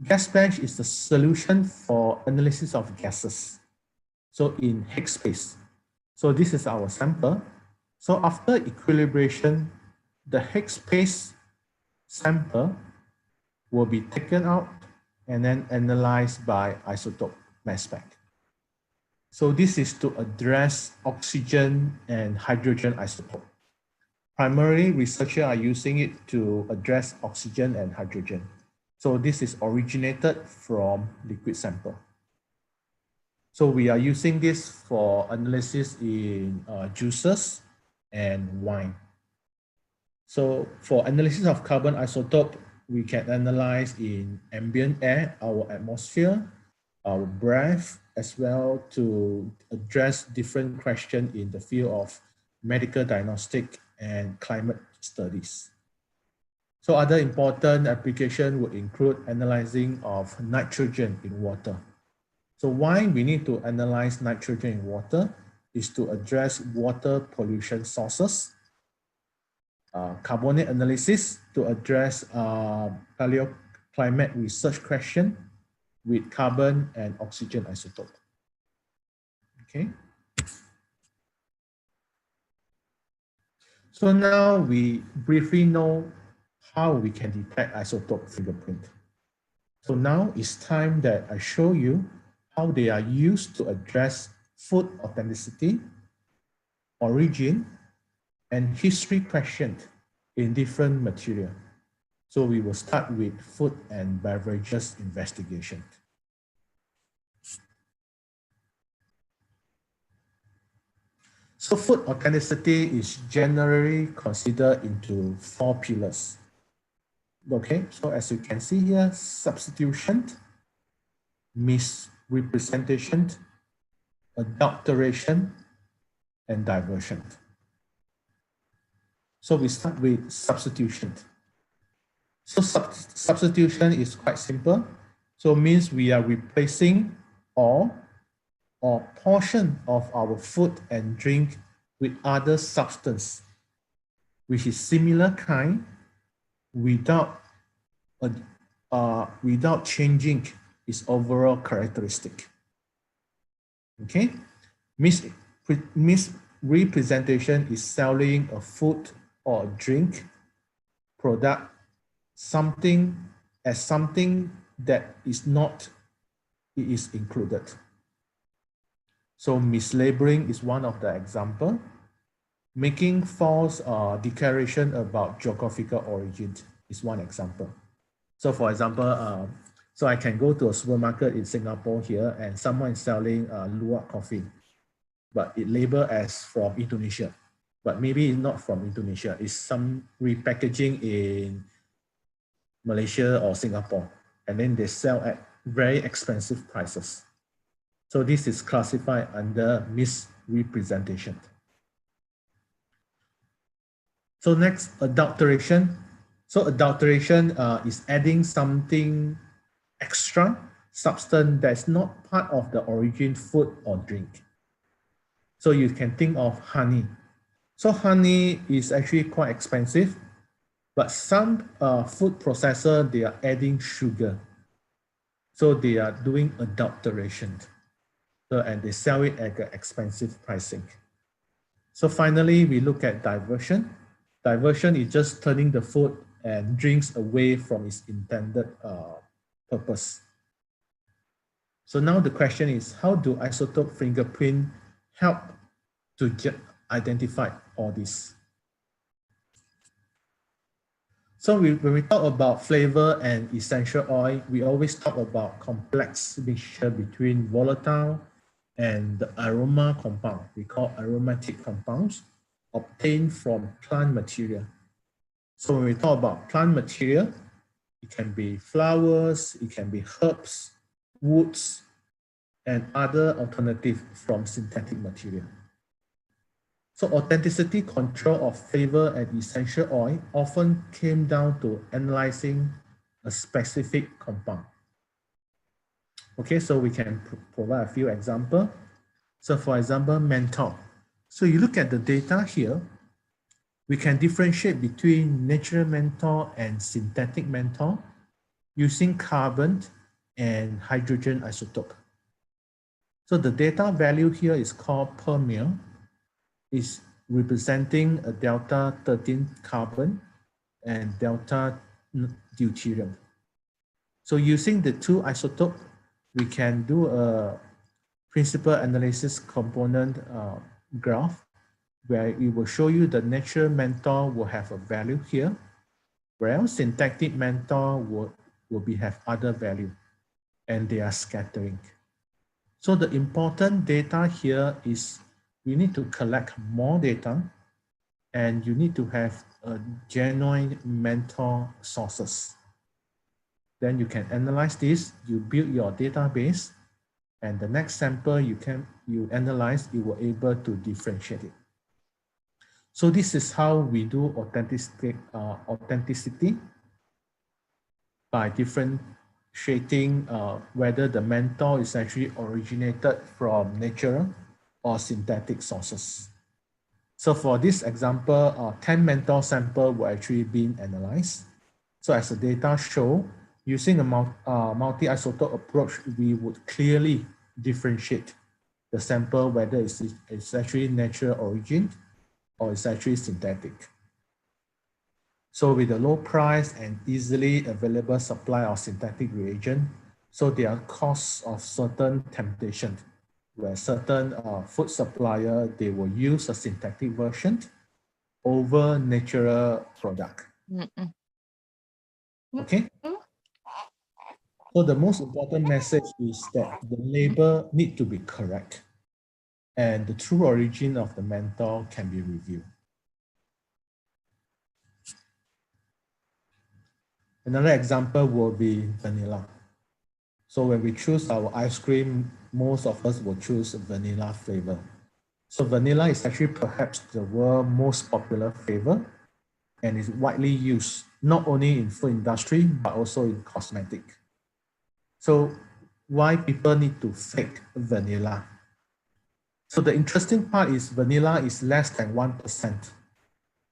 Gas bench is the solution for analysis of gases. So in Higgs space. So this is our sample. So after equilibration, the Higgs space sample will be taken out and then analyzed by isotope mass spec. So this is to address oxygen and hydrogen isotope. Primarily, researchers are using it to address oxygen and hydrogen. So this is originated from liquid sample. So we are using this for analysis in juices and wine. So for analysis of carbon isotope, we can analyze in ambient air, our atmosphere, our breath, as well to address different questions in the field of medical diagnostic and climate studies. So other important applications would include analyzing of nitrogen in water. So why we need to analyze nitrogen in water is to address water pollution sources, carbonate analysis to address climate research question with carbon and oxygen isotope. Okay. So now we briefly know how we can detect isotope fingerprint. So now it's time that I show you how they are used to address food authenticity, origin, and history questions in different material. So we will start with food and beverages investigation. So food authenticity is generally considered into 4 pillars. Okay, so as you can see here, substitution, misrepresentation, adulteration, and diversion. So we start with substitution. So substitution is quite simple. So it means we are replacing or portion of our food and drink with other substance, which is similar kind without changing its overall characteristic. Okay, misrepresentation is selling a food or drink product something that is not, it is included. So mislabeling is one of the example. Making false declaration about geographical origin is one example. So for example, so I can go to a supermarket in Singapore here and someone is selling luwak coffee, but it labeled as from Indonesia, but maybe it's not from Indonesia. It's some repackaging in Malaysia or Singapore, and then they sell at very expensive prices. So this is classified under misrepresentation. So next, adulteration. So adulteration is adding something extra substance that's not part of the origin food or drink. So you can think of honey. So honey is actually quite expensive, but some food processor, they are adding sugar. So they are doing adulteration. So, and they sell it at an expensive pricing. So finally, we look at diversion. Diversion is just turning the food and drinks away from its intended purpose. So now the question is, how do isotope fingerprint help to identify all this? So when we talk about flavor and essential oil, we always talk about complex mixture between volatile and the aroma compound. We call aromatic compounds obtained from plant material. So when we talk about plant material, it can be flowers, it can be herbs, woods, and other alternatives from synthetic material. So authenticity control of flavor and essential oil often came down to analyzing a specific compound. Okay, so we can provide a few examples. So for example, menthol. So you look at the data here, we can differentiate between natural menthol and synthetic menthol using carbon and hydrogen isotope. So the data value here is called per mil, is representing a delta 13 carbon and delta deuterium. So using the two isotopes, we can do a principal analysis component graph where it will show you the natural menthol will have a value here, whereas synthetic menthol will have other value, and they are scattering. So the important data here is we need to collect more data, and you need to have a genuine menthol sources. Then you can analyze this, you build your database, and the next sample you analyze, you were able to differentiate it. So this is how we do authenticity by differentiating whether the menthol is actually originated from natural or synthetic sources. So for this example, 10 menthol samples were actually being analyzed. So as the data show, using a multi-isotope approach, we would clearly differentiate the sample whether it's actually natural origin or it's actually synthetic. So with the low price and easily available supply of synthetic reagent, so there are costs of certain temptation where certain food supplier, they will use a synthetic version over natural product. Okay. So the most important message is that the label need to be correct and the true origin of the menthol can be reviewed. Another example will be vanilla. So when we choose our ice cream, most of us will choose vanilla flavor. So vanilla is actually perhaps the world's most popular flavor and is widely used not only in food industry, but also in cosmetic. So why people need to fake vanilla? So the interesting part is vanilla is less than 1%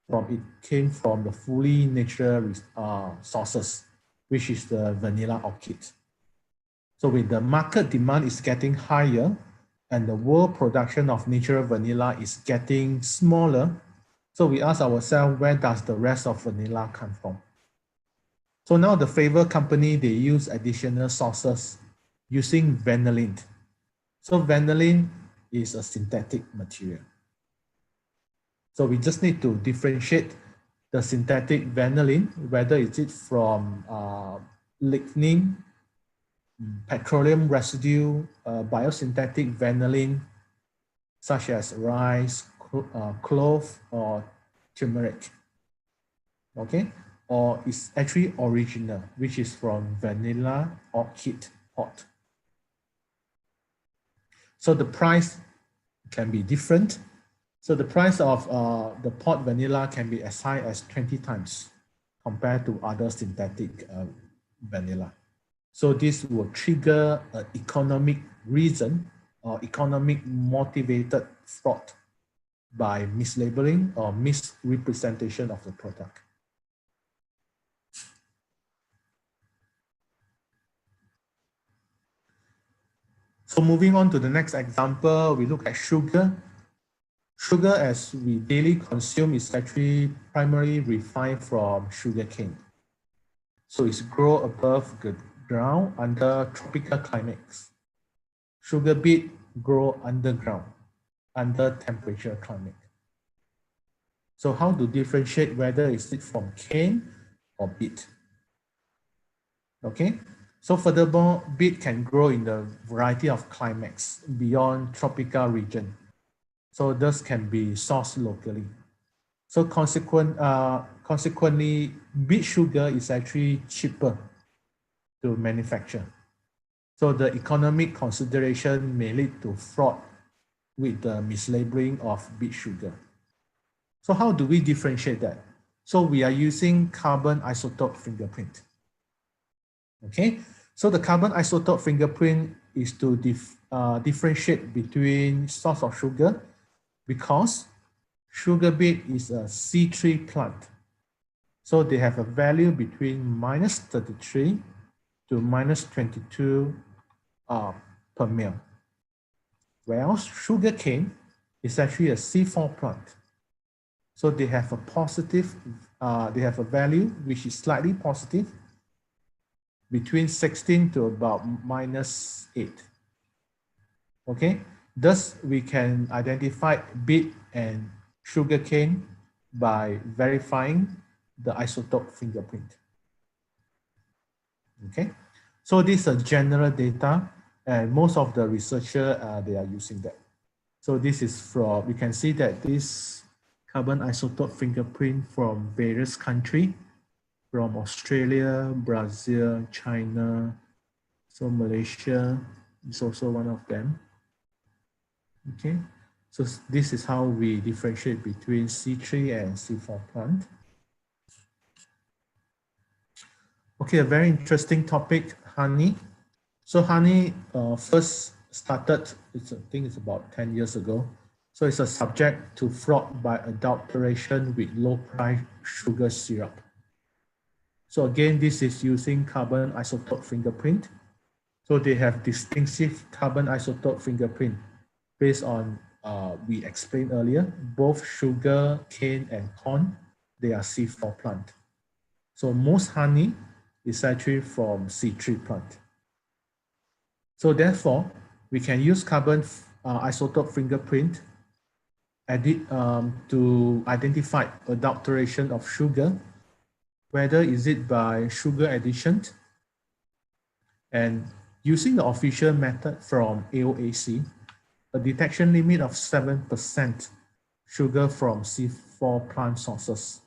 from it came from the fully natural sources, which is the vanilla orchid. So with the market demand is getting higher and the world production of natural vanilla is getting smaller, so we ask ourselves, where does the rest of vanilla come from? So now the flavor company, they use additional sources using vanillin. So vanillin is a synthetic material. So we just need to differentiate the synthetic vanillin, whether it's it from lignin, petroleum residue, biosynthetic vanillin, such as rice, clove, or turmeric. Okay, or it's actually original, which is from vanilla orchid pot. So the price can be different. So the price of the pot vanilla can be as high as 20 times compared to other synthetic vanilla. So this will trigger an economic reason or economic motivated fraud by mislabeling or misrepresentation of the product. So moving on to the next example, we look at sugar. Sugar, as we daily consume, is actually primarily refined from sugarcane. So it's grown above the ground under tropical climates. Sugar beet grow underground under temperature climate. So how to differentiate whether it's from cane or beet? Okay, so furthermore, beet can grow in the variety of climates beyond tropical region. So this can be sourced locally. So consequently, beet sugar is actually cheaper to manufacture. So the economic consideration may lead to fraud with the mislabeling of beet sugar. So how do we differentiate that? So we are using carbon isotope fingerprint. Okay, so the carbon isotope fingerprint is to differentiate between source of sugar because sugar beet is a C3 plant. So they have a value between -33 to -22 per mil. Whereas sugar cane is actually a C4 plant. So they have a positive, they have a value which is slightly positive between 16 to about -8. Okay, thus we can identify beet and sugarcane by verifying the isotope fingerprint. Okay, so these are general data and most of the researchers, they are using that. So this is from, you can see that this carbon isotope fingerprint from various countries, from Australia, Brazil, China, so Malaysia is also one of them. Okay, so this is how we differentiate between C3 and C4 plant. Okay, a very interesting topic, honey. So honey first started, I think it's about 10 years ago. So it's a subject to fraud by adulteration with low price sugar syrup. So again, this is using carbon isotope fingerprint. So they have distinctive carbon isotope fingerprint based on, we explained earlier, both sugar, cane, and corn, they are C4 plant. So most honey is actually from C3 plant. So therefore, we can use carbon isotope fingerprint to identify adulteration of sugar, whether is it by sugar addition, and using the official method from AOAC, a detection limit of 7% sugar from C4 plant sources.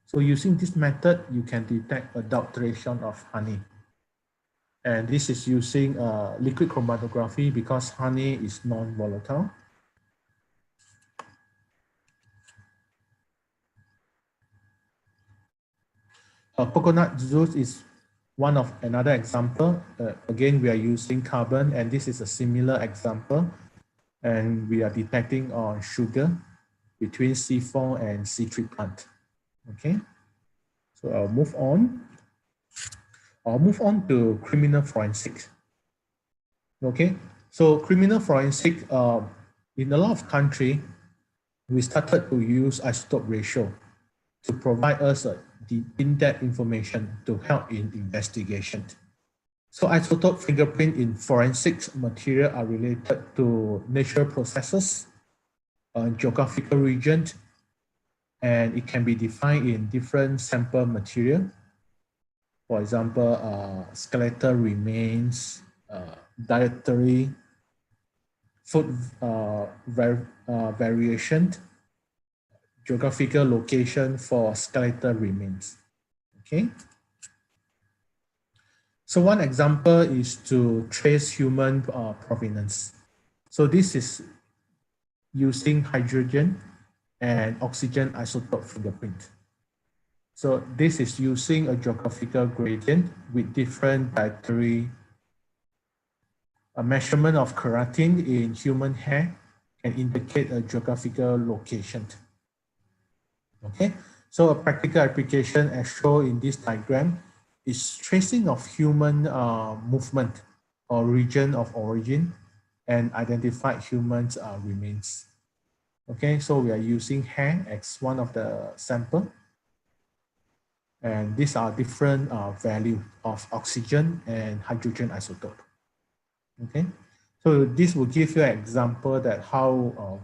So using this method, you can detect adulteration of honey. And this is using liquid chromatography because honey is non-volatile. Coconut juice is another example. Again, we are using carbon, and this is a similar example. And we are detecting on sugar between C4 and C3 plant. Okay, so I'll move on. I'll move on to criminal forensics. Okay, so criminal forensic, in a lot of countries, we started to use isotope ratio to provide us the in-depth information to help in investigation. So isotope fingerprint in forensics material are related to natural processes, geographical region, and it can be defined in different sample material. For example, skeletal remains, dietary, food variation, geographical location for skeletal remains. Okay. So one example is to trace human provenance. So this is using hydrogen and oxygen isotope fingerprint. So this is using a geographical gradient with different dietary. A measurement of keratin in human hair can indicate a geographical location. Okay, so a practical application as shown in this diagram is tracing of human movement or region of origin and identified humans remains. Okay, so we are using hair as one of the sample. And these are different value of oxygen and hydrogen isotope. Okay, so this will give you an example that how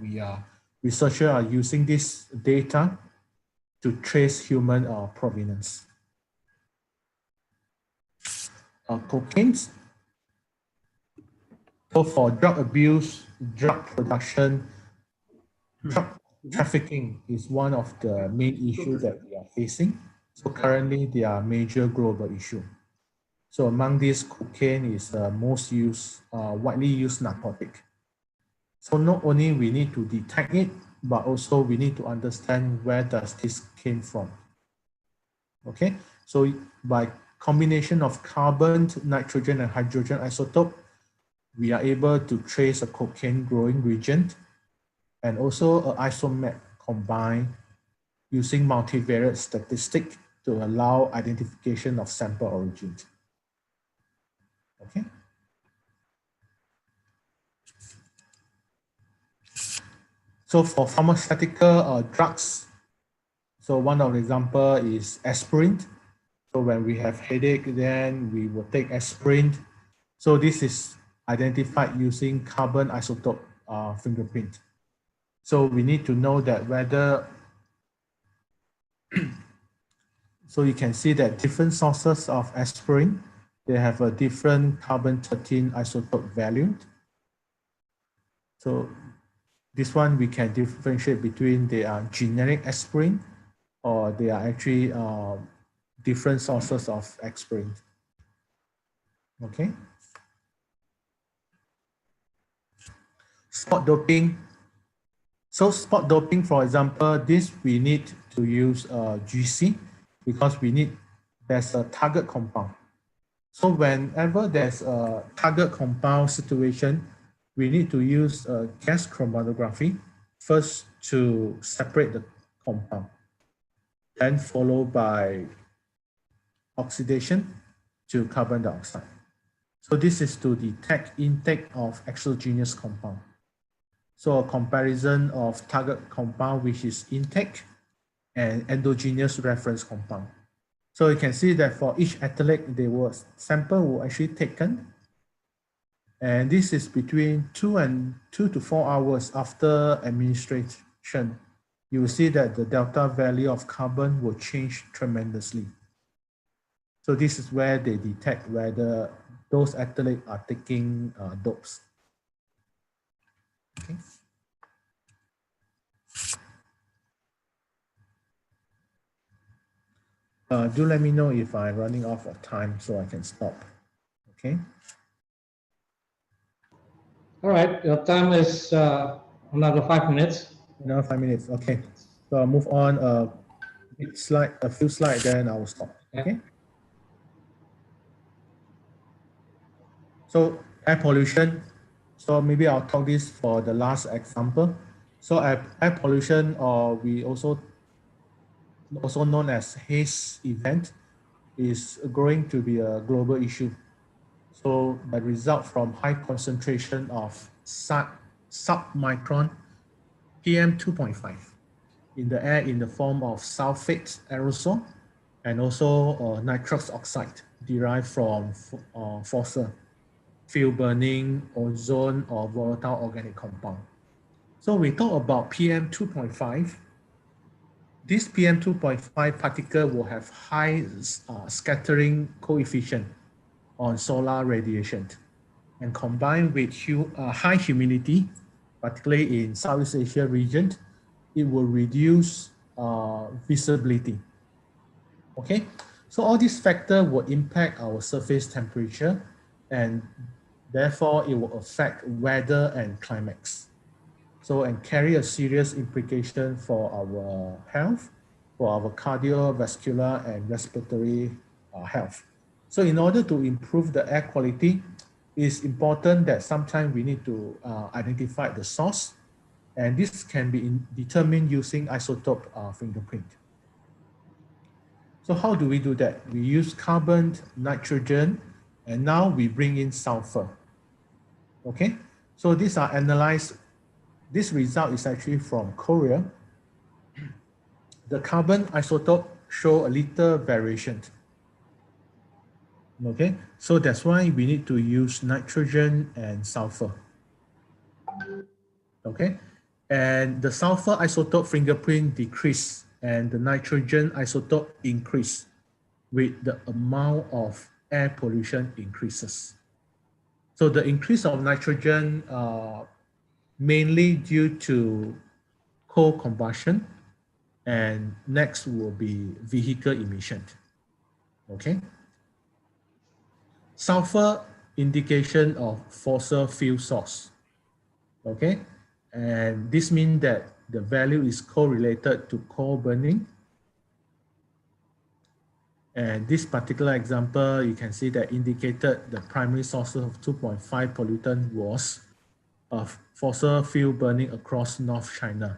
researchers are using this data to trace human provenance. Cocaine. So for drug abuse, drug production, drug trafficking is one of the main issues that we are facing. So currently, they are major global issue. So among these, cocaine is the most used, widely used narcotic. So not only we need to detect it, but also we need to understand where does this came from. Okay, so by combination of carbon, nitrogen, and hydrogen isotope, we are able to trace a cocaine growing region and also an isomer combined using multivariate statistic to allow identification of sample origins. Okay. So for pharmaceutical drugs, so one of the example is aspirin. So when we have headache, then we will take aspirin. So this is identified using carbon isotope fingerprint. So we need to know that whether, so you can see that different sources of aspirin, they have a different carbon-13 isotope value. So this one we can differentiate between they are generic aspirin or they are actually different sources of aspirin. Okay. Spot doping. So spot doping, for example, this we need to use GC because there's a target compound. So whenever there's a target compound situation, we need to use gas chromatography first to separate the compound, then followed by oxidation to carbon dioxide. So this is to detect intake of exogenous compound. So a comparison of target compound, which is intake, and endogenous reference compound. So you can see that for each athlete, sample were actually taken. And this is between 2 to 4 hours after administration. You will see that the delta value of carbon will change tremendously. So this is where they detect whether those athletes are taking dopes. Okay. Do let me know if I'm running off of time so I can stop. Okay. All right, your time is another 5 minutes. Another 5 minutes. Okay. So I'll move on a few slides, then I will stop. Okay. So air pollution. So maybe I'll talk this for the last example. So air pollution, or we also known as haze event, is growing to be a global issue. So that result from high concentration of submicron PM2.5 in the air in the form of sulfate aerosol and also nitrous oxide derived from fossil fuel burning, ozone, or volatile organic compound. So we talk about PM2.5. This PM2.5 particle will have high scattering coefficient on solar radiation, and combined with high humidity, particularly in Southeast Asia region, it will reduce visibility. Okay, so all these factors will impact our surface temperature, and therefore it will affect weather and climates. So, and carry a serious implication for our health, for our cardiovascular and respiratory health. So in order to improve the air quality, it's important that sometimes we need to identify the source, and this can be determined using isotope fingerprint. So how do we do that? We use carbon, nitrogen, and now we bring in sulfur. Okay, so these are analyzed. This result is actually from Korea. The carbon isotope show a little variation. Okay, so that's why we need to use nitrogen and sulfur. Okay, and the sulfur isotope fingerprint decrease and the nitrogen isotope increase with the amount of air pollution increases. So the increase of nitrogen mainly due to coal combustion, and next will be vehicle emission. Okay. Sulfur indication of fossil fuel source. Okay. And this means that the value is correlated to coal burning. And this particular example, you can see that indicated the primary sources of 2.5 pollutant was of fossil fuel burning across North China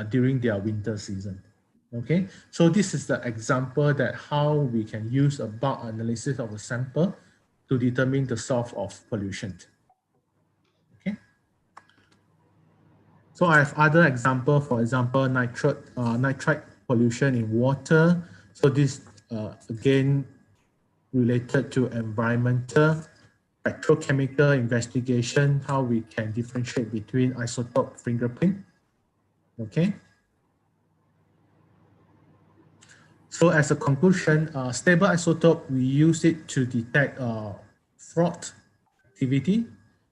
during their winter season. Okay, so this is the example that how we can use a bulk analysis of a sample to determine the source of pollution. Okay, so I have other example, for example, nitrite pollution in water. So this again related to environmental, petrochemical investigation, how we can differentiate between isotope fingerprint. Okay. So as a conclusion, stable isotope, we use it to detect fraud activity.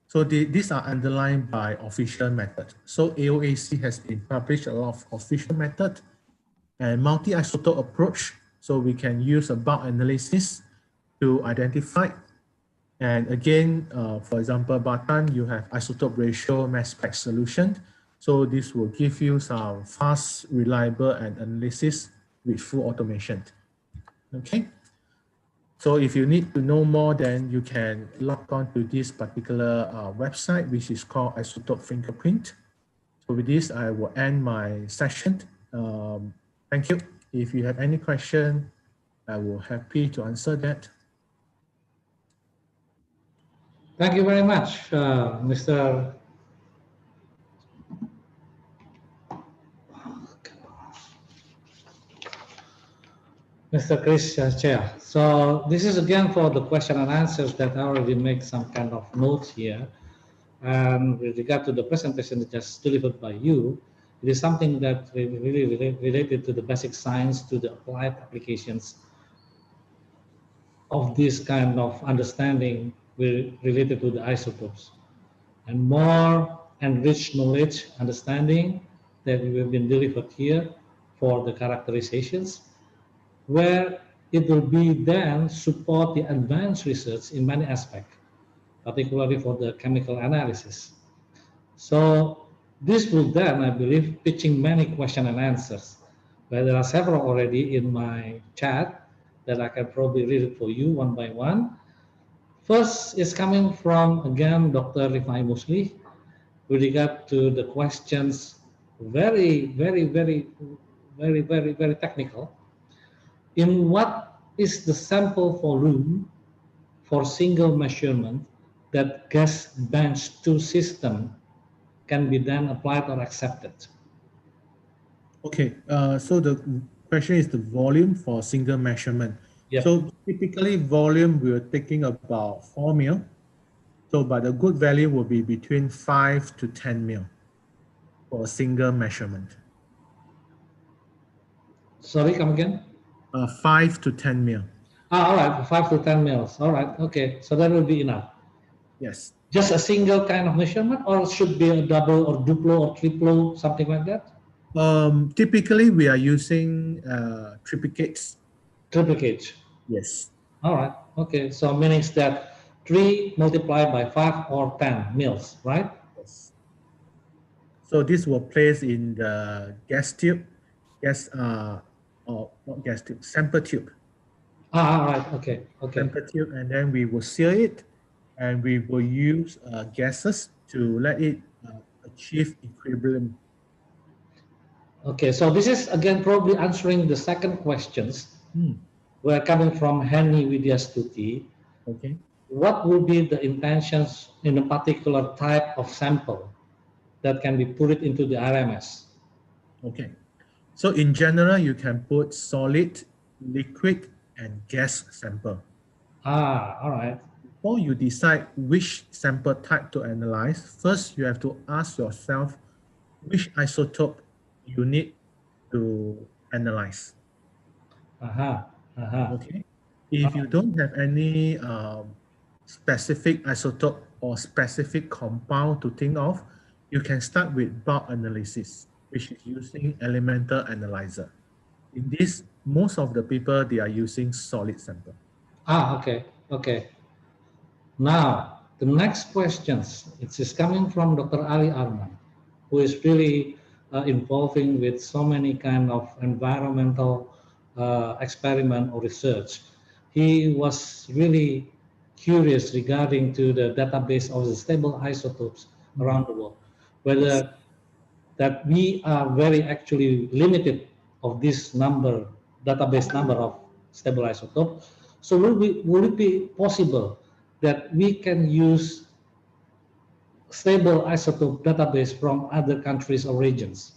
So these are underlined by official method. So AOAC has been published a lot of official method and multi-isotope approach. So we can use a bulk analysis to identify. And again, for example, Batan, you have isotope ratio mass spec solution. So this will give you some fast, reliable, and analysis with full automation. Okay. So if you need to know more, then you can log on to this particular website, which is called Isotope Fingerprint. So with this, I will end my session. Thank you. If you have any question, I will happy to answer that. Thank you very much, Mr. Chris Chair. So this is again for the question and answers that I already make some kind of notes here. And with regard to the presentation that just delivered by you, it is something that really related to the basic science, to the applied applications of this kind of understanding related to the isotopes. And more enriched knowledge, understanding that we have been delivered here for the characterizations, where it will be then support the advanced research in many aspects, particularly for the chemical analysis. So this will then, I believe, pitching many question and answers, where there are several already in my chat that I can probably read it for you one by one. First is coming from, again, Dr. Rifai Musli, with regard to the questions, very technical. In what is the sample volume for single measurement that gas bench 2 system can be then applied or accepted? Okay, so the question is the volume for single measurement. Yep. So typically volume we're taking about 4 mil. So but the good value will be between 5 to 10 mil for a single measurement. Sorry, come again? 5 to 10 mil. All right, 5 to 10 mils. All right, okay. So that will be enough. Yes. Just a single kind of measurement, or should be a double or duplo or triplo, something like that? Typically, we are using triplicates. Triplicates. Yes. All right. Okay. So meaning that 3 multiplied by 5 or 10 mils, right? Yes. So this will place in the gas tube, or not gas tube, sample tube. All right. Okay. Okay. Sample tube, and then we will seal it, and we will use gases to let it achieve equilibrium. Okay, so this is again probably answering the second questions. We're coming from Henny Widyastuti. Okay. What will be the intentions in a particular type of sample that can be put into the RMS? Okay. So in general, you can put solid, liquid, and gas sample. All right. Before you decide which sample type to analyze, first you have to ask yourself which isotope you need to analyze. Okay. If you don't have any specific isotope or specific compound to think of, you can start with bulk analysis, which is using elemental analyzer. In this, most of the people, they are using solid sample. Okay. Okay. Now, the next questions, it is coming from Dr. Ali Arman, who is really involving with so many kind of environmental experiment or research. He was really curious regarding to the database of the stable isotopes around the world, whether that we are very actually limited of this number, database number of stable isotope. So will it be possible that we can use stable isotope database from other countries or regions?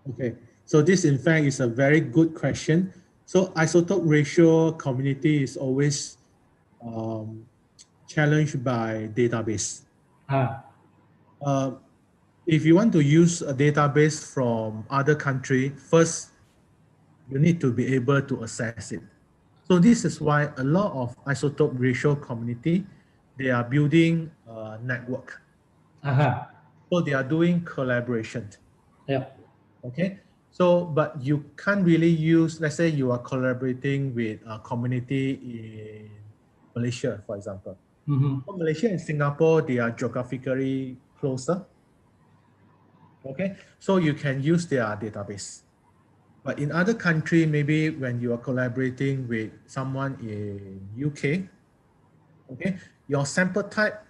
Okay, so this in fact is a very good question. So isotope ratio community is always challenged by database. If you want to use a database from other country, first you need to be able to access it. So this is why a lot of isotope ratio community, they are building a network. So they are doing collaboration. Yeah. Okay. So, but you can't really use, let's say you are collaborating with a community in Malaysia, for example. So Malaysia and Singapore, they are geographically closer. Okay. So you can use their database. But in other country, maybe when you are collaborating with someone in UK, okay, your sample type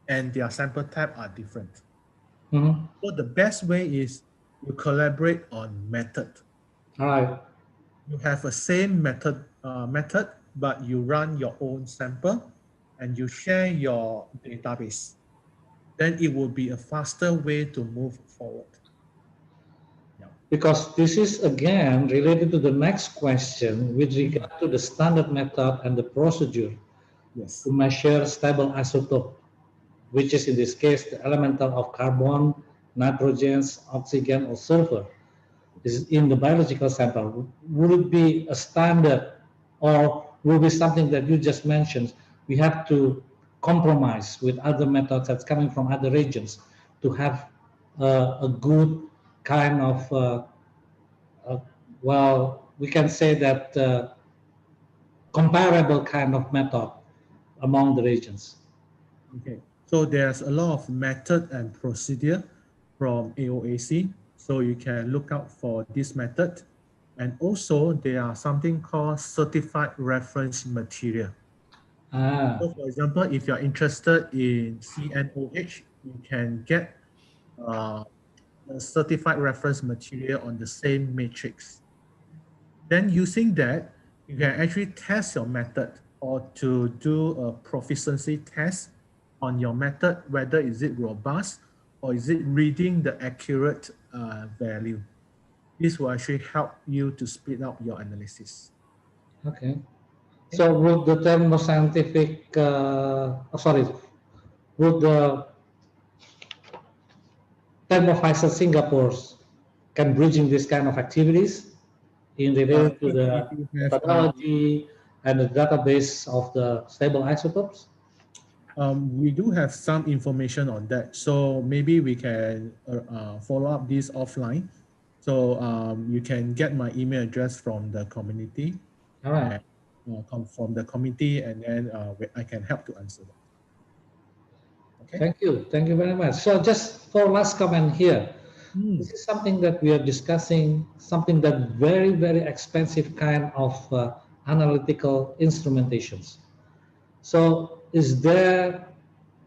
and their sample type are different. So the best way is you collaborate on method. All right. You have a same method method, but you run your own sample and you share your database, then it will be a faster way to move forward. Because this is again related to the next question with regard to the standard method and the procedure to measure stable isotope, which is in this case the elemental of carbon, nitrogen, oxygen, or sulfur. This is in the biological sample. Would it be a standard, or will be something that you just mentioned? We have to compromise with other methods that's coming from other regions to have a good kind of well, we can say that comparable kind of method among the regions. Okay, so there's a lot of method and procedure from AOAC, so you can look out for this method. And also there are something called certified reference material. So for example, if you're interested in CNOH, you can get a certified reference material on the same matrix. Then using that, you can actually test your method or to do a proficiency test on your method, whether is it robust or is it reading the accurate value. This will actually help you to speed up your analysis. Okay. So would the thermoscientific, would the Thermophysics Singapore can bridging this kind of activities in relation to the methodology and the database of the stable isotopes? We do have some information on that, so maybe we can follow up this offline. So you can get my email address from the community, All right. from the committee, and then I can help to answer that. Okay. Thank you very much. So just for last comment here, this is something that we are discussing, something that very, very expensive kind of analytical instrumentations. So is there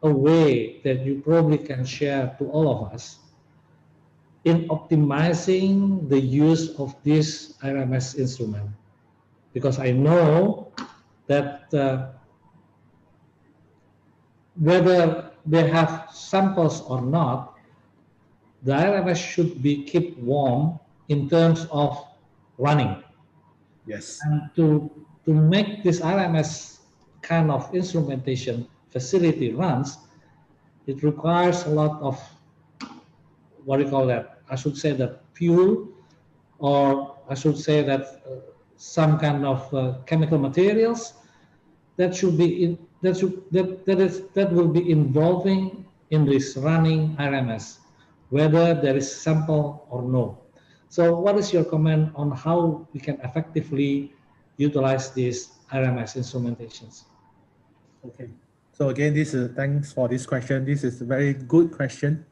a way that you probably can share to all of us in optimizing the use of this RMS instrument? Because I know that whether they have samples or not, the RMS should be kept warm in terms of running. Yes. And to make this RMS kind of instrumentation facility runs, it requires a lot of, what do you call that? I should say that fuel, or I should say that some kind of chemical materials that should be that will be involving in this running RMS, whether there is sample or no. So what is your comment on how we can effectively utilize these RMS instrumentations? Okay. So again, thanks for this question. This is a very good question.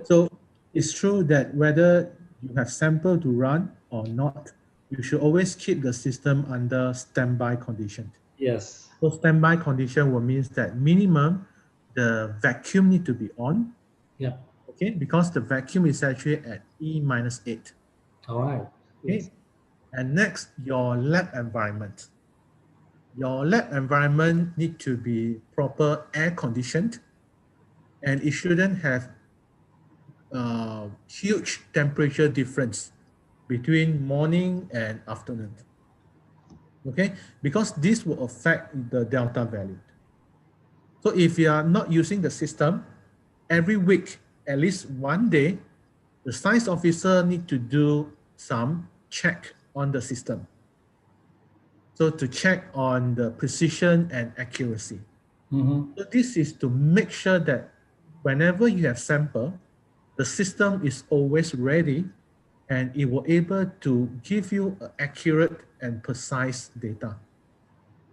So it's true that whether you have sample to run or not, you should always keep the system under standby condition. Yes. So standby condition will mean that minimum the vacuum need to be on. Yeah. Okay, because the vacuum is actually at E-8. All right. Okay. Yes. And next, your lab environment. Your lab environment need to be proper air conditioned, and it shouldn't have huge temperature difference between morning and afternoon. Okay, because this will affect the delta value. So if you are not using the system, every week, at least one day, the science officer need to do some check on the system. So to check on the precision and accuracy. So this is to make sure that whenever you have sample, the system is always ready and it will able to give you accurate and precise data.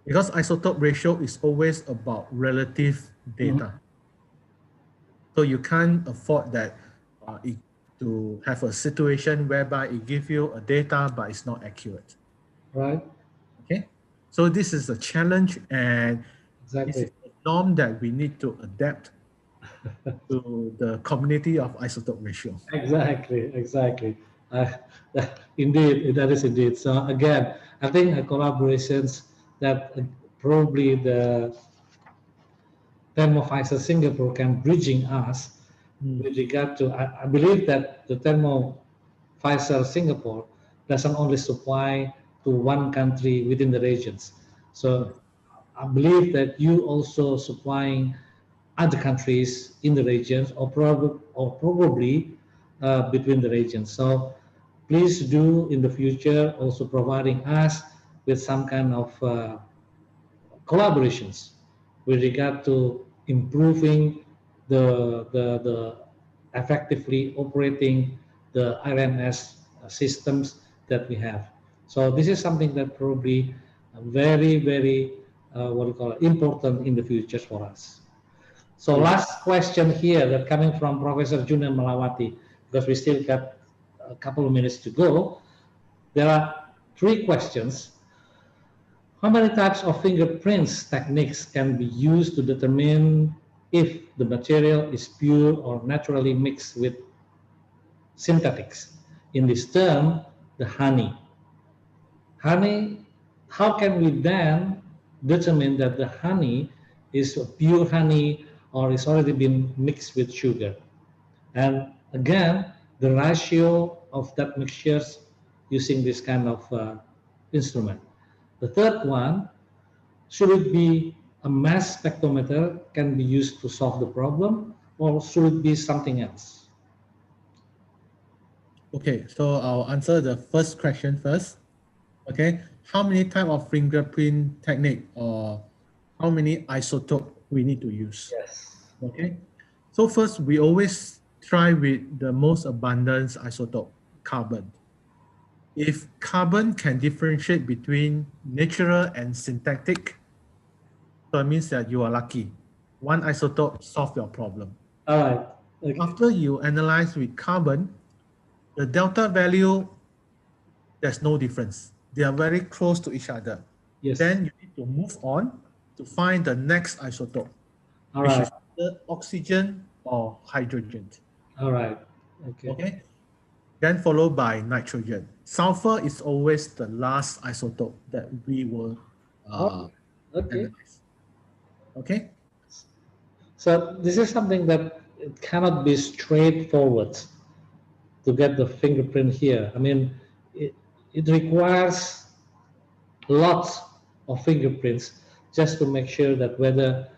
Because isotope ratio is always about relative data. So you can't afford that to have a situation whereby it gives you a data but it's not accurate. Right. Okay. So this is a challenge, and exactly. This is a norm that we need to adapt to the community of isotope ratio. Exactly. Uh, indeed, that is indeed. So again, I think collaborations that probably the Thermo Fisher Singapore can bridging us with regard to, I believe that the Thermo Fisher Singapore doesn't only supply to one country within the regions. So I believe that you also supplying other countries in the regions or probably between the regions. So please do in the future also providing us with some kind of collaborations with regard to improving the effectively operating the RMS systems that we have. So this is something that probably very what do you call it, important in the future for us. So last question here that coming from Professor Junan Malawati, because we still got a couple of minutes to go. There are 3 questions. How many types of fingerprints techniques can be used to determine if the material is pure or naturally mixed with synthetics? In this term, the honey. Honey, how can we then determine that the honey is pure honey or is already been mixed with sugar? And again, the ratio of that mixtures using this kind of instrument. The third one, should it be a mass spectrometer can be used to solve the problem, or should it be something else? Okay, so I'll answer the first question first. Okay, how many type of fingerprint technique or how many isotope we need to use? Yes. Okay, so first we always try with the most abundant isotope, carbon. If carbon can differentiate between natural and synthetic, so it means that you are lucky. One isotope solve your problem. All right. Okay. After you analyze with carbon, the delta value, there's no difference. They are very close to each other. Yes. Then you need to move on to find the next isotope, All which right. is either oxygen or hydrogen. All right. Okay. Okay. Then followed by nitrogen. Sulfur is always the last isotope that we will Okay. analyze. Okay. So this is something that it cannot be straightforward to get the fingerprint here. I mean, it requires lots of fingerprints just to make sure that whether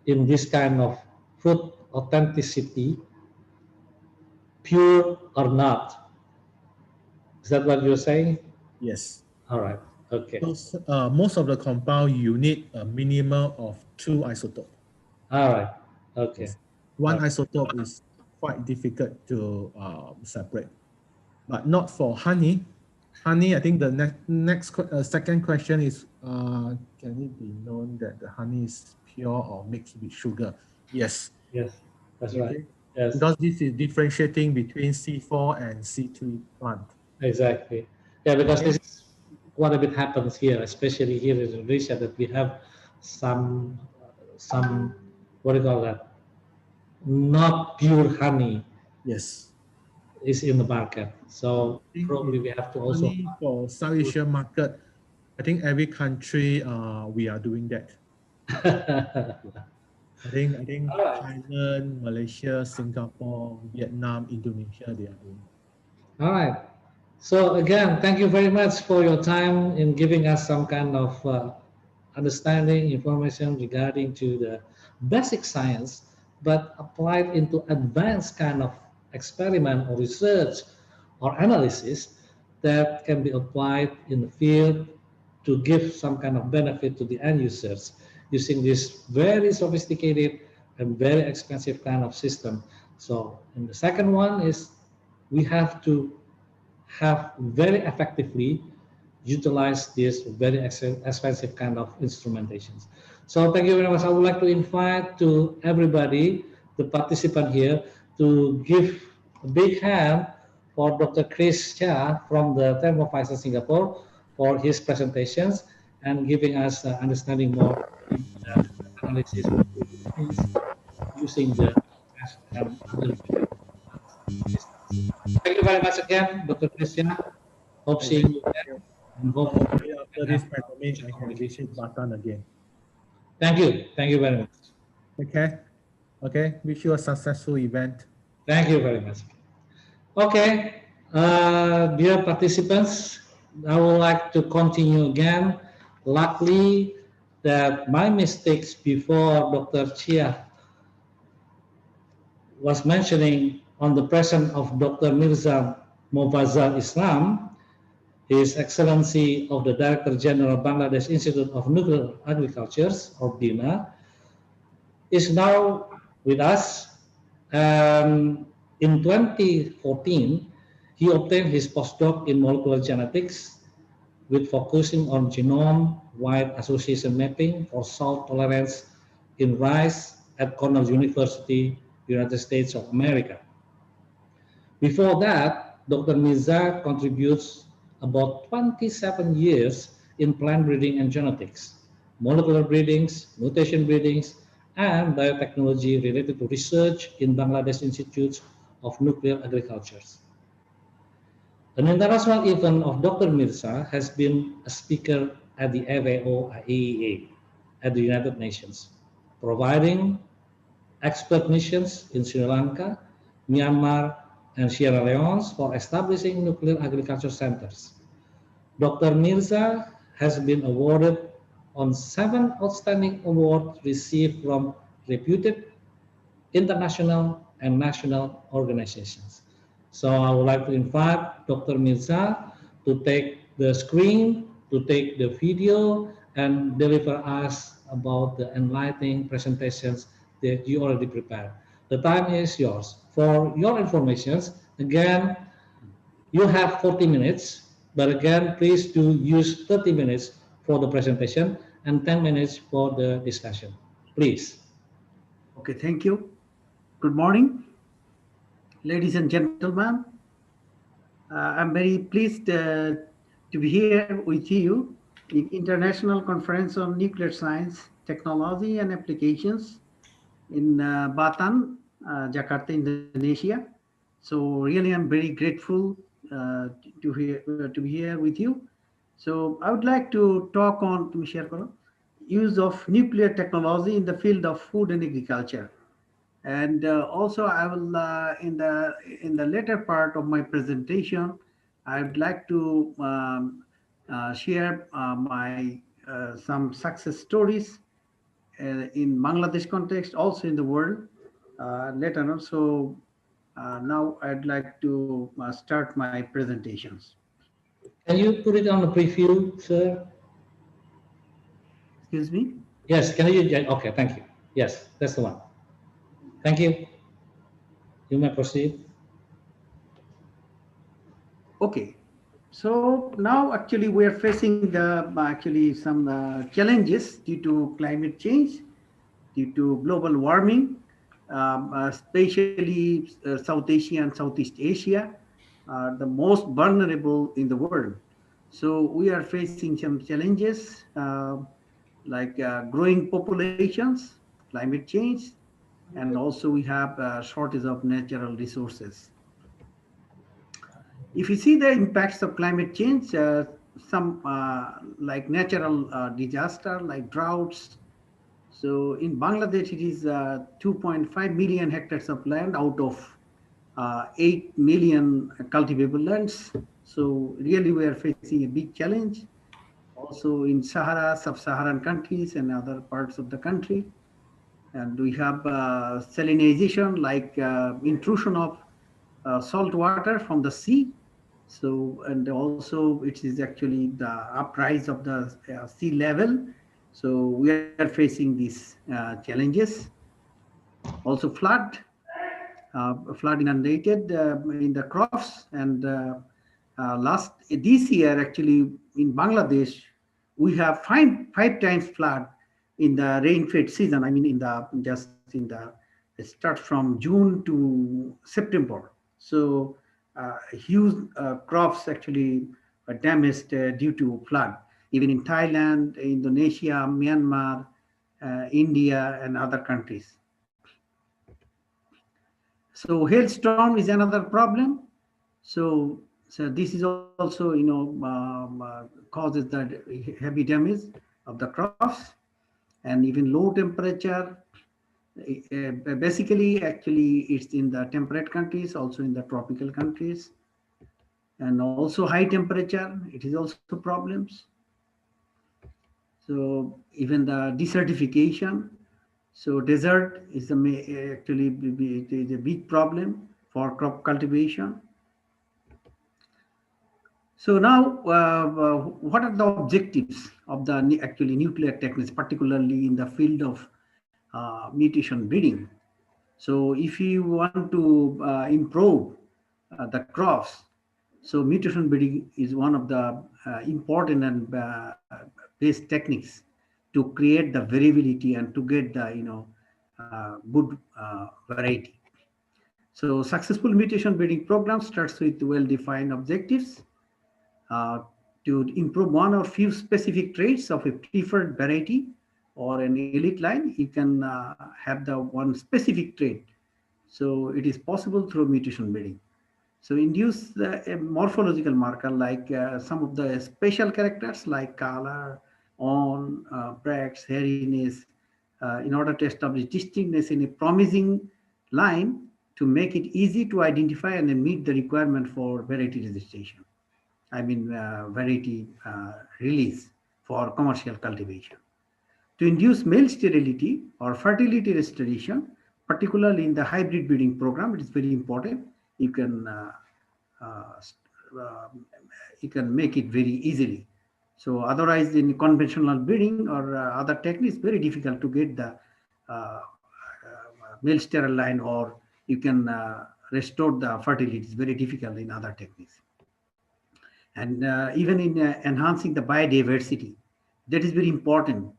in this kind of food authenticity, pure or not. Is that what you're saying? Yes. All right. Okay. So, most of the compound, you need a minimum of 2 isotopes. All right. Okay. Yes. One isotope is quite difficult to separate, but not for honey. Honey, I think the second question is, can it be known that the honey is pure or mixed with sugar? Yes. Yes, that's right. Yes. Because this is differentiating between C4 and C3 plant. Exactly. Yeah, because this is what a bit happens here, especially here in Indonesia, that we have some what do you call that? Not pure honey. Yes. Is in the market. So probably we have to also honey for South Asia market. I think every country we are doing that. I think Thailand, Malaysia, Singapore, Vietnam, Indonesia, they are doing that. All right. So again, thank you very much for your time in giving us some kind of understanding, information regarding to the basic science, but applied into advanced kind of experiment or research or analysis that can be applied in the field to give some kind of benefit to the end users using this very sophisticated and very expensive kind of system. So, and the second one is we have to have very effectively utilize this very expensive kind of instrumentations. So thank you very much. I would like to invite to everybody, the participant here, to give a big hand for Dr. Chris Chia from the Thermo Fisher Singapore for his presentations and giving us understanding more in the analysis using the and other systems. Thank you very much again, Dr. Christian. Hope seeing you again. And hope After this pandemic, I can visit Batam again. Thank you. Thank you very much. Okay. Okay. Wish you a successful event. Thank you very much. Okay, dear participants, I would like to continue again. Luckily, that my mistakes before Dr. Chia was mentioning on the presence of Dr. Mirza Mofazal Islam, His Excellency of the Director General Bangladesh Institute of Nuclear Agriculture, or BINA, is now with us. And in 2014, he obtained his postdoc in molecular genetics with focusing on genome-wide association mapping for salt tolerance in rice at Cornell University, United States of America. Before that, Dr. Mirza contributes about 27 years in plant breeding and genetics, molecular breedings, mutation breedings, and biotechnology related to research in Bangladesh Institute of Nuclear Agriculture. An international event of Dr. Mirza has been a speaker at the FAO IAEA at the United Nations, providing expert missions in Sri Lanka, Myanmar, and Sierra Leone for establishing nuclear agriculture centers. Dr. Mirza has been awarded on 7 outstanding awards received from reputed international and national organizations. So I would like to invite Dr. Mirza to take the screen, to take the video, and deliver us about the enlightening presentations that you already prepared. The time is yours. For your information, again, you have 40 minutes, but again, please do use 30 minutes for the presentation and 10 minutes for the discussion. Please. Okay, thank you. Good morning, ladies and gentlemen. I'm very pleased to be here with you in International Conference on Nuclear Science, Technology and Applications in Batam, Jakarta, Indonesia. So really, I'm very grateful to be here with you. So I would like to talk on use of nuclear technology in the field of food and agriculture. And also, I will in the later part of my presentation, I would like to share my some success stories in Bangladesh context, also in the world later on. So now I'd like to start my presentations. Can you put it on the preview, sir? Excuse me? Yes, can you? Okay, thank you. Yes, that's the one. Thank you. You may proceed. Okay. So now actually we are facing the some challenges due to climate change, due to global warming, especially South Asia and Southeast Asia are the most vulnerable in the world. So we are facing some challenges like growing populations, climate change, and also we have a shortage of natural resources. If you see the impacts of climate change, some like natural disaster like droughts. So in Bangladesh, it is 2.5 million hectares of land out of 8 million cultivable lands. So really we are facing a big challenge. Also in Sahara, sub-Saharan countries and other parts of the country. And we have salinization, like intrusion of salt water from the sea. So, and also it is actually the uprise of the sea level. So we are facing these challenges. Also flood inundated in the crops. And this year, actually in Bangladesh, we have five times flood in the rain-fed season. I mean, it starts from June to September. So huge crops actually are damaged due to flood, even in Thailand, Indonesia, Myanmar, India, and other countries. So hailstorm is another problem. So this is also, causes the heavy damage of the crops, and even low temperature. Basically, actually, it's in the temperate countries, also in the tropical countries, and also high temperature. It is also problems. So even the desertification. So desert is actually a big problem for crop cultivation. So now, what are the objectives of the actually nuclear techniques, particularly in the field of mutation breeding? So if you want to improve the crops, so mutation breeding is one of the important and best techniques to create the variability and to get the good variety. So successful mutation breeding program starts with well-defined objectives to improve one or few specific traits of a preferred variety or an elite line. You can have the one specific trait. So it is possible through mutation breeding. So induce a morphological marker like some of the special characters like color, bracts, hairiness, in order to establish distinctness in a promising line to make it easy to identify and then meet the requirement for variety registration. I mean, variety release for commercial cultivation. To induce male sterility or fertility restoration, particularly in the hybrid breeding program, it is very important. You can make it very easily. So otherwise, in conventional breeding or other techniques, very difficult to get the male sterile line, or you can restore the fertility. It's very difficult in other techniques. And even in enhancing the biodiversity, that is very important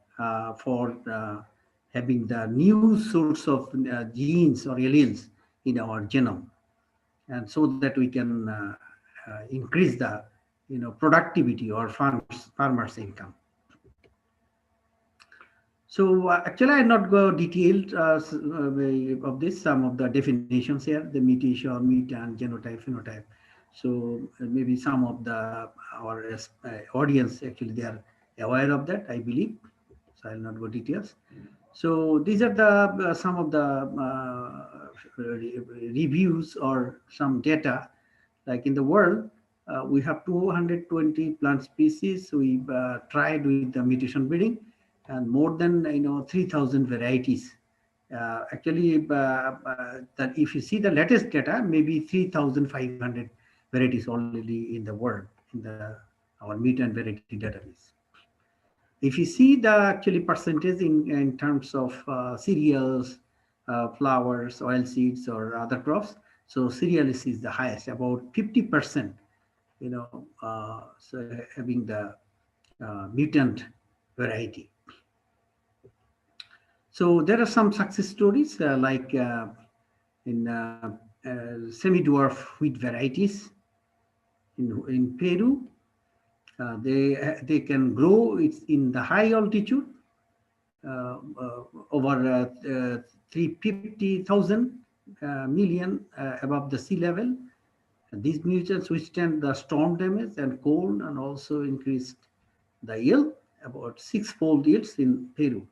for having the new sorts of genes or alleles in our genome, and so that we can increase the productivity or farmers' income. So actually, I not go detailed of this. Some of the definitions here: the mutation, mutant, genotype, phenotype. So maybe some of our audience actually they are aware of that, I believe. So I'll not go details. So these are the some of the reviews or some data. Like in the world, we have 220 plant species. We tried with the mutation breeding, and more than 3,000 varieties. Actually, that if you see the latest data, maybe 3,500 varieties already in the world in our mutant variety database. If you see the actually percentage in terms of cereals, flowers, oilseeds, or other crops, so cereals is the highest, about 50%. So having the mutant variety. So there are some success stories like in semi-dwarf wheat varieties in Peru. They can grow in the high altitude over 350,000 million above the sea level. These mutants withstand the storm damage and cold, and also increased the yield, about 6-fold yields in Peru.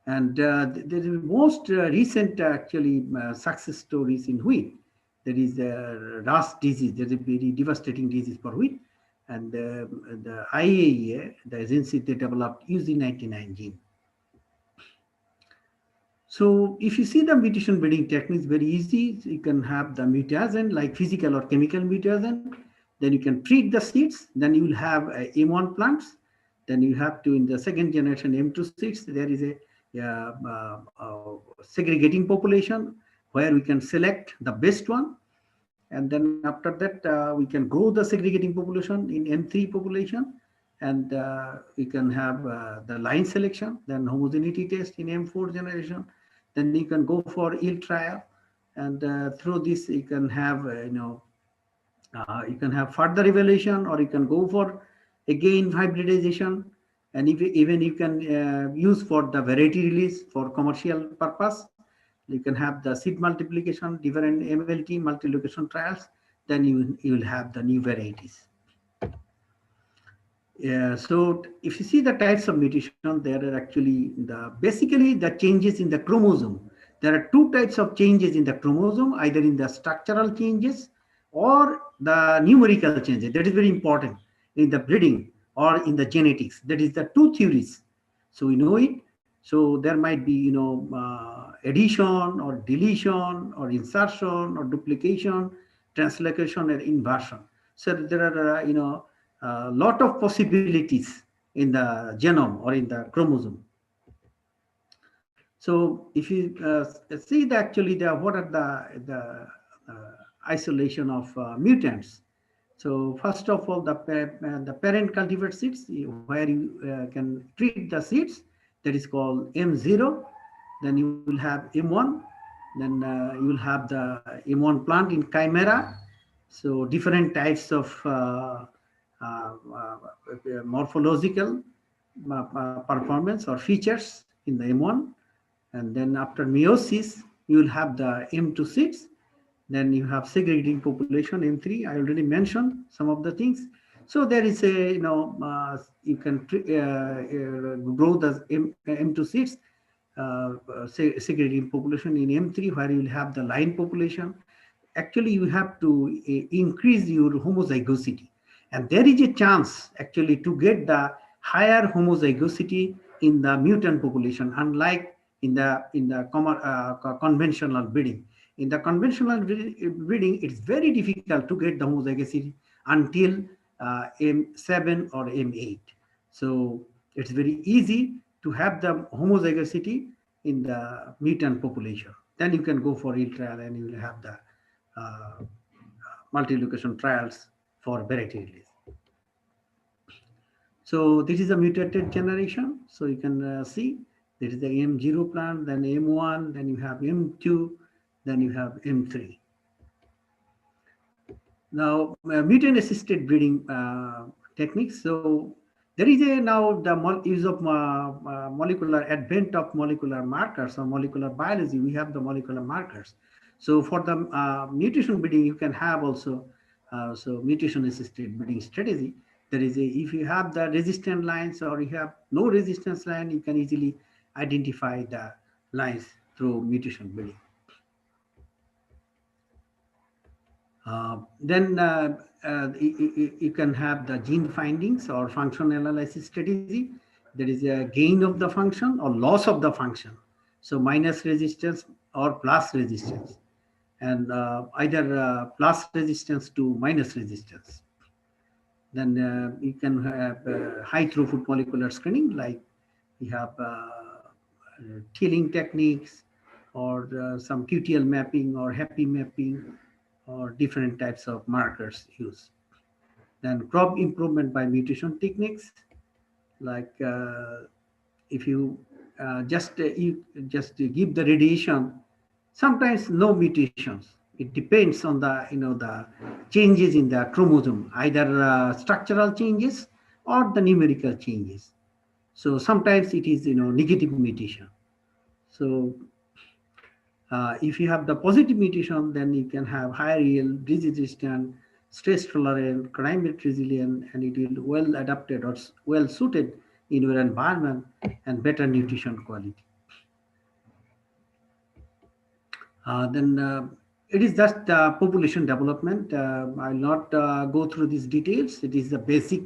And the most recent actually success stories in wheat. There is a rust disease. There is a very devastating disease for wheat. And the IAEA, the agency, they developed UZ99 gene. So if you see the mutation breeding techniques, very easy. You can have the mutagen, like physical or chemical mutagen. Then you can treat the seeds. Then you will have M1 plants. Then you have to, in the second generation M2 seeds, there is a segregating population where we can select the best one. And then after that, we can grow the segregating population in M3 population. And we can have the line selection, then homogeneity test in M4 generation. Then you can go for yield trial. And through this, you can have, you can have further evaluation, or you can go for, again, hybridization. And even you can use for the variety release for commercial purpose. You can have the seed multiplication, different MLT multi-location trials, then you will have the new varieties. Yeah, so if you see the types of mutation, there are actually basically the changes in the chromosome. There are two types of changes in the chromosome, either in the structural changes or the numerical changes. That is very important in the breeding or in the genetics. That is the two theories. So we know it. So there might be, addition or deletion or insertion or duplication, translocation or inversion. So there are, a lot of possibilities in the genome or in the chromosome. So if you see the actually what are the isolation of mutants. So first of all, the parent cultivar seeds, where you can treat the seeds, that is called M0. Then you will have M1. Then you will have the M1 plant in chimera. So different types of morphological performance or features in the M1. And then after meiosis, you will have the M2 seeds. Then you have segregating population M3. I already mentioned some of the things. So there is a, you can grow the M2 seeds, segregating population in M3, where you will have the line population. Actually, you have to increase your homozygosity. And there is a chance actually to get the higher homozygosity in the mutant population, unlike in the conventional breeding. In the conventional breeding, it's very difficult to get the homozygosity until M7 or M8. So it's very easy to have the homozygosity in the mutant population. Then you can go for yield trial and you will have the multi-location trials for variety release. So this is a mutated generation. So you can see there is the M0 plant, then M1, then you have M2, then you have M3. Now, mutant-assisted breeding techniques. So there is now the use of molecular advent of molecular markers or molecular biology. We have the molecular markers. So for the mutation breeding, you can have also so mutation-assisted breeding strategy. There is if you have the resistant lines or you have no resistance line, you can easily identify the lines through mutation breeding. Then you can have the gene findings or function analysis strategy. There is a gain of the function or loss of the function. So minus resistance or plus resistance, and either plus resistance to minus resistance. Then you can have high throughput molecular screening, like you have tilling techniques or some QTL mapping or happy mapping, or different types of markers used. Then crop improvement by mutation techniques, like if you just give the radiation, sometimes no mutations. It depends on the the changes in the chromosome, either structural changes or the numerical changes. So sometimes it is negative mutation. So if you have the positive mutation, then you can have higher yield, disease resistant, stress tolerant, climate resilient, and it will well adapted or well suited in your environment and better nutrition quality. Then it is just population development. I will not go through these details. It is the basic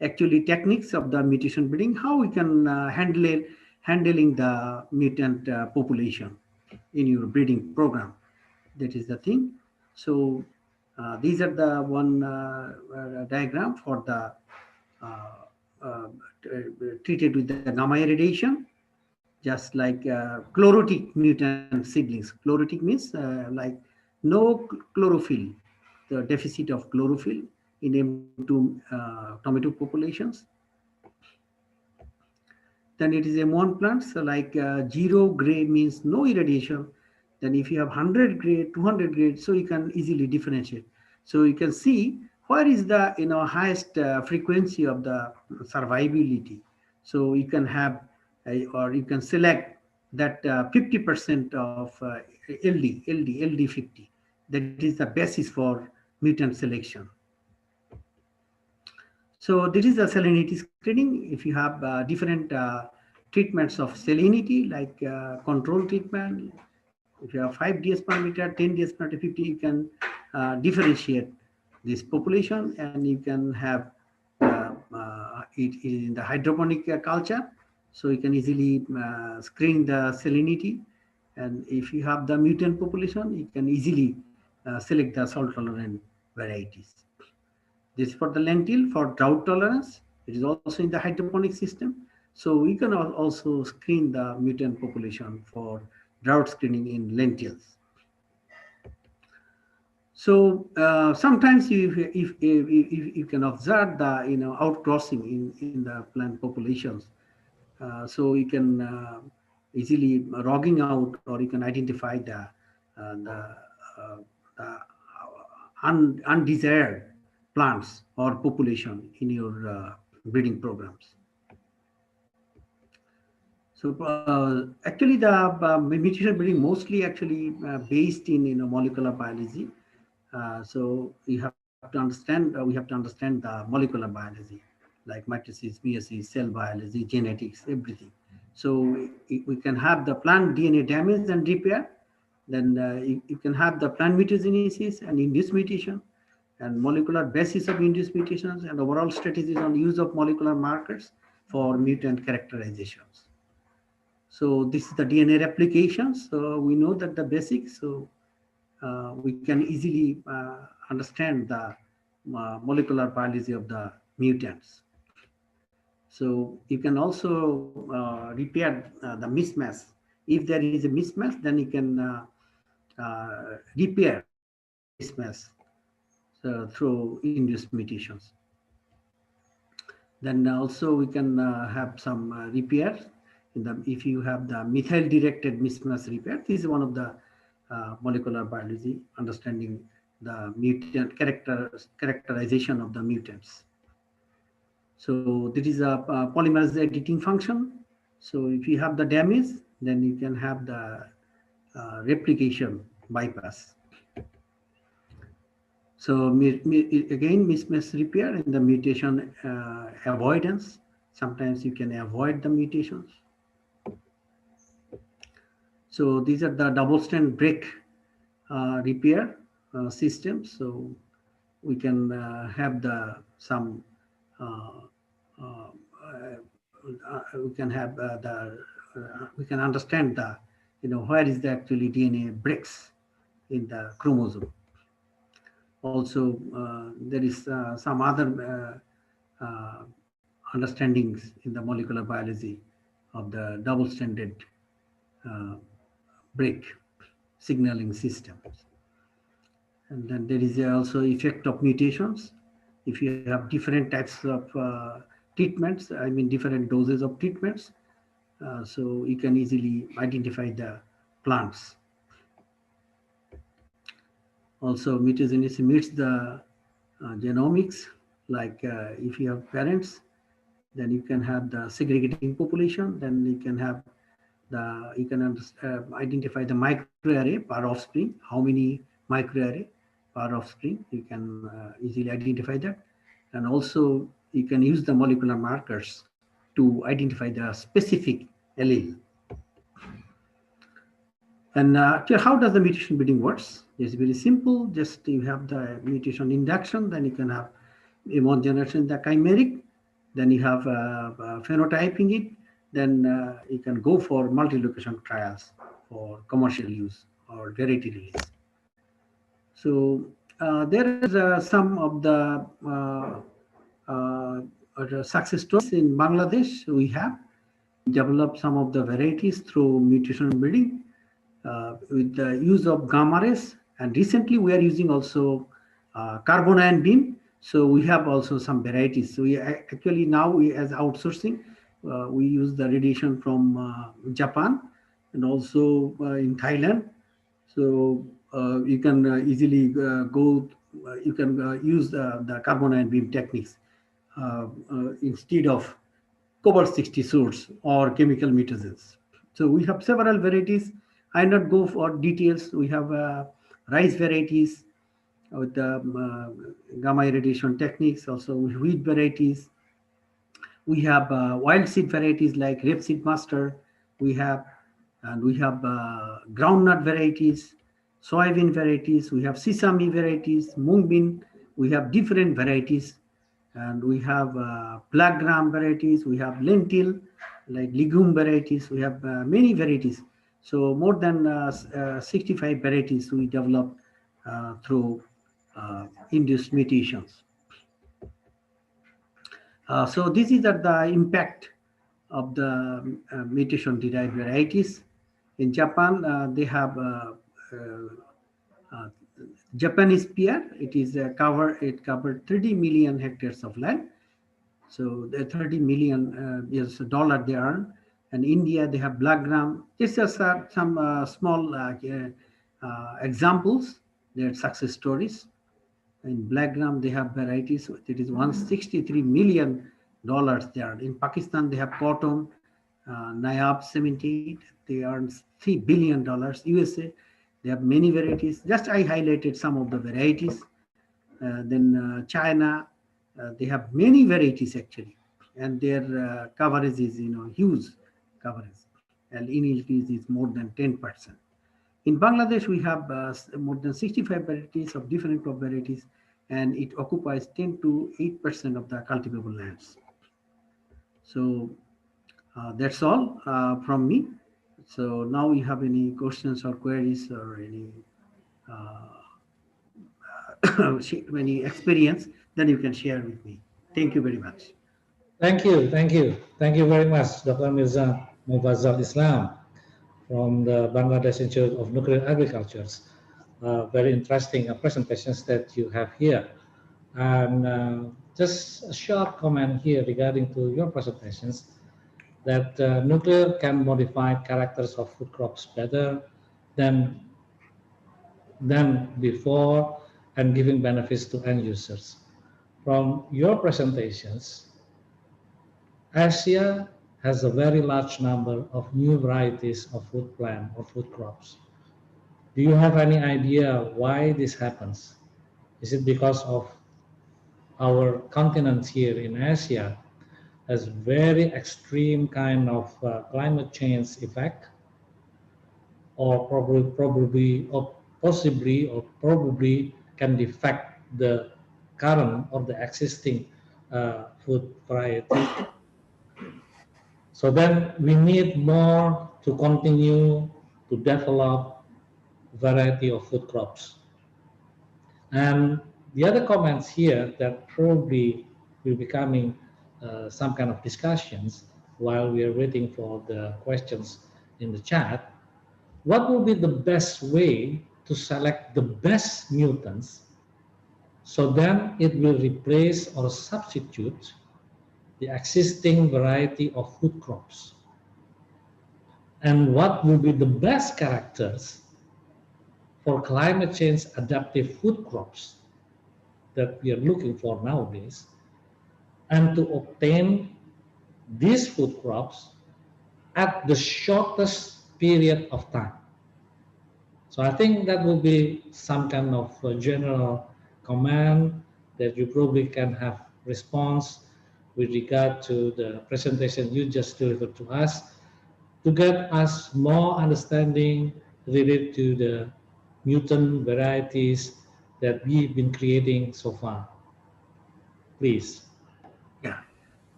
actually techniques of the mutation breeding, how we can handling the mutant population in your breeding program. That is the thing. So these are the one diagram for the treated with the gamma irradiation, just like chlorotic mutant seedlings. Chlorotic means like no chlorophyll, the deficit of chlorophyll in M2 tomato populations. Then it is M1 plants, so like 0 gray means no irradiation. Then if you have 100 gray, 200 gray, so you can easily differentiate. So you can see where is the highest frequency of the survivability. So you can have or you can select that 50% of LD50, that is the basis for mutant selection. So this is the salinity screening. If you have different treatments of salinity, like control treatment, if you have 5 ds per meter, 10 ds per meter, 50, you can differentiate this population, and you can have it in the hydroponic culture. So you can easily screen the salinity. And if you have the mutant population, you can easily select the salt tolerant varieties. This is for the lentil. For drought tolerance, it is also in the hydroponic system. So we can also screen the mutant population for drought screening in lentils. So sometimes if you can observe the outcrossing in the plant populations, so you can easily rogging out, or you can identify the undesired plants or population in your breeding programs. So actually the mutation breeding mostly actually based in molecular biology. So we have to understand the molecular biology, like matrices, meiosis, cell biology, genetics, everything. So we can have the plant DNA damage and repair. Then you can have the plant mutagenesis and induced mutation, and molecular basis of induced mutations, and overall strategies on use of molecular markers for mutant characterizations. So this is the DNA replication. So we know that the basics. So we can easily understand the molecular biology of the mutants. So you can also repair the mismatch. If there is a mismatch, then you can repair mismatch through induced mutations. Then also we can have some repair if you have the methyl-directed mismatch repair. This is one of the molecular biology, understanding the mutant characterization of the mutants. So this is a polymerase editing function. So if you have the damage, then you can have the replication bypass. So again, mismatch repair and the mutation avoidance. Sometimes you can avoid the mutations. So these are the double-strand break repair systems. So we can have some we can have we can understand the where is the actually DNA breaks in the chromosome. Also, there is some other understandings in the molecular biology of the double-stranded break signaling systems. And then there is also effect of mutations. If you have different types of treatments, I mean different doses of treatments, so you can easily identify the plants. Also, mutagenesis meets the genomics, like if you have parents, then you can have the segregating population, then you can have you can identify the microarray per offspring, how many microarray per offspring, you can easily identify that. And also you can use the molecular markers to identify the specific allele. And how does the mutation breeding works? It's very simple. Just you have the mutation induction, then you can have one generation the chimeric, then you have phenotyping it, then you can go for multi-location trials for commercial use or variety release. So there is some of the success stories in Bangladesh. We have developed some of the varieties through mutation breeding with the use of gamma rays, and recently we are using also carbon ion beam. So we have also some varieties. So we actually now as outsourcing, we use the radiation from Japan and also in Thailand. So you can easily you can use the carbon ion beam techniques instead of cobalt-60 source or chemical mutagens. So we have several varieties. I not go for details. We have rice varieties with gamma irradiation techniques, also wheat varieties. We have wild seed varieties like rapeseed master. We have groundnut varieties, soybean varieties. We have sesame varieties, mung bean. We have different varieties, and we have black gram varieties. We have lentil, like legume varieties. We have many varieties. So more than 65 varieties we developed through induced mutations. So this is the impact of the mutation-derived varieties. In Japan, they have Japanese pear. It covered 30 million hectares of land. So the 30 million is dollar they earn. And India, they have black gram. These are some small examples. They are success stories. In black gram, they have varieties. It is $163 million there. In Pakistan, they have cotton, Nayab 78. They earn $3 billion. USA, they have many varieties. Just I highlighted some of the varieties. Then China, they have many varieties actually, and their coverage is huge coverage, and initiatives is more than 10%. In Bangladesh, we have more than 65 varieties of different crop varieties, and it occupies 10 to 8% of the cultivable lands. So that's all from me. So now you have any questions or queries or any any experience, then you can share with me. Thank you very much. Thank you, thank you. Thank you very much, Dr. Mirza Mufazzal Islam from the Bangladesh Institute of Nuclear Agriculture. Very interesting presentations that you have here. And just a short comment here regarding to your presentations, that nuclear can modify characters of food crops better than before and giving benefits to end users. From your presentations, Asia has a very large number of new varieties of food plant or food crops. Do you have any idea why this happens? Is it because of our continent here in Asia has very extreme kind of climate change effect, or possibly can defect the current or the existing food variety? So then we need more to continue to develop variety of food crops. And the other comments here that probably will be coming some kind of discussions while we are waiting for the questions in the chat. What will be the best way to select the best mutants so then it will replace or substitute the existing variety of food crops? And what will be the best characters for climate change adaptive food crops that we are looking for nowadays, and to obtain these food crops at the shortest period of time? So I think that will be some kind of general comment that you probably can have response with regard to the presentation you just delivered to us, to get us more understanding related to the mutant varieties that we've been creating so far. Please. Yeah,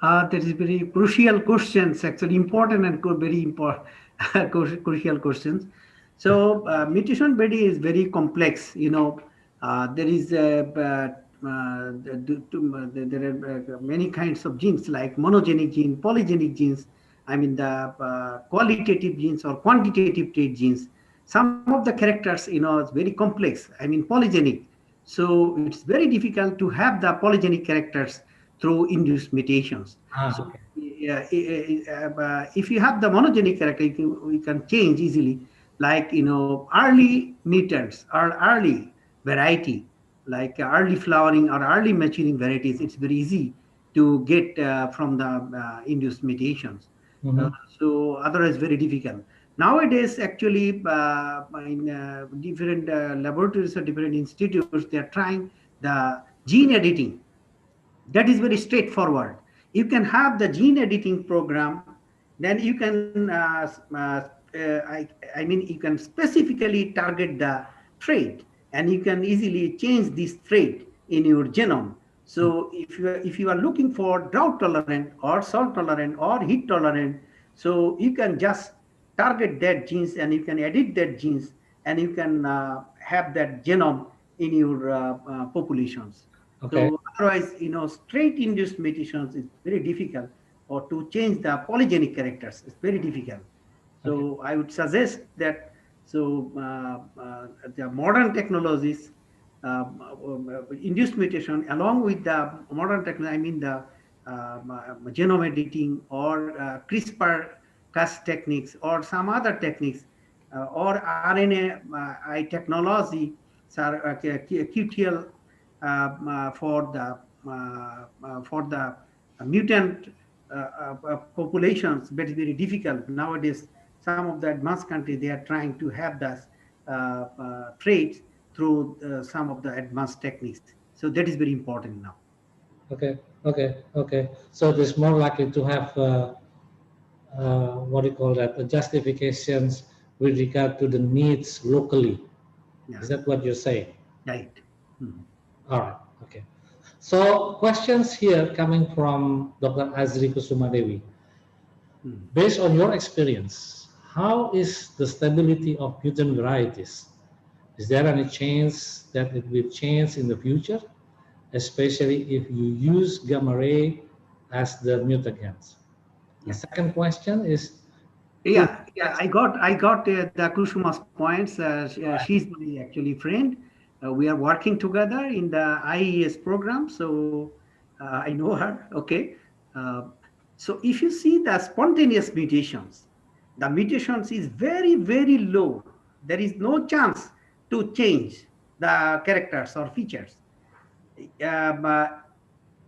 that is very crucial questions, actually important and very important crucial questions. So mutation body is very complex. There is there are many kinds of genes like monogenic gene, polygenic genes. I mean the qualitative genes or quantitative trait genes. Some of the characters, it's very complex. I mean polygenic. So it's very difficult to have the polygenic characters through induced mutations. So if you have the monogenic character, we can change easily. Like early mutants or early variety, like early flowering or early maturing varieties, it's very easy to get from the induced mutations. So otherwise very difficult. Nowadays, actually, in different laboratories or different institutes, they are trying the gene editing. That is very straightforward. You can have the gene editing program, then you can, I mean, you can specifically target the trait, and you can easily change this trait in your genome. So if you are looking for drought tolerant or salt tolerant or heat tolerant, so you can just target that genes and you can edit that genes and you can have that genome in your populations. Okay. So otherwise, straight induced mutations is very difficult, or to change the polygenic characters is very difficult. So I would suggest that the modern technologies, induced mutation, along with the modern technology, I mean the genome editing or CRISPR-Cas techniques or some other techniques, or RNA technology, QTL for the mutant populations, but very difficult nowadays. Some of the advanced countries, they are trying to have the traits through some of the advanced techniques. So that is very important now. Okay. So it is more likely to have what do you call that? The justifications with regard to the needs locally. Yeah. Is that what you're saying? Right. Mm-hmm. All right. Okay. So questions here coming from Dr. Azri Kusumadewi. Based on your experience, how is the stability of mutant varieties? Is there any chance that it will change in the future, especially if you use gamma ray as the mutagens? The second question is, Yeah, I got the Kushuma's points. She's my actually friend. We are working together in the IES program, so I know her. Okay, so if you see the spontaneous mutations, the mutations is very low. There is no chance to change the characters or features. But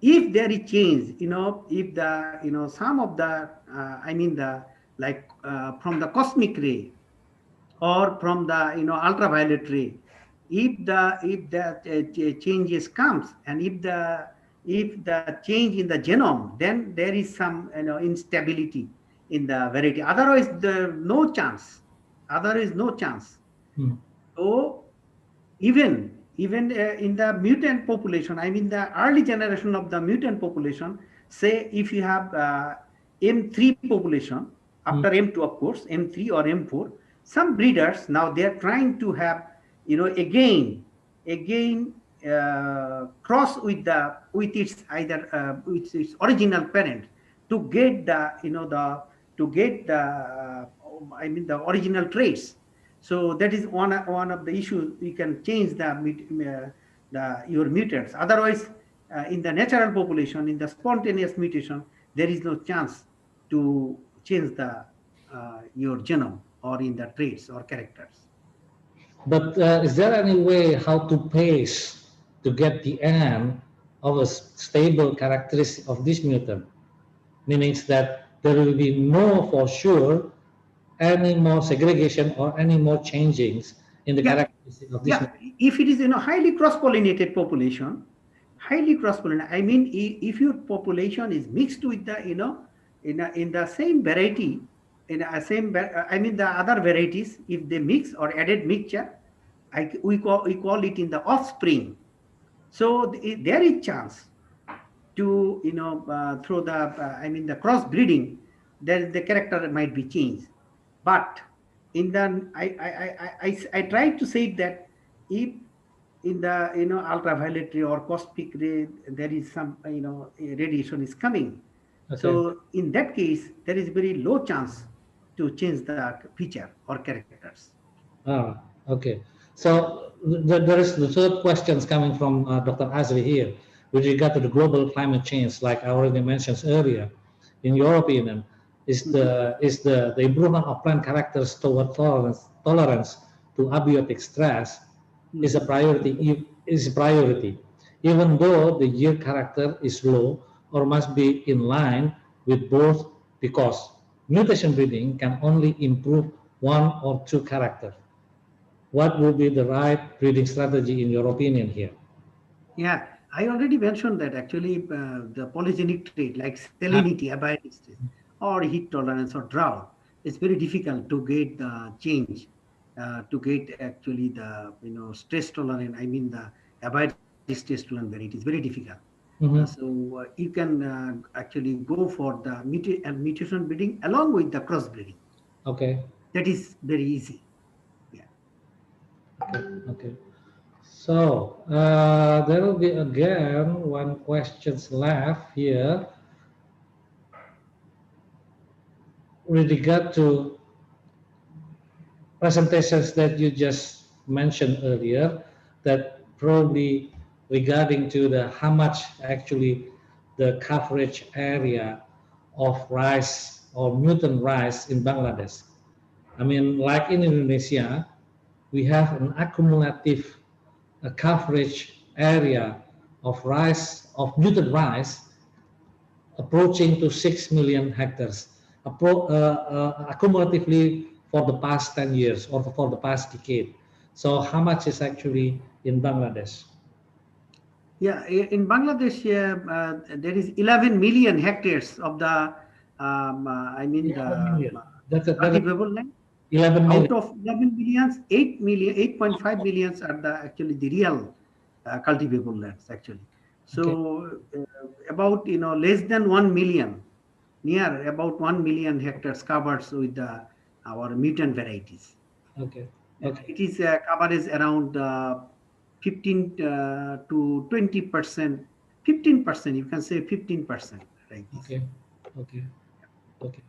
if there is change, if the some of the I mean the like from the cosmic ray or from the ultraviolet ray, if the changes comes, and if the change in the genome, then there is some instability in the variety. Otherwise, there no chance. Otherwise, no chance. So even in the mutant population, I mean the early generation of the mutant population, say if you have M3 population, after M2 of course, M3 or M4, some breeders now they are trying to have again cross with its either with its original parent to get I mean the original traits. So that is one of the issues. We can change your mutants. Otherwise, in the natural population, in the spontaneous mutation, there is no chance to change your genome or in the traits or characters. but is there any way how to pace to get the end of a stable characteristic of this mutant? Meaning that there will be no, for sure, any more segregation or any more changings in the characteristic of this mutant. If it is highly cross-pollinated population, highly cross-pollinated, I mean if your population is mixed with the in the same variety, I mean the other varieties, if they mix or added mixture, we call it in the offspring. So there is chance to through the I mean the crossbreeding, then the character might be changed. But in the I try to say that if in the ultraviolet ray or cosmic ray there is some radiation is coming, so in that case there is very low chance to change the feature or characters. Okay. So there is the third questions coming from Dr. Azri here with regard to the global climate change, like I already mentioned earlier. In your opinion, is the improvement of plant characters toward tolerance to abiotic stress is a priority? Even though the yield character is low or must be in line with both, because mutation breeding can only improve 1 or 2 characters. What would be the right breeding strategy in your opinion here? Yeah, I already mentioned that actually the polygenic trait like salinity, abiotic stress, or heat tolerance or drought, it's very difficult to get the change, to get actually the stress tolerant. I mean the abiotic stress tolerant variety is very difficult. So you can actually go for the mutation breeding along with the crossbreeding. Okay. That is very easy. Okay. Okay. So there will be again one question left here with regard to presentations that you just mentioned earlier, that probably regarding to the how much actually the coverage area of rice or mutant rice in Bangladesh. I mean, like in Indonesia, we have an accumulative coverage area of rice, of mutant rice, approaching to 6 million hectares, accumulatively for the past 10 years or for the past decade. So how much is actually in Bangladesh? Yeah, in Bangladesh, there is 11 million hectares of the, I mean, the cultivable land. 11 million. Out of 11 millions, 8 million, 8.5 millions are the actually the real cultivable lands actually. So about less than 1 million, near about 1 million hectares covered with the our mutant varieties. Okay. It is coverage around 15 to 20%, 15%. You can say 15%, like this. Okay. Okay. Okay.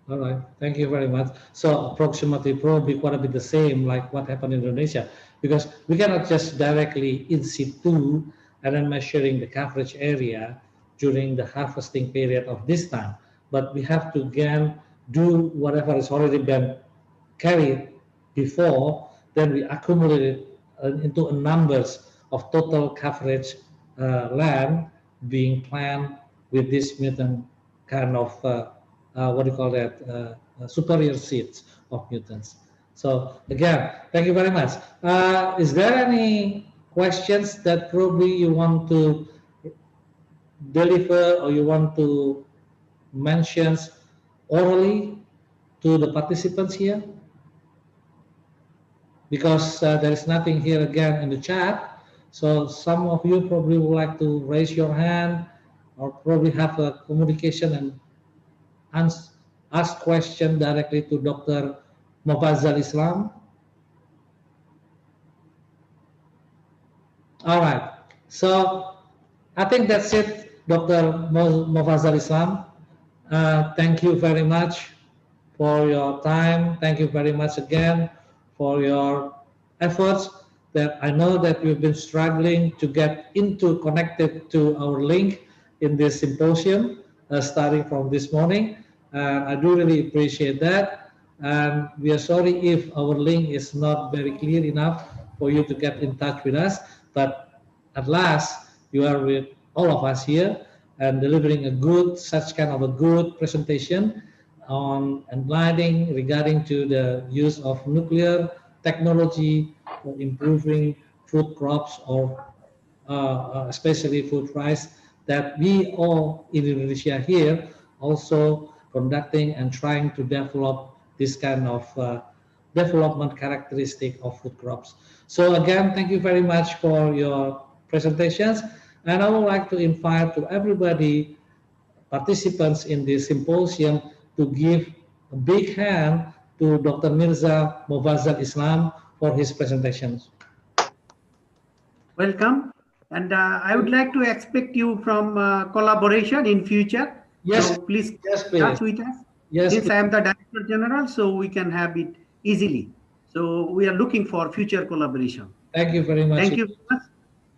All right. Thank you very much. So approximately probably quite a bit the same like what happened in Indonesia, because we cannot just directly in situ and then measuring the coverage area during the harvesting period of this time, but we have to again do whatever has already been carried before, then we accumulate it into a numbers of total coverage land being planted with this mutant kind of what do you call that, superior seeds of mutants. So again, thank you very much. Is there any questions that probably you want to deliver or you want to mention orally to the participants here? Because there is nothing here again in the chat. So some of you probably would like to raise your hand or probably have a communication and ask question directly to Dr. Mofazzal Islam. All right. So I think that's it, Dr. Mofazzal Islam. Thank you very much for your time. Thank you very much again for your efforts. That I know that you've been struggling to get into connected to our link in this symposium starting from this morning. I do really appreciate that. And we are sorry if our link is not very clear enough for you to get in touch with us. But at last, you are with all of us here and delivering a good, such kind of a good presentation on enlightening regarding to the use of nuclear technology for improving food crops or especially food rice that we all in Indonesia here also conducting and trying to develop this kind of development characteristic of food crops. So again, thank you very much for your presentations, and I would like to invite to everybody participants in this symposium to give a big hand to Dr. Mirza Mofazzal Islam for his presentations. Welcome, and I would like to expect you from collaboration in future. Yes, so please, yes, please. touch with us. Yes, since I am the Director General, so we can have it easily. So we are looking for future collaboration. Thank you very much. Thank you very much.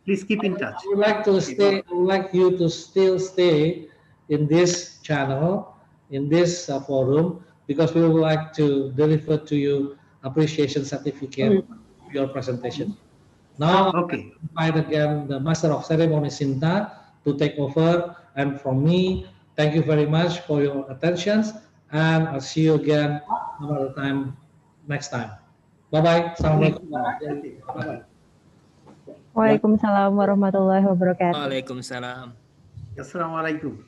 Please keep in touch. I would like to stay. I would like you to still stay in this channel, in this forum, because we would like to deliver to you appreciation certificate for your presentation. Now, okay. I invite again the Master of Ceremony Sinta to take over. And from me, thank you very much for your attention. and I'll see you again another time next time. Bye-bye. Assalamualaikum. Bye-bye. Waalaikumsalam warahmatullahi wabarakatuh. Waalaikumsalam. Assalamualaikum.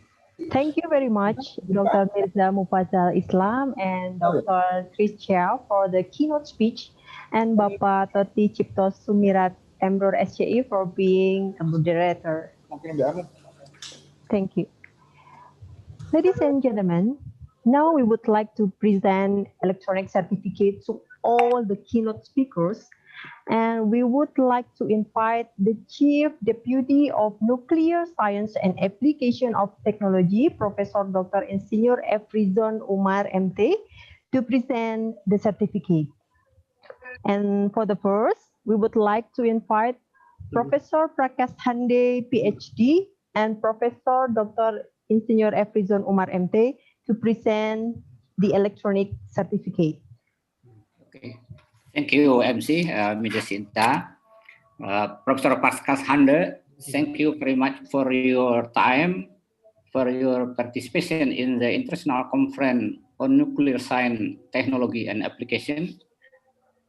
Thank you very much, Dr. Mirza Mufazal Islam and Dr. Chris Chia for the keynote speech, and Bapak Toti Cipto Sumirat Emror SCI for being a moderator. Thank you. Ladies and gentlemen, now we would like to present electronic certificates to all the keynote speakers, and we would like to invite the Chief Deputy of Nuclear Science and Application of Technology, Professor Dr. Insinyur Efrizon Umar MT, to present the certificate. And for the first, we would like to invite Professor Prakash Hande, PhD, and Professor Dr. Insinyur Efrizon Umar MT to present the electronic certificate. Okay. Thank you, MC, Ms. Jacinta. Professor Prakash Hande, thank you very much for your time, for your participation in the International Conference on Nuclear Science, Technology and Application.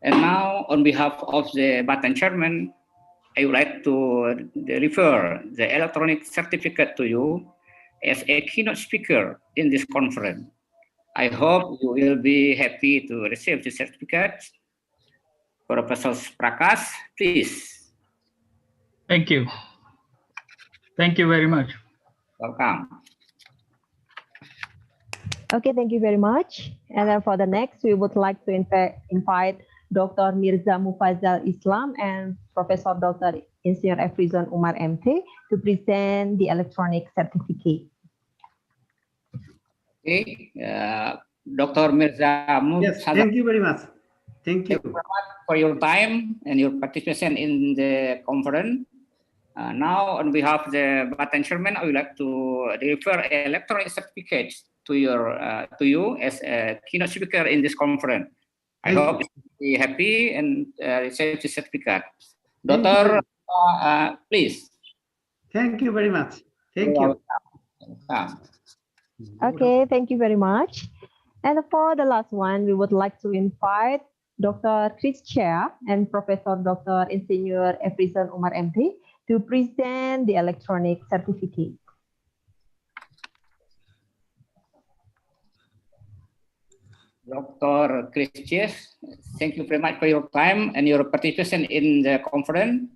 And now, on behalf of the Batan Chairman, I would like to refer the electronic certificate to you as a keynote speaker in this conference. I hope you will be happy to receive the certificate. Professor Prakash, please. Thank you. Thank you very much. Welcome. Okay, thank you very much. And then for the next, we would like to invite Dr. Mirza Mufazal Islam and Professor Dr. Insinyur Efrizon Umar MT to present the electronic certificate. Okay, Dr. Mirza Mufazal. Yes, thank you very much. Thank you. Thank you very much for your time and your participation in the conference. Now, on behalf of the Batan Chairman, I would like to refer electronic certificates to you as a keynote speaker in this conference. I hope you will be happy and receive the certificate. Doctor, please. Thank you very much. Thank you. Okay, thank you very much. And for the last one, we would like to invite Dr. Chris Chia and Professor Dr. Insinyur Efrizon Umar MT to present the electronic certificate. Dr. Chris Chia, thank you very much for your time and your participation in the conference.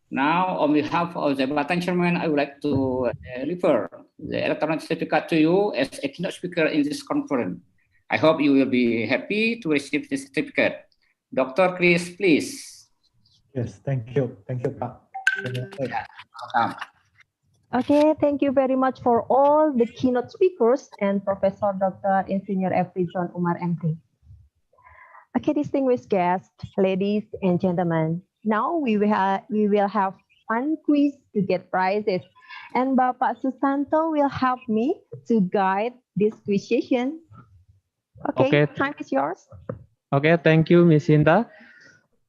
Now, on behalf of the Batan Chairman, I would like to refer the electronic certificate to you as a keynote speaker in this conference. I hope you will be happy to receive this certificate. Dr. Chris, please. Yes, thank you. Thank you, Pak. Welcome. Okay, thank you very much for all the keynote speakers and Professor Dr. Insinyur Efrizon Umar MT. Okay, distinguished guests, ladies and gentlemen, now we will have fun quiz to get prizes, and Bapak Susanto will help me to guide this quiz session. Okay, time is yours. Okay, thank you, Miss Sinta.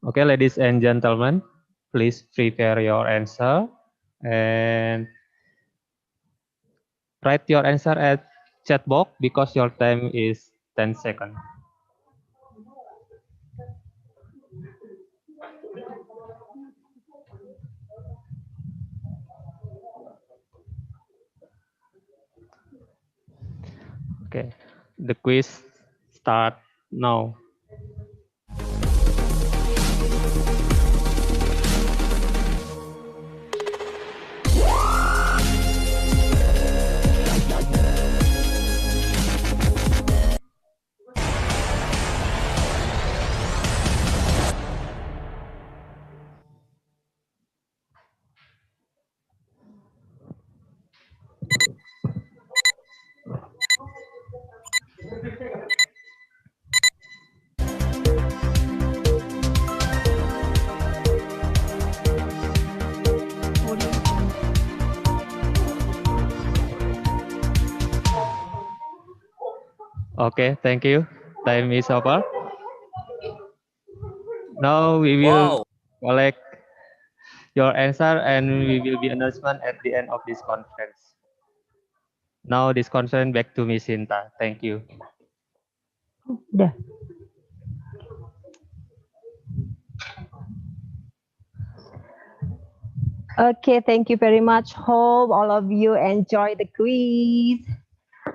Okay, ladies and gentlemen, please prepare your answer and write your answer at chat box because your time is 10 seconds. Okay, the quiz start now. Okay, thank you. Time is over. Now we will collect your answer and we will be announcement at the end of this conference. Now this conference back to Miss Sinta. Thank you. Udah. Okay, thank you very much. Hope all of you enjoy the quiz.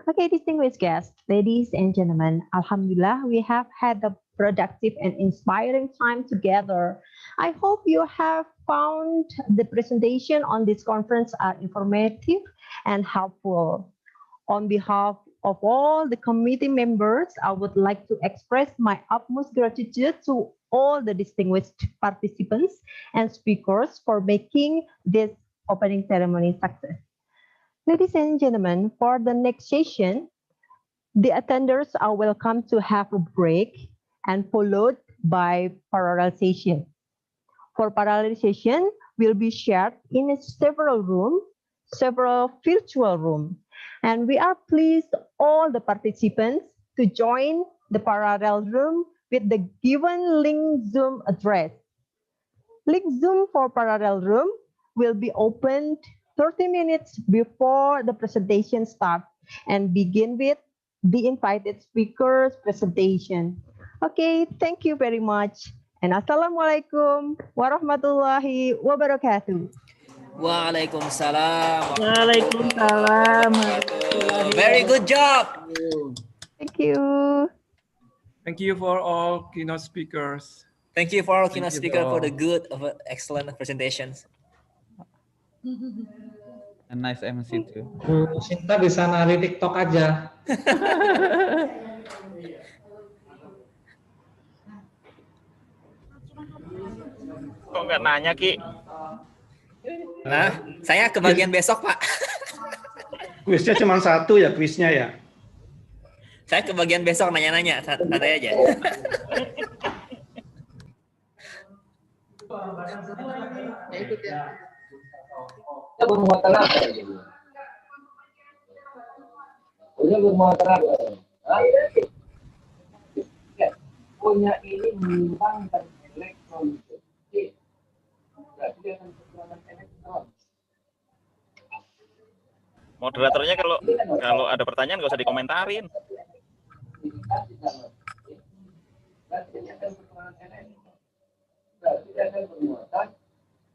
Okay, distinguished guests, ladies and gentlemen, Alhamdulillah, we have had a productive and inspiring time together. I hope you have found the presentation on this conference are informative and helpful. On behalf of all the committee members, I would like to express my utmost gratitude to all the distinguished participants and speakers for making this opening ceremony success. Ladies and gentlemen, for the next session, the attenders are welcome to have a break and followed by parallel session. For parallel session will be shared in several virtual rooms. And we are pleased all the participants to join the parallel room with the given link Zoom address. Link Zoom for parallel room will be opened 30 minutes before the presentation starts and begin with the invited speaker's presentation. Okay, thank you very much. And Assalamualaikum warahmatullahi wabarakatuh. Waalaikumsalam. Waalaikumsalam. Very good job. Thank you. Thank you for all keynote speakers. Thank you for all keynote speakers for the good of excellent presentations. A nice MC too. Sinta bisa nari TikTok aja. Kok nggak nanya, Ki? Nah, saya kebagian besok, Pak. Kuisnya cuma satu ya, kuisnya ya? Saya kebagian besok nanya-nanya, santai aja. Punya ini menyimbangkan elektron. Berarti dia akan kekurangan elektron. Moderatornya kalau ada pertanyaan nggak usah dikomentarin. Berarti dia akan kekurangan elektron. Berarti dia akan bermuatan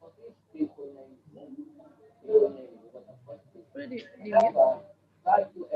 positif punya ini. Kenapa? Satu